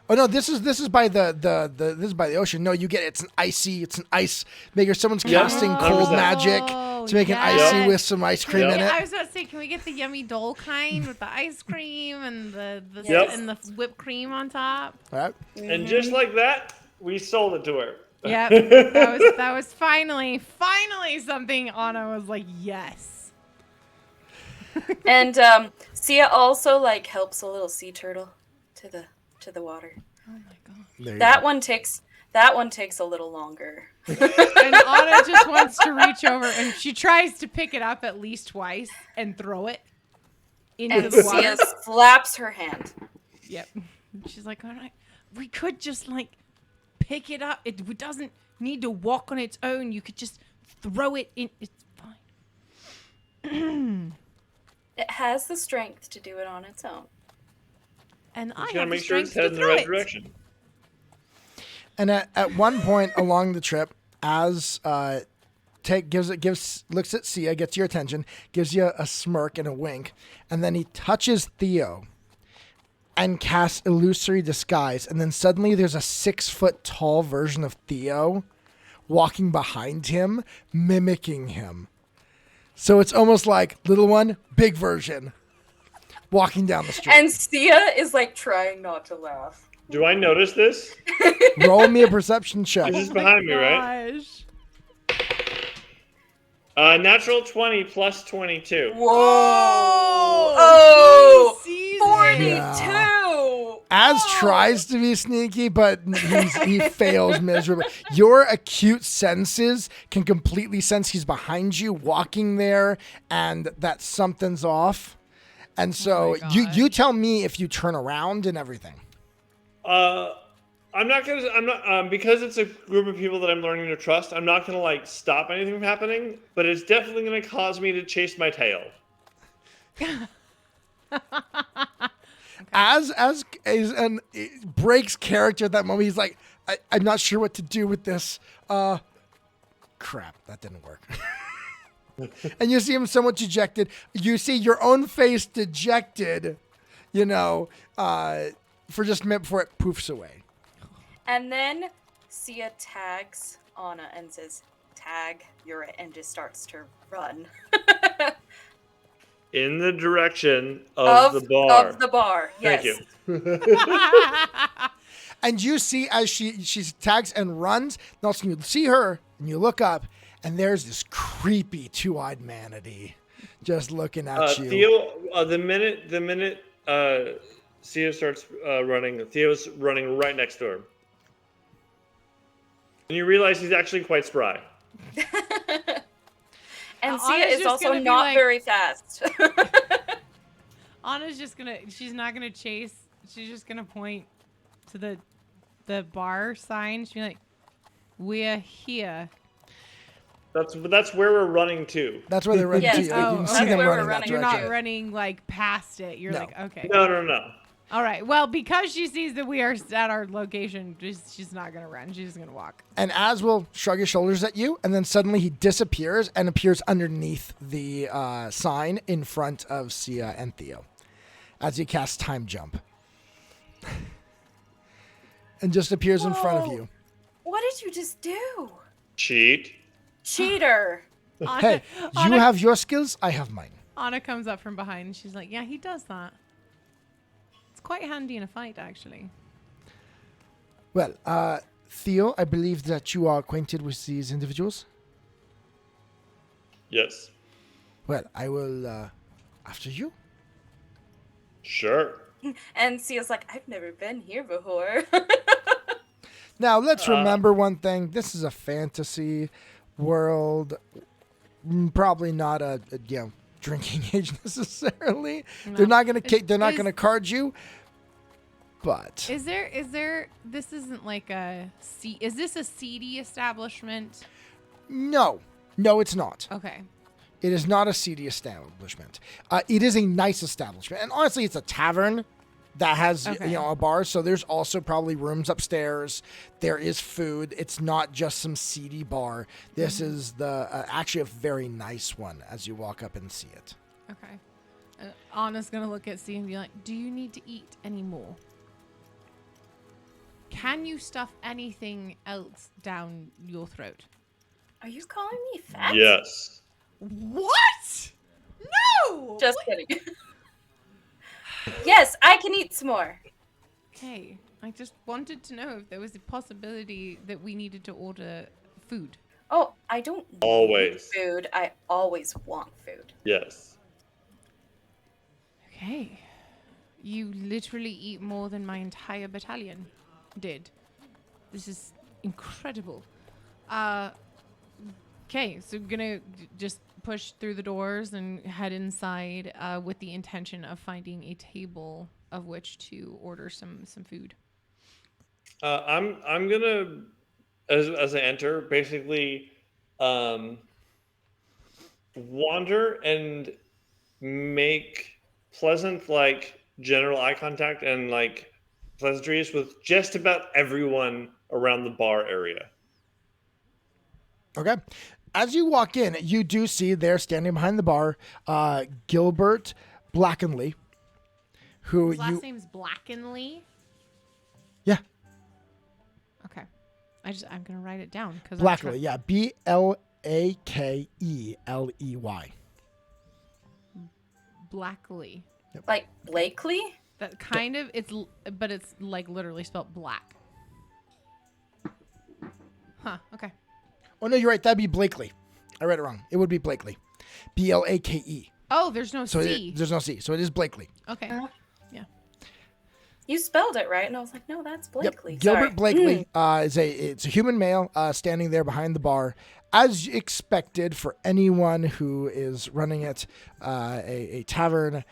Oh no, this is by this is by the ocean. No, you get it's an ice maker. Someone's casting cold 100%. magic to make an icy with some ice cream in it. I was about to say, can we get the yummy dole kind with the ice cream and the and the whipped cream on top? All right. And just like that, we sold it to her. Yep. that was finally something Anna was like, yes. And Sia also like helps a little sea turtle to the water. Oh my god. That one takes a little longer. And Anna just wants to reach over, and she tries to pick it up at least twice and throw it into And the water. Sia slaps her hand. Yep. She's like, all right, we could just like pick it up. It doesn't need to walk on its own. You could just throw it in. It's fine. It has the strength to do it on its own. And I Just have gotta the make sure it's strength heading to in the throw right it. direction. And at one point along the trip, as looks at Sia, gets your attention, gives you a smirk and a wink, and then he touches Theo and casts illusory disguise, and then suddenly there's a 6-foot tall version of Theo walking behind him, mimicking him. So it's almost like little one, big version, walking down the street. And Sia is like trying not to laugh. Do I notice this? Roll me a perception check. This is behind me, right? Gosh. Natural 20 plus 22. Whoa! Oh! Season. 42! Yeah. Az tries to be sneaky, but he fails miserably. Your acute senses can completely sense he's behind you, walking there, and that something's off. And so my you tell me if you turn around and everything. I'm not because it's a group of people that I'm learning to trust. I'm not gonna like stop anything from happening, but it's definitely gonna cause me to chase my tail. As it breaks character at that moment. He's like, I'm not sure what to do with this. Crap, that didn't work. And you see him somewhat dejected. You see your own face dejected, for just a minute before it poofs away. And then Sia tags Anna and says, "Tag, you're it," and just starts to run. In the direction of the bar. Of the bar, yes. Thank you. And you see as she tags and runs, and also you see her, and you look up, and there's this creepy two-eyed manatee just looking at you. Theo, the minute Sia starts running, Theo's running right next to her. And you realize he's actually quite spry. And Sia Anna's is just also gonna be not like- very fast. Anna's she's not gonna chase. She's just gonna point to the bar sign. She'll be like, "We're here." That's where we're running to. That's where they're running Yes. to. You Oh, can see okay. them Where we're running that running. You're direction. not running like past it. You're No. like, okay. No. All right. Well, because she sees that we are at our location, she's not gonna run. She's just gonna walk. And Az will shrug his shoulders at you, and then suddenly he disappears and appears underneath the sign in front of Sia and Theo as he casts time jump. And just appears in front of Whoa. you. What did you just do? Cheat. Cheater. Hey, you have your skills, I have mine. Anna comes up from behind and she's like, "Yeah, he does that. It's quite handy in a fight, actually." Well, Theo, I believe that you are acquainted with these individuals. Yes. Well, I will, after you. Sure. And Sia's like, "I've never been here before." Now, let's remember one thing. This is a fantasy world. Probably not a drinking age necessarily. No. They're not going to It they're not is- going to card you. but Is there this isn't like is this a seedy establishment? no, it's not. Okay. It is not a seedy establishment. It is a nice establishment, and honestly, it's a tavern that has Okay. a bar. So there's also probably rooms upstairs. There is food. It's not just some seedy bar. This is the actually a very nice one as you walk up and see it. Okay. Anna's gonna look at Sia and be like, "Do you need to eat anymore? Can you stuff anything else down your throat?" Are you calling me fat? Yes. What? No. Just kidding. Yes, I can eat some more. Okay. I just wanted to know if there was a possibility that we needed to order food. Oh, I don't Always. need food. I always want food. Yes. Okay. You literally eat more than my entire battalion did. This is incredible. Okay, so we're gonna just push through the doors and head inside with the intention of finding a table of which to order some food. I'm gonna, as I enter, basically wander and make pleasant, like, general eye contact and like pleasantries with just about everyone around the bar area. Okay. As you walk in, you do see there standing behind the bar, Gilbert Blackenley, who His last name's Blackenley. Yeah. Okay. I'm gonna write it down because Blackenley, yeah, Blakely. Blackley. Like Blakely? That kind of but it's like literally spelled black. Huh. Okay. Oh, no, you're right. That'd be Blakely. I read it wrong. It would be Blakely. Blake. Oh, there's no So C. there's no C. So it is Blakely. Okay. Yeah. You spelled it right, and I was like, no, that's Blakely. Yep. Gilbert Sorry. Blakely it's a human male standing there behind the bar, as expected for anyone who is running it. A tavern.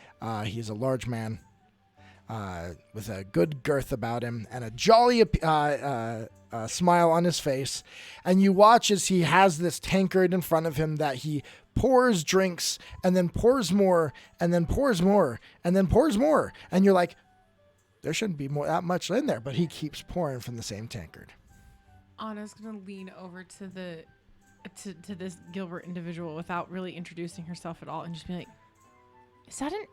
He's a large man with a good girth about him and a jolly smile on his face. And you watch as he has this tankard in front of him that he pours drinks and then pours more and then pours more and then pours more. And you're like, there shouldn't be that much in there, but he keeps pouring from the same tankard. Anna's gonna lean over to to this Gilbert individual without really introducing herself at all, and just be like, "Is that an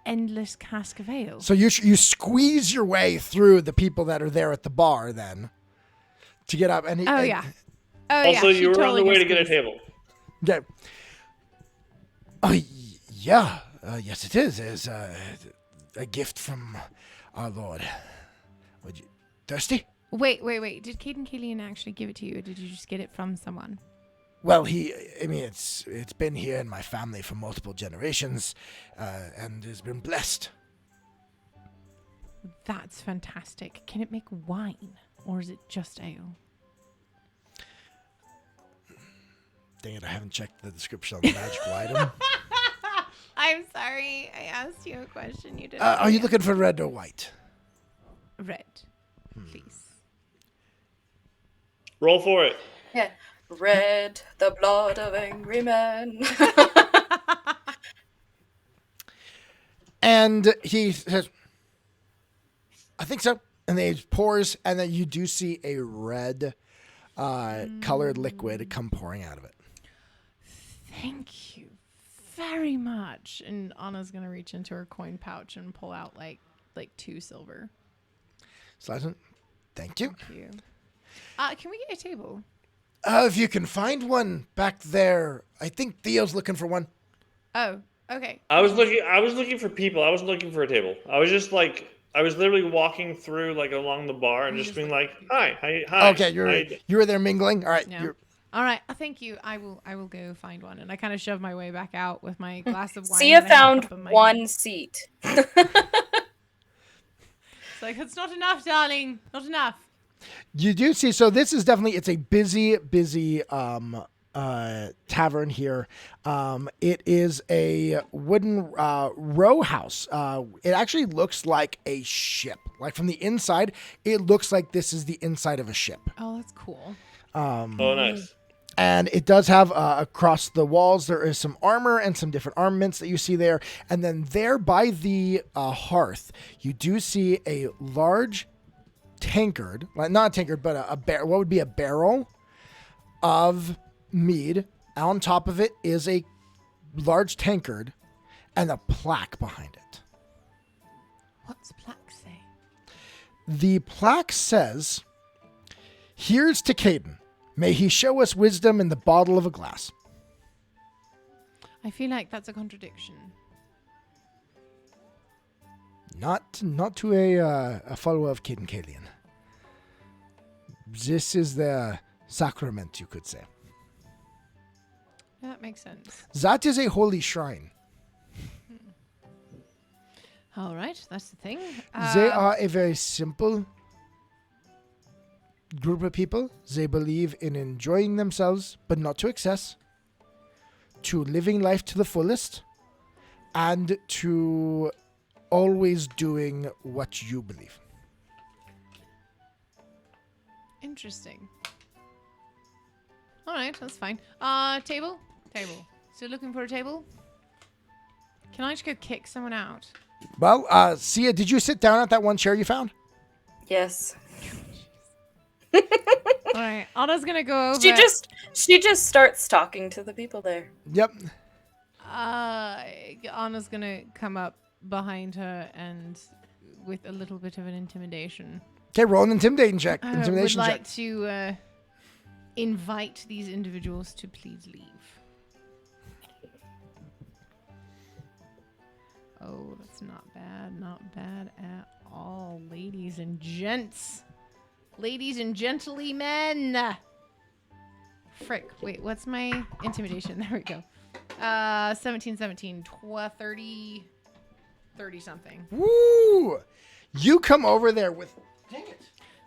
endless cask of ale?" So you squeeze your way through the people that are there at the bar then to get up. And Oh yeah. Oh Also, yeah. you were totally on the way to gets get a squeezed. table. Okay. Yeah. Yes, it is. It's a gift from our Lord. Would you thirsty? Wait. Did Kate and Killian actually give it to you, or did you just get it from someone? Well, it's been here in my family for multiple generations, and has been blessed. That's fantastic. Can it make wine, or is it just ale? Dang it, I haven't checked the description on the magical item. I'm sorry. I asked you a question. You didn't. Are you looking for red or white? Red, please. Roll for it. Yeah. Red, the blood of angry men. And he says, I think so. And then he pours, and then you do see a red colored liquid come pouring out of it. Thank you very much. And Anna's gonna reach into her coin pouch and pull out like 2 silver. Sergeant, thank you. Thank you. Can we get a table? If you can find one back there. I think Theo's looking for one. Oh, okay. I was looking for people. I wasn't looking for a table. I was just like, I was literally walking through like along the bar and just being like, hi. Okay, you were there mingling. All right. Yeah. All right. Thank you. I will go find one. And I kind of shove my way back out with my glass of wine. Sia and I have a found cup in my one hand. seat. It's like, it's not enough, darling. Not enough. You do see. So this is definitely, it's a busy tavern here. It is a wooden row house. It actually looks like a ship. Like from the inside, it looks like this is the inside of a ship. Oh, that's cool. Oh, nice. And it does have across the walls, there is some armor and some different armaments that you see there. And then there by the hearth, you do see a large tankard, well, not a tankard, but what would be a barrel of mead. On top of it is a large tankard and a plaque behind it. What's the plaque say? The plaque says, "Here's to Caden. May he show us wisdom in the bottle of a glass." I feel like that's a contradiction. Not to a follower of Caden Kalian. This is their sacrament, you could say. That makes sense. That is a holy shrine. All right, that's the thing. They are a very simple group of people. They believe in enjoying themselves, but not to excess, to living life to the fullest, and to always doing what you believe. Interesting. All right, that's fine. Table. Still looking for a table? Can I just go kick someone out? Well, Sia, did you sit down at that one chair you found? Yes. All right, Anna's gonna go over. She just starts talking to the people there. Yep. Anna's gonna come up behind her and with a little bit of an intimidation. Okay, roll an intimidating check. I would Intimidation like check. to invite these individuals to please leave. Oh, that's not bad at all, ladies and gents. Ladies and gentlemen. Frick, wait, what's my intimidation? There we go. 17, 30 something. Woo! You come over there with... Dang it.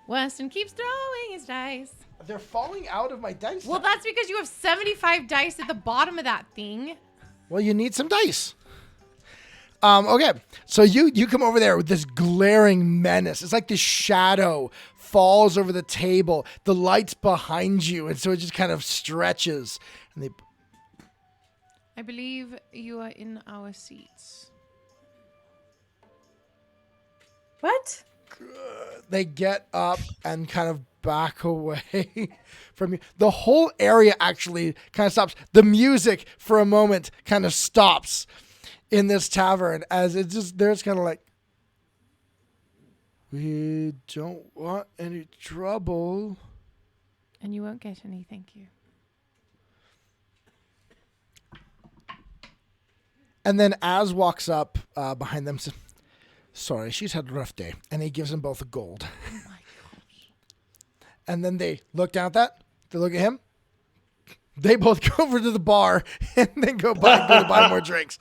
Weston keeps throwing his dice. They're falling out of my dice. Well, that's because you have 75 dice at the bottom of that thing. Well, you need some dice. Okay, so you come over there with this glaring menace. It's like this shadow falls over the table. The light's behind you, and so it just kind of stretches. And I believe you are in our seats. What? they get up and kind of back away from you. The whole area actually kind of stops. The music for a moment kind of stops in this tavern as it's just, there's kind of like, we don't want any trouble. And you won't get any, thank you. And then Az walks up behind them and says, sorry, she's had a rough day. And he gives them both a gold. Oh my gosh. And then they look down at that. They look at him. They both go over to the bar and then go to buy more drinks.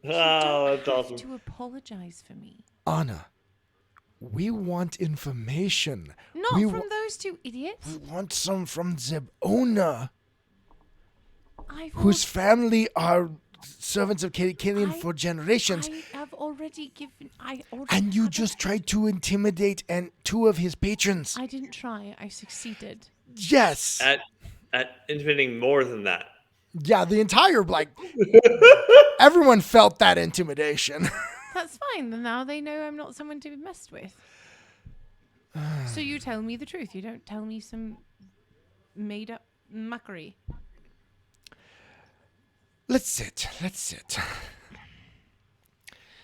Oh, that's awesome. To apologize for me. Anna, we want information. Not from those two idiots. We want some from the owner, I've whose family are servants of Killian for generations. I have already given. And you just tried to intimidate two of his patrons. I didn't try. I succeeded. Yes. At intimidating more than that. Yeah, the entire, everyone felt that intimidation. That's fine. Then now they know I'm not someone to be messed with. So you tell me the truth. You don't tell me some made up muckery. Let's sit.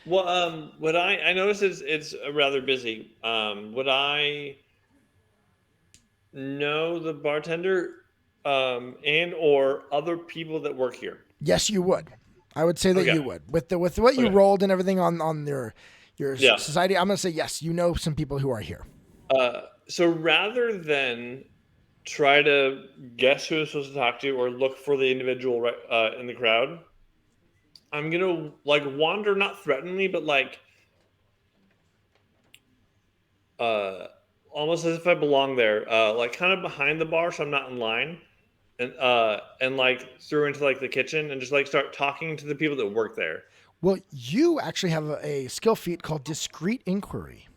Well, what I noticed is it's rather busy. Would I know the bartender and or other people that work here? Yes, you would. I would say that you would. With what you rolled and everything on your society, I'm going to say yes, you know some people who are here. So rather than try to guess who I'm supposed to talk to or look for the individual in the crowd, I'm gonna wander, not threateningly, but almost as if I belong there, kind of behind the bar, so I'm not in line, and like through into like the kitchen and just like start talking to the people that work there. Well, you actually have a skill feat called Discreet Inquiry.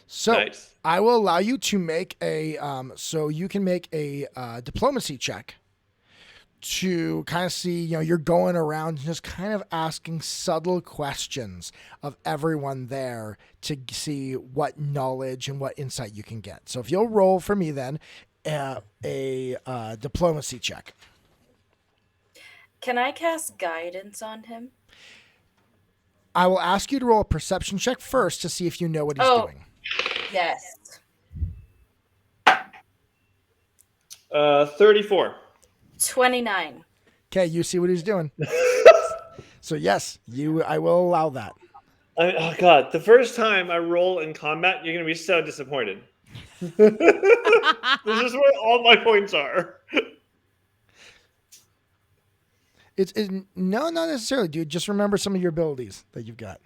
So Nice. I will allow you to make a so you can make a diplomacy check to kind of see, you're going around and just kind of asking subtle questions of everyone there to see what knowledge and what insight you can get. So if you'll roll for me then a diplomacy check. Can I cast guidance on him? I will ask you to roll a perception check first to see if you know what he's doing. Yes. 34. 29. Okay, you see what he's doing. So yes, I will allow that. Oh god, the first time I roll in combat, you're gonna be so disappointed. This is where all my points are. It's no, not necessarily, dude. Just remember some of your abilities that you've got.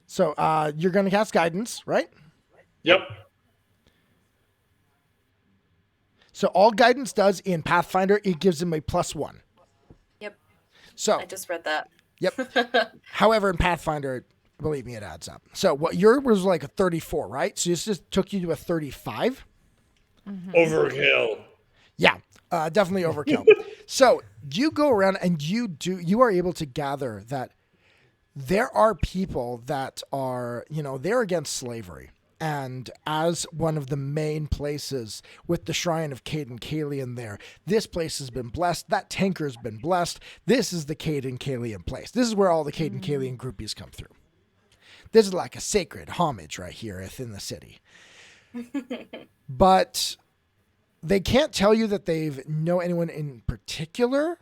So you're going to cast guidance, right? Yep. So all guidance does in Pathfinder, it gives him a +1. Yep. So I just read that. Yep. However, in Pathfinder, believe me, it adds up. So what yours was like a 34, right? So this just took you to a 35. Overkill. Yeah, definitely overkill. So you go around and you are able to gather that there are people that are, they're against slavery. And as one of the main places with the shrine of Cade and Hayley there, this place has been blessed. That tanker's been blessed. This is the Cade and Hayley place. This is where all the Cade and Hayley groupies come through. This is like a sacred homage right here within the city. But they can't tell you that they know anyone in particular,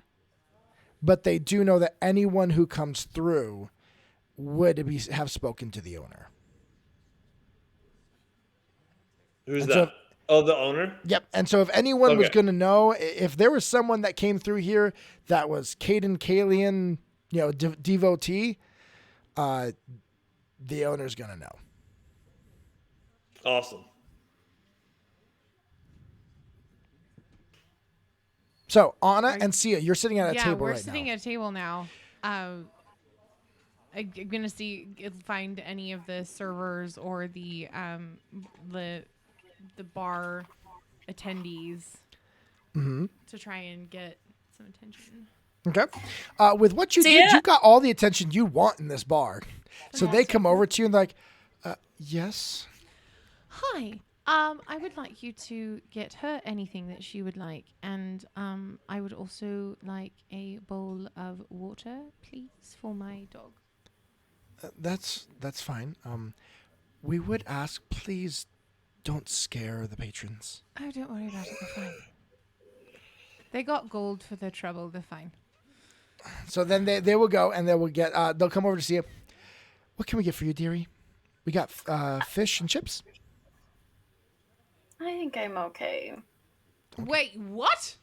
but they do know that anyone who comes through would have spoken to the owner. Who's And that? The owner? Yep. And so if anyone was going to know, if there was someone that came through here that was Caden Kalian, devotee, the owner's going to know. Awesome. So Ana and Sia, you're sitting at a table right now. Yeah, we're sitting at a table now. I'm gonna find any of the servers or the bar attendees to try and get some attention. Okay. With what you did, you got all the attention you want in this bar. So they come over to you and they're like, yes. Hi. I would like you to get her anything that she would like, and I would also like a bowl of water, please, for my dog. That's fine. We would ask, please don't scare the patrons. Oh, don't worry about it. They're fine. They got gold for their trouble. They're fine. So then they will go and they will get. They'll come over to see you. What can we get for you, dearie? We got fish and chips. I think I'm okay. Wait, what?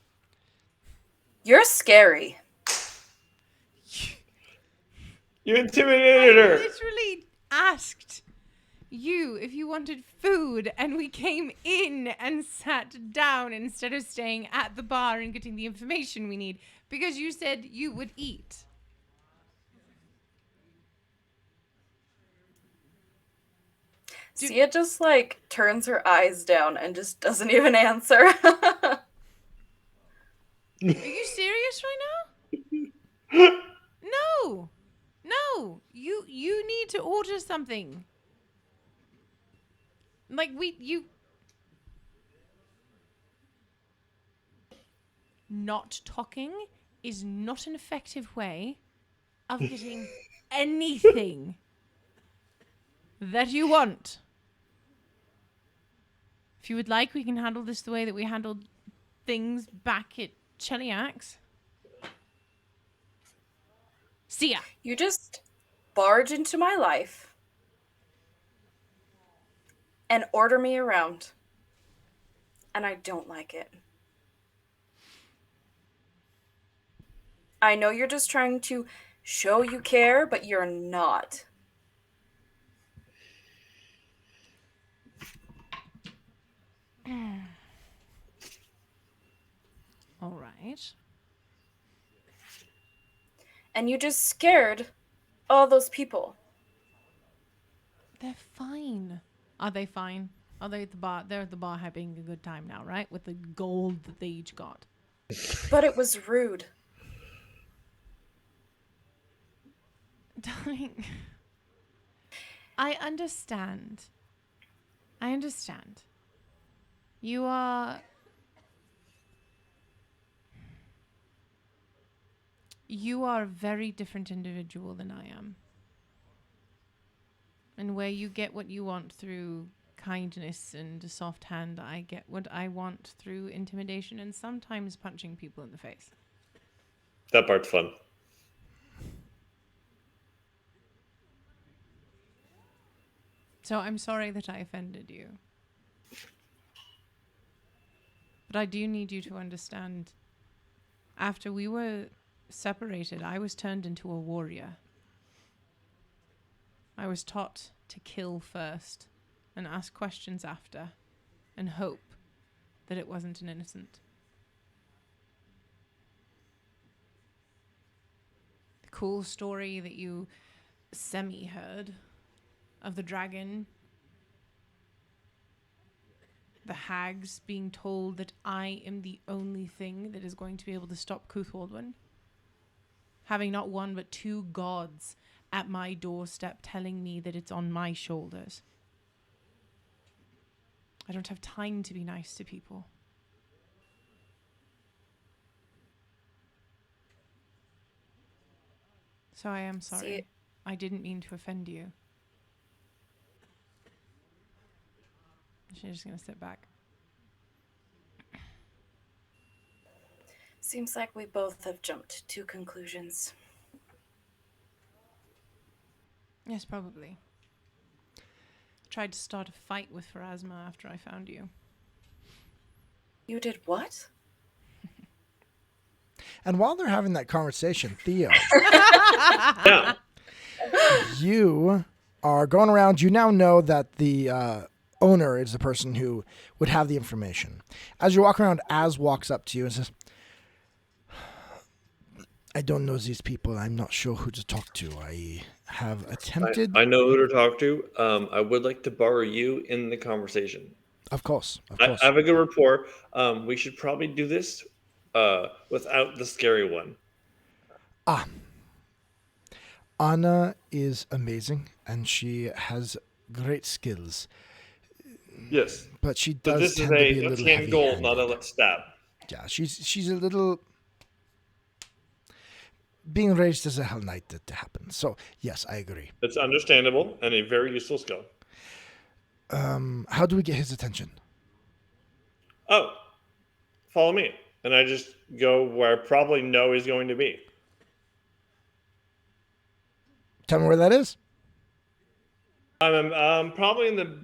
You're scary. You intimidated her. I literally asked you if you wanted food, and we came in and sat down instead of staying at the bar and getting the information we need because you said you would eat. Sia just turns her eyes down and just doesn't even answer. Are you serious right now? No. You need to order something. Not talking is not an effective way of getting anything that you want. If you would like, we can handle this the way that we handled things back at Cheliax. Sia. You just barge into my life and order me around. And I don't like it. I know you're just trying to show you care, but you're not. right? And you just scared all those people. They're fine. Are they fine? Are they at the bar? They're at the bar having a good time now, right? With the gold that they each got. But it was rude. Darling, I understand. You are a very different individual than I am. And where you get what you want through kindness and a soft hand, I get what I want through intimidation and sometimes punching people in the face. That part's fun. So I'm sorry that I offended you. But I do need you to understand, after we were separated, I was turned into a warrior. I was taught to kill first and ask questions after and hope that it wasn't an innocent. The cool story that you semi-heard of the dragon, the hags being told that I am the only thing that is going to be able to stop Cuthwaldwin, having not one but two gods at my doorstep telling me that it's on my shoulders. I don't have time to be nice to people. So I am sorry. See, I didn't mean to offend you. She's just going to sit back. seems like we both have jumped to conclusions. Yes, probably. Tried to start a fight with Pharasma after I found you. You did what? And while they're having that conversation, Theo, Yeah. you are going around. You now know that the owner is the person who would have the information. As you walk around, Az walks up to you and says, I don't know these people. I'm not sure who to talk to. I have attempted. I know who to talk to. I would like to borrow you in the conversation. Of course. I have a good rapport. We should probably do this without the scary one. Ana is amazing, and she has great skills. Yes. But she But does this is tend to be a a little hand gold, not a heavy-handed. stab. Yeah, she's a little... Being raised as a Hell Knight that happens. So, yes, I agree. It's understandable and a very useful skill. How do we get his attention? Oh, follow me. And I just go where I probably know he's going to be. Tell me where that is. I'm probably in the...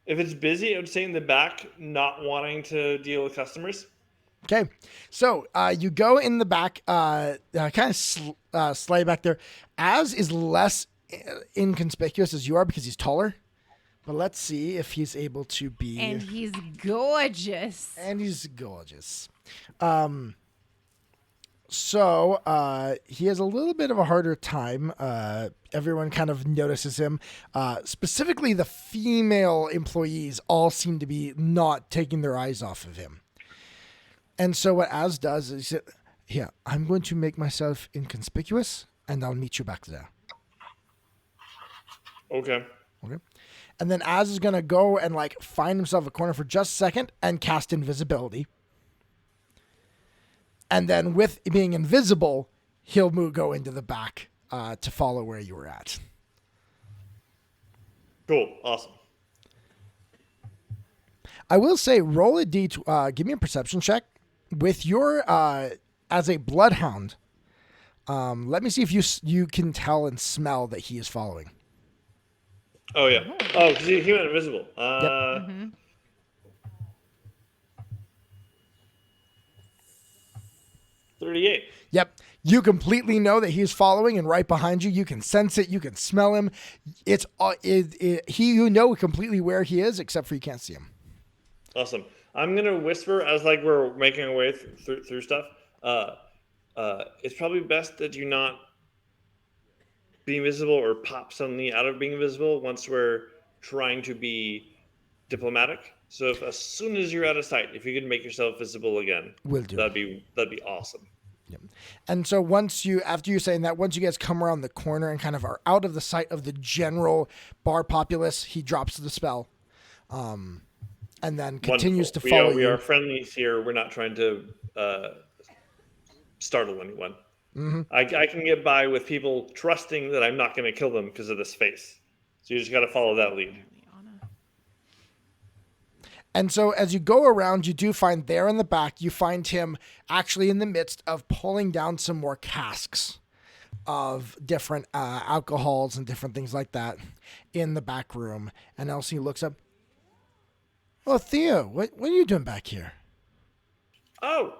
If it's busy, I would say in the back, not wanting to deal with customers. Okay, so you go in the back, kind of slay back there. Az is less inconspicuous as you are because he's taller. But let's see if he's able to be... And he's gorgeous. And he's gorgeous. So he has a little bit of a harder time. Everyone kind of notices him. Specifically, the female employees all seem to be not taking their eyes off of him. And so what Az does is he said, here, I'm going to make myself inconspicuous, and I'll meet you back there. Okay. Okay. And then Az is going to go and like find himself a corner for just a second and cast invisibility. And then with being invisible, he'll go into the back to follow where you were at. Cool. Awesome. I will say, roll a give me a perception check with your as a bloodhound. Let me see if you can tell and smell that he is following. Oh, yeah. Oh, because he went invisible. Yep. 38. Yep. You completely know that he's following, and right behind you, you can sense it. You can smell him. You know completely where he is, except for you can't see him. Awesome. I'm gonna whisper as like we're making our way through stuff. It's probably best that you not be invisible or pop suddenly out of being invisible once we're trying to be diplomatic. So if as soon as you're out of sight, if you can make yourself visible again, Will do. that'd be awesome. Yep. And so after you're saying that, once you guys come around the corner and kind of are out of the sight of the general bar populace, he drops the spell, and then continues to follow you. We are friendlies here. We're not trying to startle anyone. Mm-hmm. I can get by with people trusting that I'm not going to kill them because of this face. So you just got to follow that lead. And so as you go around, you do find there in the back, you find him actually in the midst of pulling down some more casks of different alcohols and different things like that in the back room. And Elsie looks up. Oh, Theo, what are you doing back here? Oh,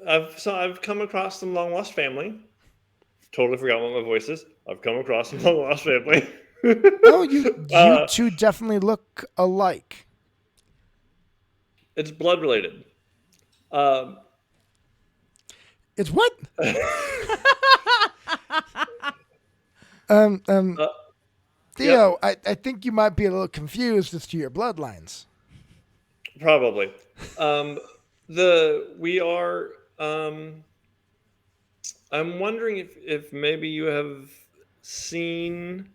I've come across some long lost family. Totally forgot what my voice is. I've come across some long lost family. Oh, you two definitely look alike. It's blood related. It's what? Theo, yep. I think you might be a little confused as to your bloodlines. Probably. We are. I'm wondering if maybe you have seen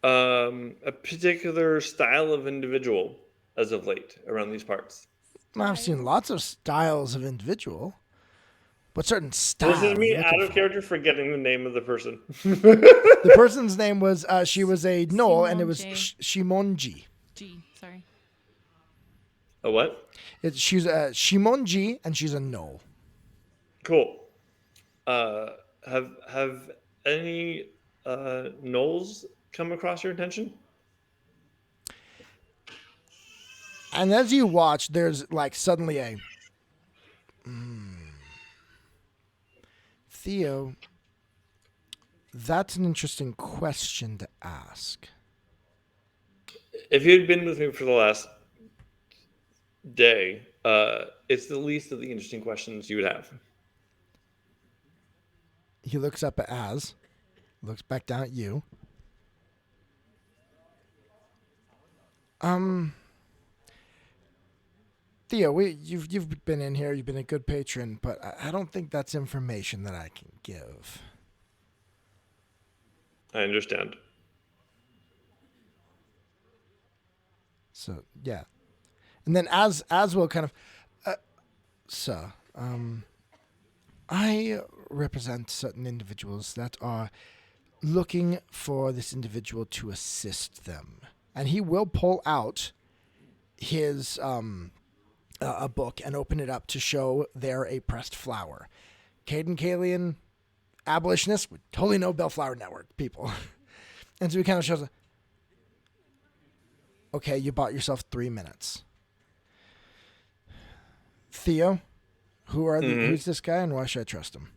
a particular style of individual as of late around these parts. I've seen lots of styles of individual. What certain style? This is me out of character forgetting the name of the person. The person's name was, she was a Knoll, and it was Shimonji. Sorry. A what? She's a Shimonji, and she's a Knoll. Cool. Have any Knolls come across your attention? And as you watch, there's like suddenly a Theo, that's an interesting question to ask. If you'd been with me for the last day, it's the least of the interesting questions you would have. He looks up at Az, looks back down at you. Theo, you've been in here, you've been a good patron, but I don't think that's information that I can give. I understand. So, yeah. And then as will kind of, I represent certain individuals that are looking for this individual to assist them. And he will pull out his a book and open it up to show there a pressed flower. Caden Kalian, abolitionists, would totally know Bellflower Network people. And so he kind of shows, okay, you bought yourself 3 minutes. Theo, who's this guy and why should I trust him?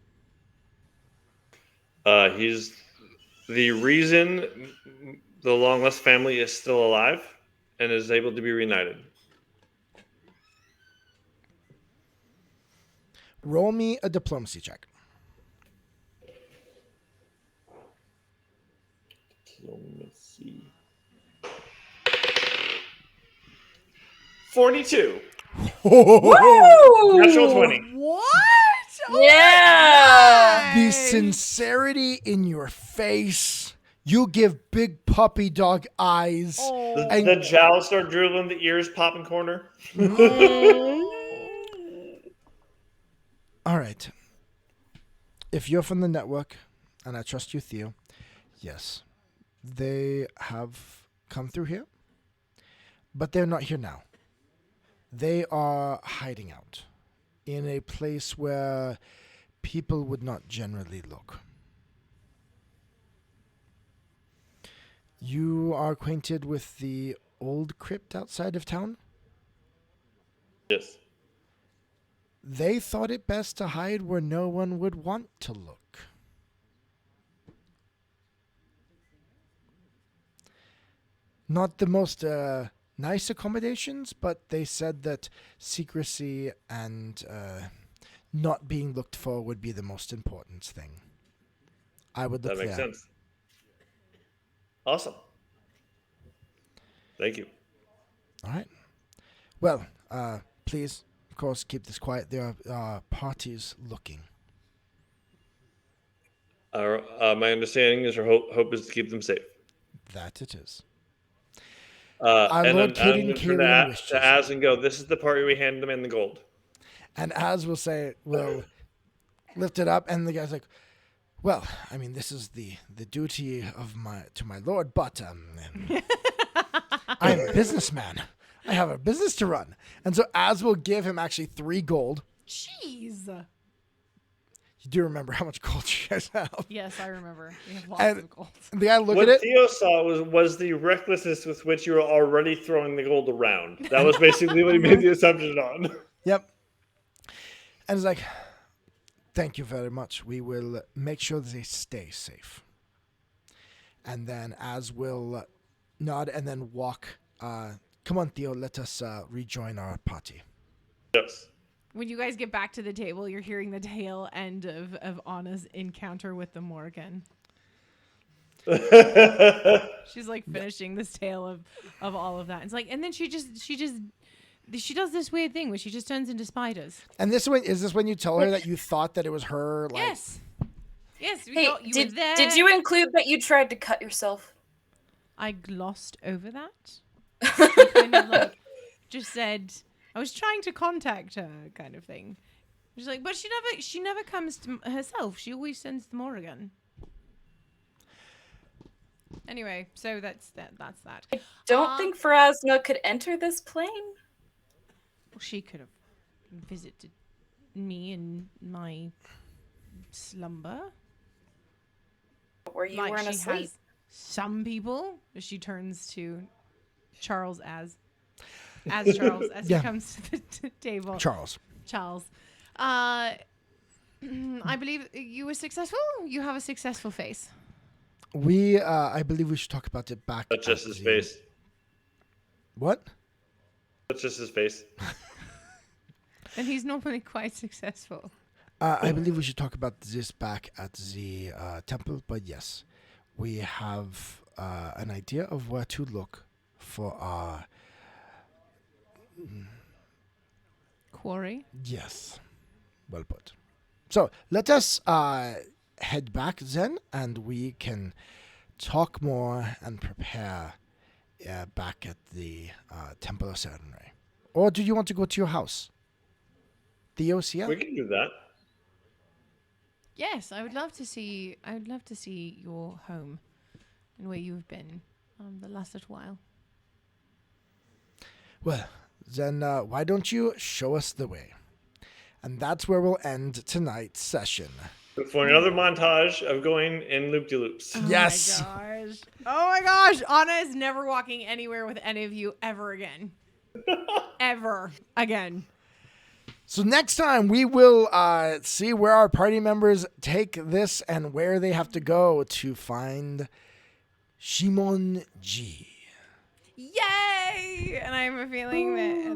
He's the reason the Long Lost family is still alive and is able to be reunited. Roll me a diplomacy check. Diplomacy. 42. Woo! Natural 20. What? Yeah. The sincerity in your face. You give big puppy dog eyes. Oh. The jowls start drooling, the ears pop in corner. All right. If you're from the network, and I trust you, Theo, yes, they have come through here, but they're not here now. They are hiding out in a place where people would not generally look. You are acquainted with the old crypt outside of town? Yes. They thought it best to hide where no one would want to look. Not the most nice accommodations, but they said that secrecy and not being looked for would be the most important thing. I would look That makes there. sense. Awesome. Thank you. All right. Well, please, of course, keep this quiet. There are parties looking. My understanding is our hope is to keep them safe. That it is. And then Lord I'm Katie going and to turn Kaylee wishes. to Az and go, this is the part where we hand them in the gold. And Az will say, will lift it up, and the guy's like, well, I mean, this is the duty of to my lord, but I'm a businessman. I have a business to run. And so Az will give him actually 3 gold. Jeez. You do remember how much gold you guys have. Yes, I remember. We have lots And of gold. the guy look What at it. Theo saw was the recklessness with which you were already throwing the gold around. That was basically what he made the assumption on. Yep. And it's like, thank you very much. We will make sure that they stay safe. And then Az will nod and then walk. Come on, Theo, let us rejoin our party. Yes. When you guys get back to the table, you're hearing the tail end of Anna's encounter with the Morgan. She's like finishing this tale of all of that. It's like, and then she does this weird thing where she just turns into spiders. And is this when you tell her that you thought that it was her? Like, Yes. Yes. Hey, You were there. did you include that you tried to cut yourself? I glossed over that. I kind of like just said I was trying to contact her, kind of thing. She's like, but she never comes to herself. She always sends the Morrigan. Anyway, so that's that. I don't think Pharasma could enter this plane. Well, she could have visited me in my slumber. Where you Like weren't she asleep. has some people. She turns to Charles as Charles as Yeah. he comes to the table. Charles. I believe you were successful. You have a successful face. I believe we should talk about it back. That's just at his the- face. What? That's just his face. And he's normally quite successful. I believe we should talk about this back at the temple. But yes, we have an idea of where to look for our. Quarry. Yes, well put. So let us head back then, and we can talk more and prepare back at the Temple of Serenray. Or do you want to go to your house? Theo, Sia? We can do that. Yes, I would love to see your home and where you've been the last little while. Well, then why don't you show us the way? And that's where we'll end tonight's session. For another montage of going in loop-de-loops. Yes. Oh my gosh. Anna is never walking anywhere with any of you ever again. Ever again. So next time we will see where our party members take this and where they have to go to find Shimon G. Yay! And I have a feeling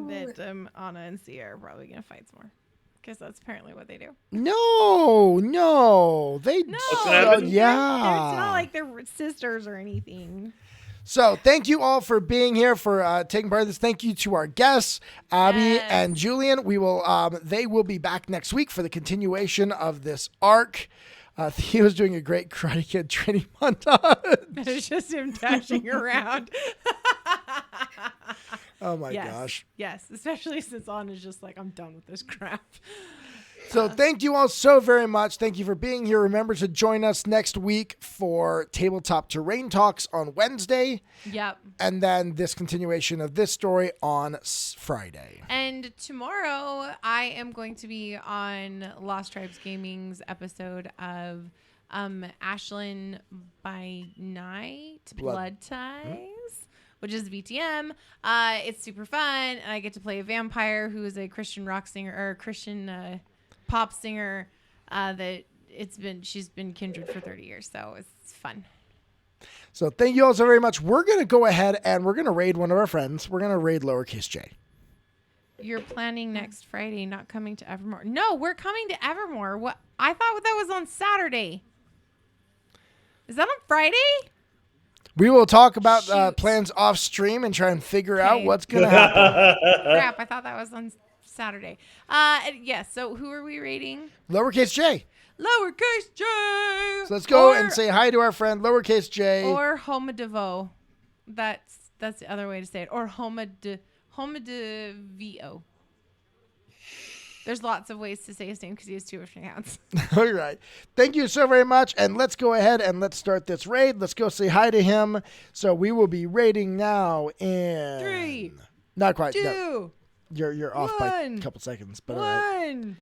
that Ana and Sia are probably going to fight some more. Because that's apparently what they do. No, they No, What's gonna happen? yeah. It's not like they're sisters or anything. So thank you all for being here, for taking part of this. Thank you to our guests, Abby Yes. and Julian. We will, they will be back next week for the continuation of this arc. Theo's doing a great Karate Kid training montage. It's just him dashing around. Oh my gosh. Yes, especially since Anna's just like, I'm done with this crap. So thank you all so very much. Thank you for being here. Remember to join us next week for Tabletop Terrain Talks on Wednesday. Yep. And then this continuation of this story on Friday. And tomorrow I am going to be on Lost Tribes Gaming's episode of Ashlyn by Night, Blood Ties, which is VTM. It's super fun, and I get to play a vampire who is a Christian rock singer or Christian pop singer. She's been kindred for 30 years, so it's fun. So thank you all so very much. We're going to go ahead and we're going to raid one of our friends. We're going to raid lowercase j. You're planning next Friday, not coming to Evermore. No, we're coming to Evermore. What? I thought that was on Saturday. Is that on Friday? We will talk about Shoot. plans off stream and try and figure Okay. out what's going to happen. Crap, I thought that was on Saturday. Yes, so who are we rating? Lowercase j. Lowercase j. So let's go and say hi to our friend lowercase j. Or Homa Devo. That's the other way to say it. Or Homa de Vo. There's lots of ways to say his name because he has 2 different accounts. All right. Thank you so very much. And let's go ahead and let's start this raid. Let's go say hi to him. So we will be raiding now in 3, not quite. 2, No. You're off by a 1. couple seconds, but all right. 1.